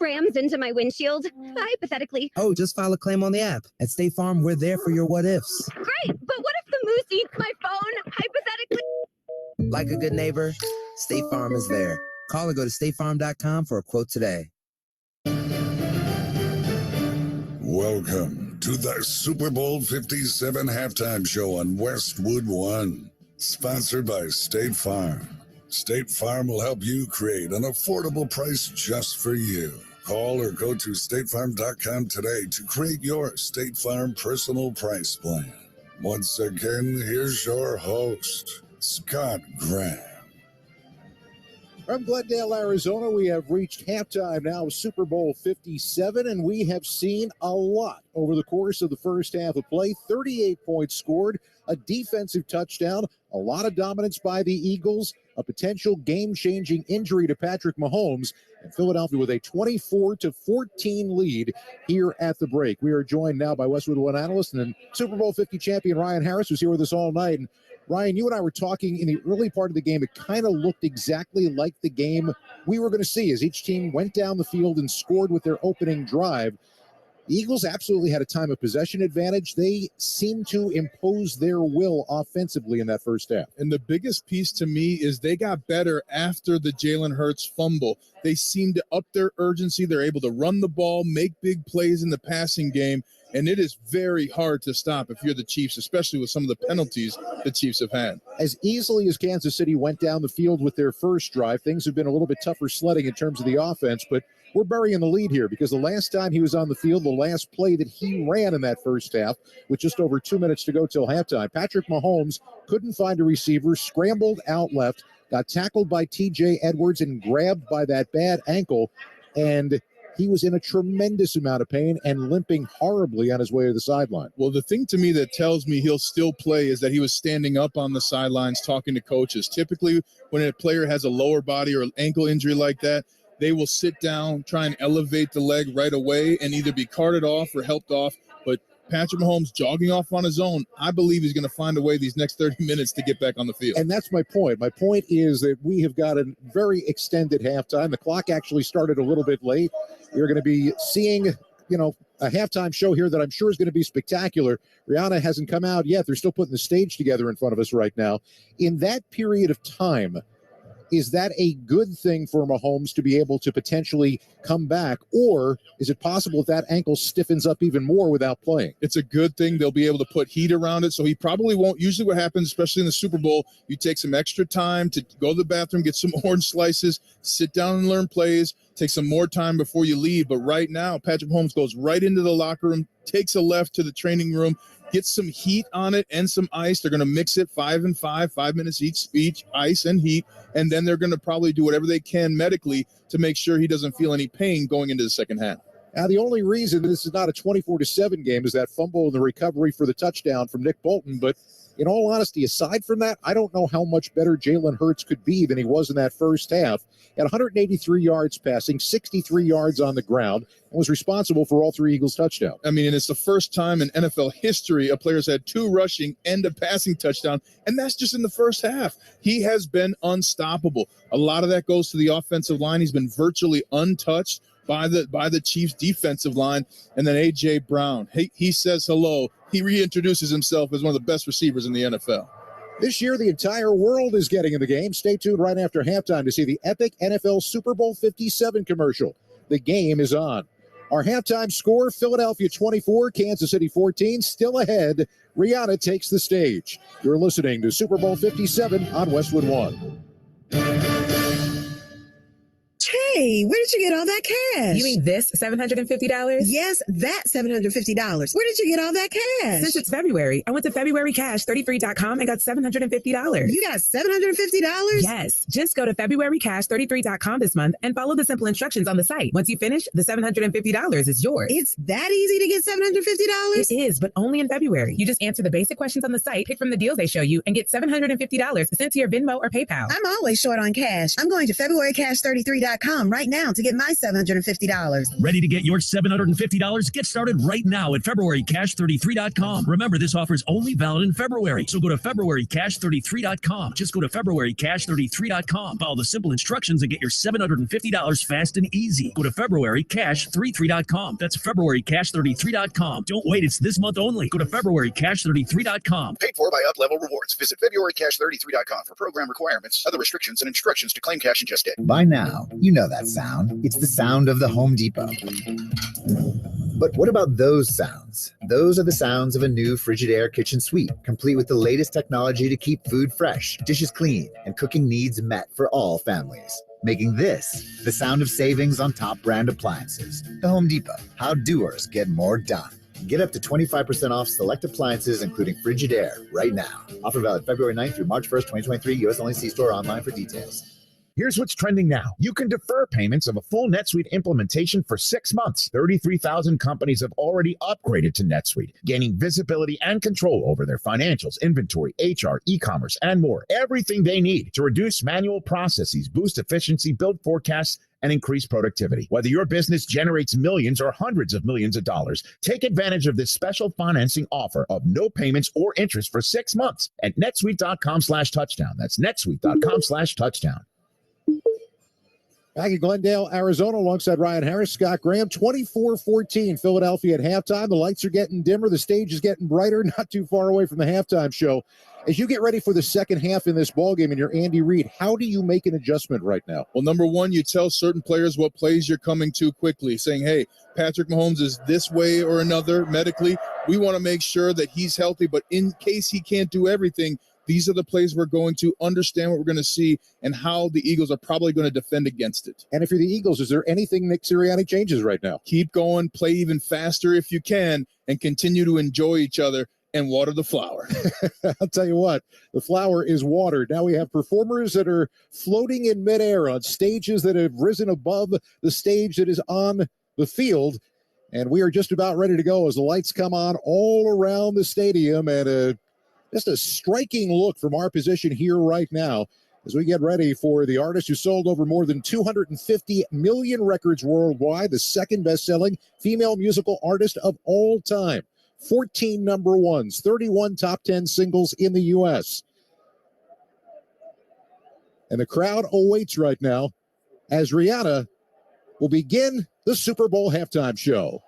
S23: rams into my windshield? Hypothetically.
S21: Oh, just file a claim on the app. At State Farm, we're there for your what ifs.
S23: Great, but what if the moose eats my phone? Hypothetically.
S21: Like a good neighbor, State Farm is there. Call or go to statefarm.com for a quote today.
S25: Welcome to the Super Bowl 57 halftime show on Westwood One, sponsored by State Farm. State Farm will help you create an affordable price just for you. Call or go to statefarm.com today to create your State Farm personal price plan. Once again, here's your host, Scott Graham.
S4: From Glendale, Arizona, we have reached halftime now of Super Bowl 57, and we have seen a lot over the course of the first half of play. 38 points scored, a defensive touchdown, a lot of dominance by the Eagles, a potential game-changing injury to Patrick Mahomes, and Philadelphia with a 24-14 lead here at the break. We are joined now by Westwood One analyst and then Super Bowl 50 champion Ryan Harris, who's here with us all night. And Ryan, you and I were talking in the early part of the game. It kind of looked exactly like the game we were going to see as each team went down the field and scored with their opening drive. The Eagles absolutely had a time of possession advantage. They seemed to impose their will offensively in that first half.
S26: And the biggest piece to me is they got better after the Jalen Hurts fumble. They seemed to up their urgency. They're able to run the ball, make big plays in the passing game. And it is very hard to stop if you're the Chiefs, especially with some of the penalties the Chiefs have had.
S4: As easily as Kansas City went down the field with their first drive, things have been a little bit tougher sledding in terms of the offense, but we're burying the lead here because the last time he was on the field, the last play that he ran in that first half, with just over 2 minutes to go till halftime, Patrick Mahomes couldn't find a receiver, scrambled out left, got tackled by T.J. Edwards and grabbed by that bad ankle, and he was in a tremendous amount of pain and limping horribly on his way to the sideline.
S26: Well, the thing to me that tells me he'll still play is that he was standing up on the sidelines talking to coaches. Typically, when a player has a lower body or ankle injury like that, they will sit down, try and elevate the leg right away and either be carted off or helped off. But Patrick Mahomes jogging off on his own, I believe he's going to find a way these next 30 minutes to get back on the field.
S4: And that's my point. My point is that we have got a very extended halftime. The clock actually started a little bit late. You're going to be seeing, a halftime show here that I'm sure is going to be spectacular. Rihanna hasn't come out yet. They're still putting the stage together in front of us right now. In that period of time, is that a good thing for Mahomes to be able to potentially come back? Or is it possible that ankle stiffens up even more without playing?
S26: It's a good thing. They'll be able to put heat around it. So he probably won't. Usually what happens, especially in the Super Bowl, you take some extra time to go to the bathroom, get some orange slices, sit down and learn plays, take some more time before you leave. But right now, Patrick Mahomes goes right into the locker room, takes a left to the training room, get some heat on it and some ice. They're going to mix it 5 and 5, 5 minutes each ice and heat. And then they're going to probably do whatever they can medically to make sure he doesn't feel any pain going into the second half.
S1: Now, the only reason this is not a 24-7 game is that fumble and the recovery for the touchdown from Nick Bolton. But in all honesty, aside from that, I don't know how much better Jalen Hurts could be than he was in that first half. At 183 yards passing, 63 yards on the ground, and was responsible for all 3 Eagles touchdowns.
S26: I mean, and it's the first time in NFL history a player's had 2 rushing and a passing touchdown, and that's just in the first half. He has been unstoppable. A lot of that goes to the offensive line. He's been virtually untouched by the Chiefs' defensive line. And then A.J. Brown, he says hello. He reintroduces himself as one of the best receivers in the NFL.
S1: This year, the entire world is getting in the game. Stay tuned right after halftime to see the epic NFL Super Bowl 57 commercial. The game is on. Our halftime score, Philadelphia 24, Kansas City 14, still ahead. Rihanna takes the stage. You're listening to Super Bowl 57 on Westwood One.
S2: Hey, where did you get all that cash?
S12: You mean this $750?
S2: Yes, that $750. Where did you get all that cash?
S12: Since it's February, I went to FebruaryCash33.com and got $750.
S2: You got $750?
S12: Yes. Just go to FebruaryCash33.com this month and follow the simple instructions on the site. Once you finish, the $750 is yours.
S2: It's that easy to get $750?
S12: It is, but only in February. You just answer the basic questions on the site, pick from the deals they show you, and get $750 sent to your Venmo or PayPal.
S2: I'm always short on cash. I'm going to FebruaryCash33.com right now to get my $750.
S13: Ready to get your $750? Get started right now at FebruaryCash33.com. Remember, this offer is only valid in February, so go to FebruaryCash33.com. Just go to FebruaryCash33.com. Follow the simple instructions and get your $750 fast and easy. Go to FebruaryCash33.com. That's FebruaryCash33.com. Don't wait, it's this month only. Go to FebruaryCash33.com.
S14: Paid for by UpLevel Rewards. Visit FebruaryCash33.com for program requirements, other restrictions, and instructions to claim cash and just it.
S22: By now, you know that sound. It's the sound of the Home Depot. But what about those sounds? Those are the sounds of a new Frigidaire kitchen suite, complete with the latest technology to keep food fresh, dishes clean, and cooking needs met for all families. Making this the sound of savings on top brand appliances. The Home Depot. How doers get more done. Get up to 25% off select appliances, including Frigidaire, right now. Offer valid February 9th through March 1st, 2023. U.S. only. See store online for details.
S27: Here's what's trending now. You can defer payments of a full NetSuite implementation for 6 months. 33,000 companies have already upgraded to NetSuite, gaining visibility and control over their financials, inventory, HR, e-commerce, and more. Everything they need to reduce manual processes, boost efficiency, build forecasts, and increase productivity. Whether your business generates millions or hundreds of millions of dollars, take advantage of this special financing offer of no payments or interest for 6 months at netsuite.com/touchdown. That's netsuite.com/touchdown.
S1: Back in Glendale, Arizona, alongside Ryan Harris, Scott Graham, 24-14, Philadelphia at halftime. The lights are getting dimmer. The stage is getting brighter, not too far away from the halftime show. As you get ready for the second half in this ballgame and you're Andy Reid, how do you make an adjustment right now?
S26: Well, number one, you tell certain players what plays you're coming to quickly, saying, hey, Patrick Mahomes is this way or another medically. We want to make sure that he's healthy, but in case he can't do everything, these are the plays we're going to understand what we're going to see and how the Eagles are probably going to defend against it.
S1: And if you're the Eagles, is there anything Nick Sirianni changes right now?
S26: Keep going, play even faster if you can, and continue to enjoy each other and water the flower.
S1: I'll tell you what, the flower is watered. Now we have performers that are floating in midair on stages that have risen above the stage that is on the field. And we are just about ready to go as the lights come on all around the stadium, and just a striking look from our position here right now as we get ready for the artist who sold over more than 250 million records worldwide, the second best-selling female musical artist of all time. 14 number ones, 31 top 10 singles in the U.S. And the crowd awaits right now as Rihanna will begin the Super Bowl halftime show.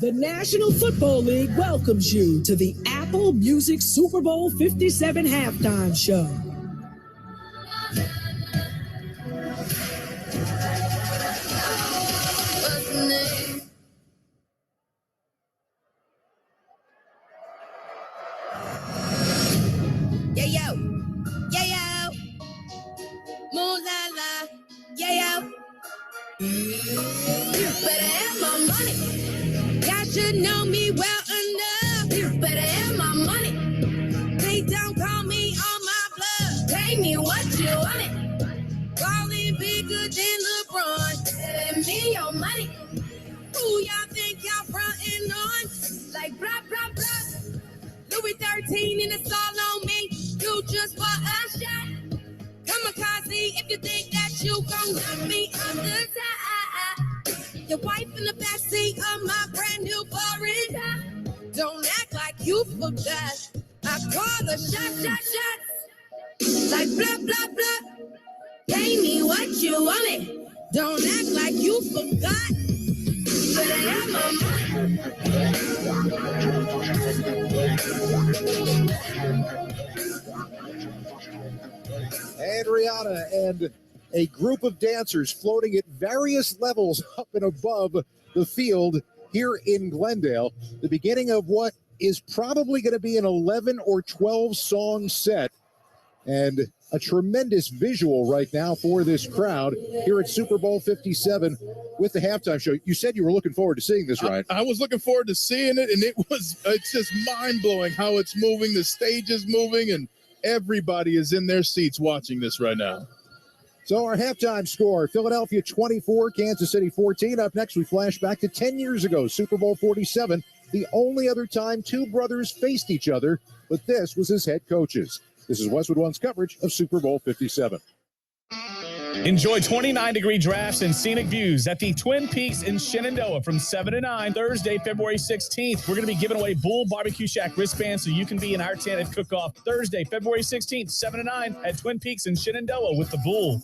S28: The National Football League welcomes you to the Apple Music Super Bowl 57 halftime show.
S29: Yeah, yo. Yeah, yo. Moo la la. Yeah, yo. You better have my money. Y'all should know me well enough. You better have my money. Please don't call me on my bluff. Pay me what you want it. Calling bigger than LeBron. Send me your money. 18 and it's all on me. You just for a shot. Kamikaze, if you think that you gon' knock me on the side. Your wife in the backseat of my brand new foreign car. Don't act like you forgot. I call the shots. Like blah, blah, blah. Pay me what you want it. Don't act like you forgot. But I am my
S1: And Rihanna and a group of dancers floating at various levels up and above the field here in Glendale. The beginning of what is probably going to be an 11 or 12 song set, and a tremendous visual right now for this crowd here at Super Bowl 57 with the halftime show. You said you were looking forward to seeing this, Ryan.
S26: I was looking forward to seeing it, and it's just mind-blowing how it's moving. The stage is moving, and everybody is in their seats watching this right now.
S1: So our halftime score, Philadelphia 24, Kansas City 14. Up next, we flash back to 10 years ago, Super Bowl 47, the only other time two brothers faced each other, but this was as head coaches. This is Westwood One's coverage of Super Bowl 57.
S5: Enjoy 29-degree drafts and scenic views at the Twin Peaks in Shenandoah from 7 to 9, Thursday, February 16th. We're going to be giving away Bull Barbecue Shack wristbands so you can be in our tent at Cook-Off Thursday, February 16th, 7 to 9 at Twin Peaks in Shenandoah with the Bull.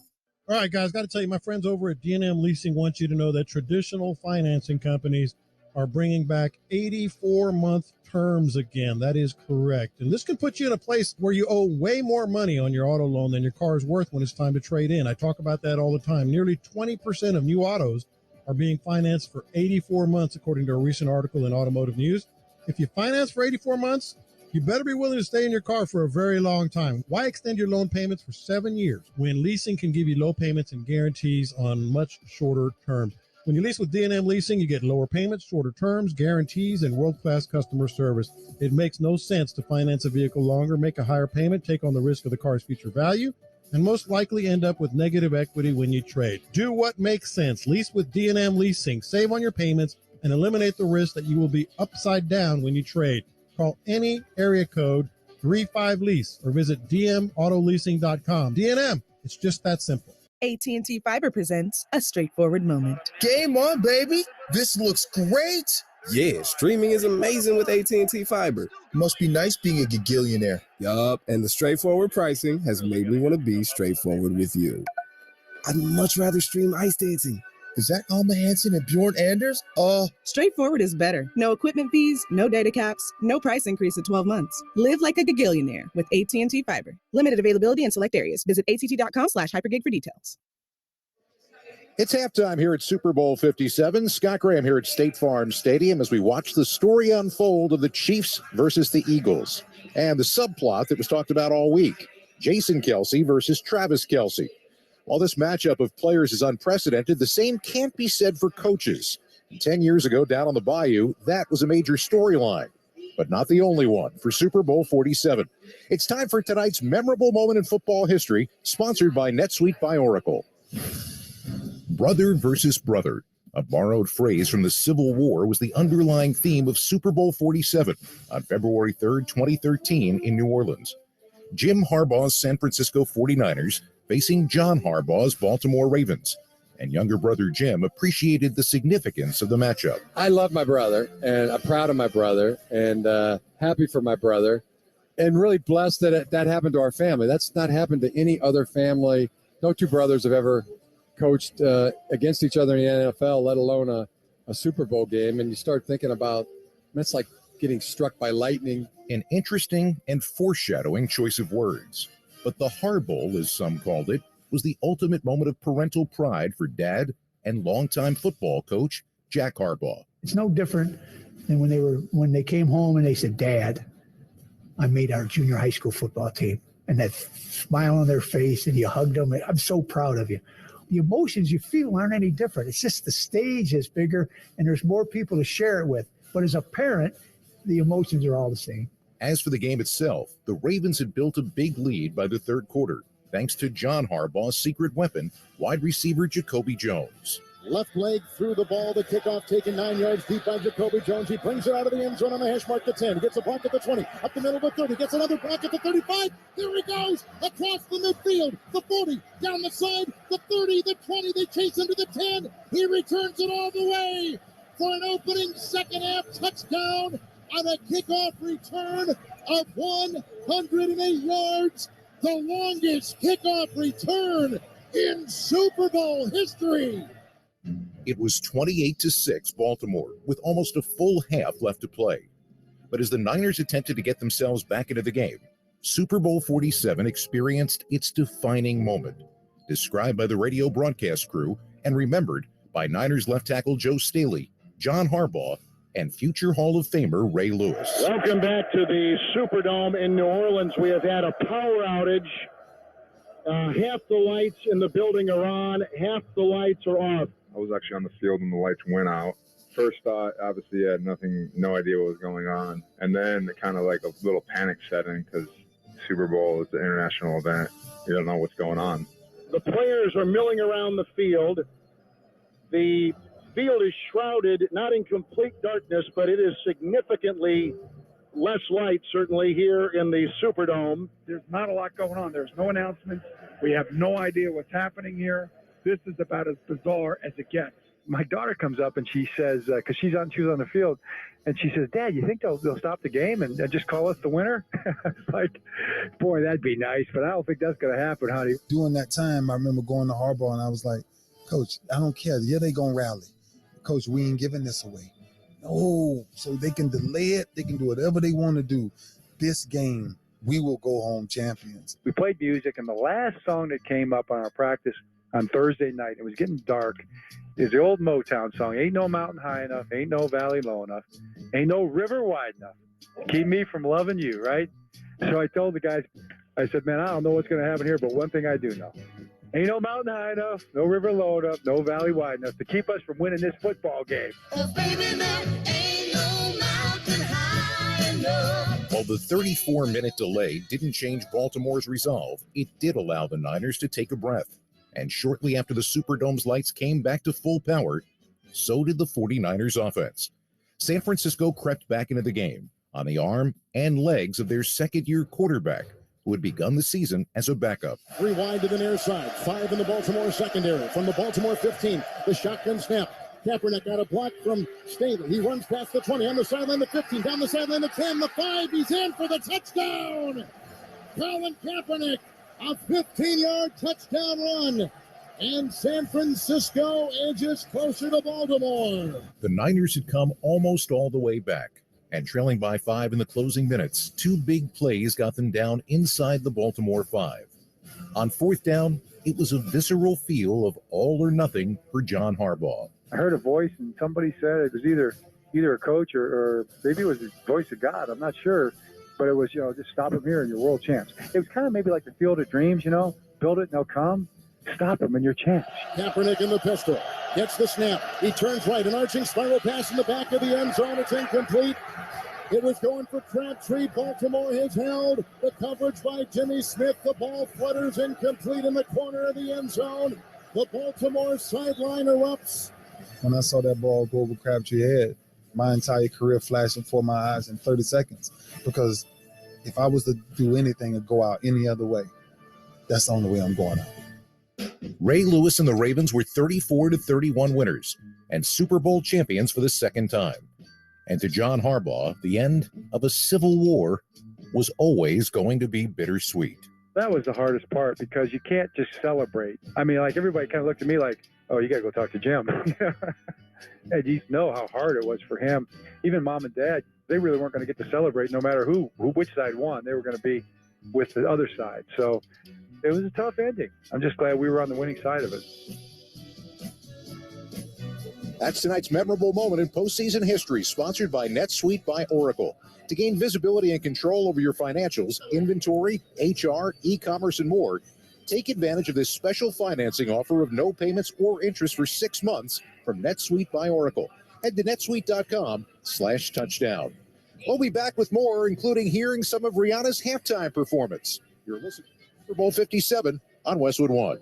S7: All right, guys, got to tell you, my friends over at D&M Leasing want you to know that traditional financing companies are bringing back 84-month terms again. That is correct. And this can put you in a place where you owe way more money on your auto loan than your car is worth when it's time to trade in. I talk about that all the time. Nearly 20% of new autos are being financed for 84 months, according to a recent article in Automotive News. If you finance for 84 months, you better be willing to stay in your car for a very long time. Why extend your loan payments for 7 years when leasing can give you low payments and guarantees on much shorter terms? When you lease with D&M Leasing, you get lower payments, shorter terms, guarantees, and world-class customer service. It makes no sense to finance a vehicle longer, make a higher payment, take on the risk of the car's future value, and most likely end up with negative equity when you trade. Do what makes sense. Lease with D&M Leasing. Save on your payments and eliminate the risk that you will be upside down when you trade. Call any area code 35-LEASE or visit dmautoleasing.com. D&M, it's just that simple.
S8: AT&T Fiber presents a straightforward moment.
S9: Game on, baby. This looks great.
S10: Yeah, streaming is amazing with AT&T Fiber.
S9: Must be nice being a gigillionaire.
S10: Yup, and the straightforward pricing has made me want to be straightforward with you. I'd much rather stream ice dancing.
S9: Is that Alma Hansen and Bjorn Anders?
S8: Straightforward is better. No equipment fees, no data caps, no price increase at 12 months. Live like a gigillionaire with AT&T Fiber. Limited availability in select areas. Visit att.com/hypergig for details.
S1: It's halftime here at Super Bowl 57. Scott Graham here at State Farm Stadium as we watch the story unfold of the Chiefs versus the Eagles and the subplot that was talked about all week. Jason Kelce versus Travis Kelce. While this matchup of players is unprecedented, the same can't be said for coaches. 10 years ago, down on the Bayou, that was a major storyline, but not the only one for Super Bowl 47. It's time for tonight's memorable moment in football history, sponsored by NetSuite by Oracle. Brother versus brother, a borrowed phrase from the Civil War, was the underlying theme of Super Bowl 47 on February 3rd, 2013 in New Orleans. Jim Harbaugh's San Francisco 49ers facing John Harbaugh's Baltimore Ravens, and younger brother Jim appreciated the significance of the matchup.
S11: I love my brother, and I'm proud of my brother, and happy for my brother, and really blessed that that happened to our family. That's not happened to any other family. No two brothers have ever coached against each other in the NFL, let alone a Super Bowl game, and you start thinking about, that's like getting struck by lightning.
S1: An interesting and foreshadowing choice of words. But the Harbowl, as some called it, was the ultimate moment of parental pride for Dad and longtime football coach Jack Harbaugh.
S16: It's no different than when they came home and they said, "Dad, I made our junior high school football team," and that smile on their face, and you hugged them. I'm so proud of you. The emotions you feel aren't any different. It's just the stage is bigger and there's more people to share it with. But as a parent, the emotions are all the same.
S1: As for the game itself, the Ravens had built a big lead by the third quarter, thanks to John Harbaugh's secret weapon, wide receiver Jacoby Jones. Left leg through the ball. The kickoff taken 9 yards deep by Jacoby Jones. He brings it out of the end zone on the hash mark to 10. He gets a block at the 20. Up the middle of the 30. Gets another block at the 35. There he goes. Across the midfield. The 40. Down the side. The 30. The 20. They chase him to the 10. He returns it all the way for an opening second half touchdown on a kickoff return of 108 yards. The longest kickoff return in Super Bowl history.
S3: It was 28-6 Baltimore with almost a full half left to play. But as the Niners attempted to get themselves back into the game, Super Bowl 47 experienced its defining moment, described by the radio broadcast crew and remembered by Niners left tackle Joe Staley, John Harbaugh, and future Hall of Famer Ray Lewis.
S6: Welcome back to the Superdome in New Orleans. We have had a power outage. Half the lights in the building are on, half the lights are off.
S15: I was actually on the field when the lights went out. First thought, obviously, I had no idea what was going on. And then kind of like a little panic set in because Super Bowl is an international event. You don't know what's going on.
S6: The players are milling around the field. The field is shrouded, not in complete darkness, but it is significantly less light, certainly, here in the Superdome.
S17: There's not a lot going on. There's no announcements. We have no idea what's happening here. This is about as bizarre as it gets. My daughter comes up and she says, because she was on the field, and she says, "Dad, you think they'll stop the game and just call us the winner?" Like, boy, that'd be nice, but I don't think that's going to happen, honey.
S18: During that time, I remember going to Harbaugh and I was like, "Coach, I don't care. Yeah, they going to rally. Coach, we ain't giving this away." No, so they can delay it. They can do whatever they want to do. This game, we will go home champions.
S17: We played music, and the last song that came up on our practice on Thursday night, it was getting dark, is the old Motown song, "Ain't no mountain high enough, ain't no valley low enough, ain't no river wide enough to keep me from loving you," right? So I told the guys, I said, "Man, I don't know what's going to happen here, but one thing I do know. Ain't no mountain high enough, no river low enough, no valley wide enough to keep us from winning this football game."
S29: Oh, baby, there ain't no mountain high enough.
S3: While the 34-minute delay didn't change Baltimore's resolve, it did allow the Niners to take a breath. And shortly after the Superdome's lights came back to full power, so did the 49ers offense. San Francisco crept back into the game on the arm and legs of their second-year quarterback, who had begun the season as a backup.
S1: 3 wide to the near side, 5 in the Baltimore secondary. From the Baltimore 15, the shotgun snap. Kaepernick got a block from Staley. He runs past the 20, on the sideline the 15, down the sideline the 10, the 5. He's in for the touchdown. Colin Kaepernick, a 15-yard touchdown run. And San Francisco edges closer to Baltimore.
S3: The Niners had come almost all the way back, and trailing by 5 in the closing minutes, 2 big plays got them down inside the Baltimore 5. On 4th down, it was a visceral feel of all or nothing for John Harbaugh.
S17: I heard a voice, and somebody said it was either a coach or maybe it was the voice of God. I'm not sure. But it was, just stop them here and you're world champs. It was kind of maybe like the Field of Dreams, build it and they'll come. Stop them and you're champs.
S1: Kaepernick in the pistol. Gets the snap. He turns right. An arching spiral pass in the back of the end zone. It's incomplete. It was going for Crabtree. Baltimore has held the coverage by Jimmy Smith. The ball flutters incomplete in the corner of the end zone. The Baltimore sideline erupts.
S18: When I saw that ball go over Crabtree's head, my entire career flashing before my eyes in 30 seconds. Because if I was to do anything or go out any other way, that's the only way I'm going out.
S3: Ray Lewis and the Ravens were 34-31 winners and Super Bowl champions for the second time. And to John Harbaugh, the end of a civil war was always going to be bittersweet.
S17: That was the hardest part because you can't just celebrate. I mean, like everybody kind of looked at me like, "Oh, you got to go talk to Jim." And you know how hard it was for him. Even mom and dad, they really weren't going to get to celebrate no matter which side won. They were going to be with the other side. So it was a tough ending. I'm just glad we were on the winning side of it.
S1: That's tonight's memorable moment in postseason history, sponsored by NetSuite by Oracle. To gain visibility and control over your financials, inventory, HR, e-commerce, and more, take advantage of this special financing offer of no payments or interest for 6 months from NetSuite by Oracle. Head to netsuite.com/touchdown. We'll be back with more, including hearing some of Rihanna's halftime performance. You're listening to Super Bowl 57 on Westwood One.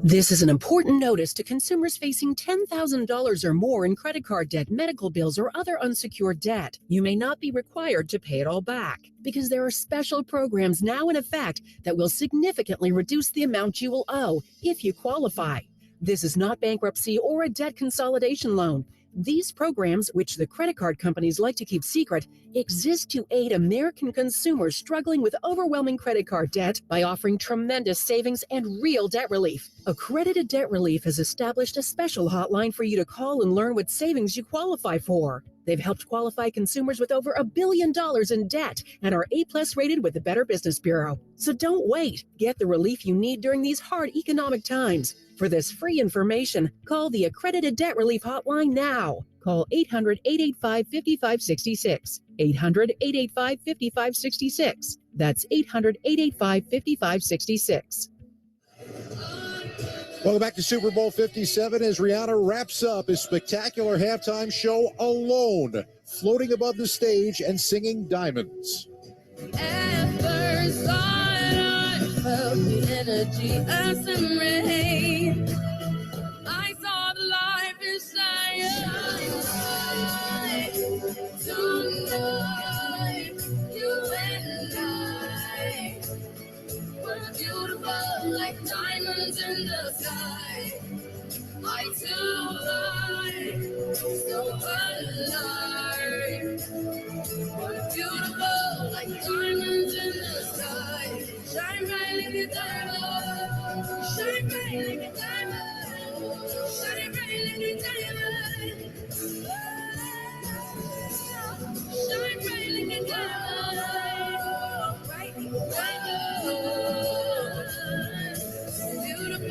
S2: This is an important notice to consumers facing $10,000 or more in credit card debt, medical bills, or other unsecured debt. You may not be required to pay it all back because there are special programs now in effect that will significantly reduce the amount you will owe if you qualify. This is not bankruptcy or a debt consolidation loan. These programs, which the credit card companies like to keep secret, exist to aid American consumers struggling with overwhelming credit card debt by offering tremendous savings and real debt relief. Accredited Debt Relief has established a special hotline for you to call and learn what savings you qualify for. They've helped qualify consumers with over $1 billion in debt and are A+ rated with the Better Business Bureau. So don't wait. Get the relief you need during these hard economic times. For this free information, call the Accredited Debt Relief Hotline now. Call 800-885-5566. 800-885-5566. That's 800-885-5566.
S1: Welcome back to Super Bowl 57 as Rihanna wraps up his spectacular halftime show alone, floating above the stage and singing Diamonds.
S29: At first sight, I felt the energy of some rain. I saw the light inside tonight. You and I were beautiful like diamonds in the sky. I too lied, so alive. We're beautiful like diamonds in the sky. Shine bright like a diamond. Shine bright like a diamond. Shine bright like a diamond. Shine bright like a diamond. Bright like a diamond. Beautiful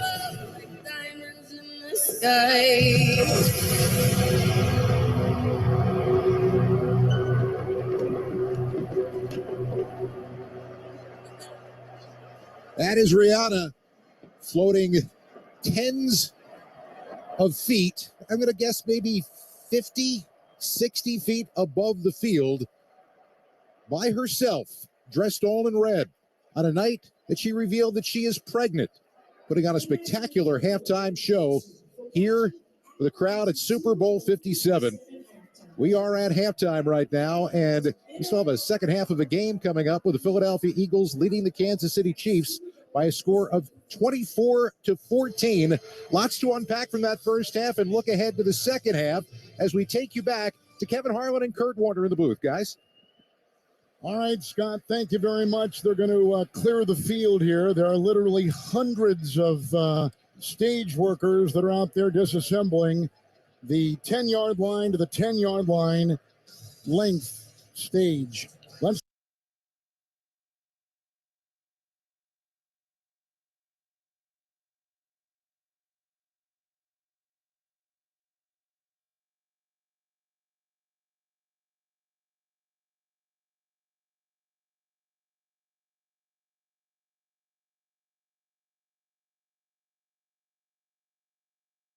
S29: like diamonds in the sky.
S1: That is Rihanna floating tens of feet. I'm going to guess maybe 50, 60 feet above the field by herself, dressed all in red, on a night that she revealed that she is pregnant, putting on a spectacular halftime show here for the crowd at Super Bowl 57. We are at halftime right now, and we still have a second half of the game coming up with the Philadelphia Eagles leading the Kansas City Chiefs by a score of 24-14. Lots to unpack from that first half and look ahead to the second half as we take you back to Kevin Harlan and Kurt Warner in the booth, guys.
S4: All right, Scott, thank you very much. They're going to clear the field here. There are literally hundreds of stage workers that are out there disassembling the 10-yard line to the 10-yard line length stage.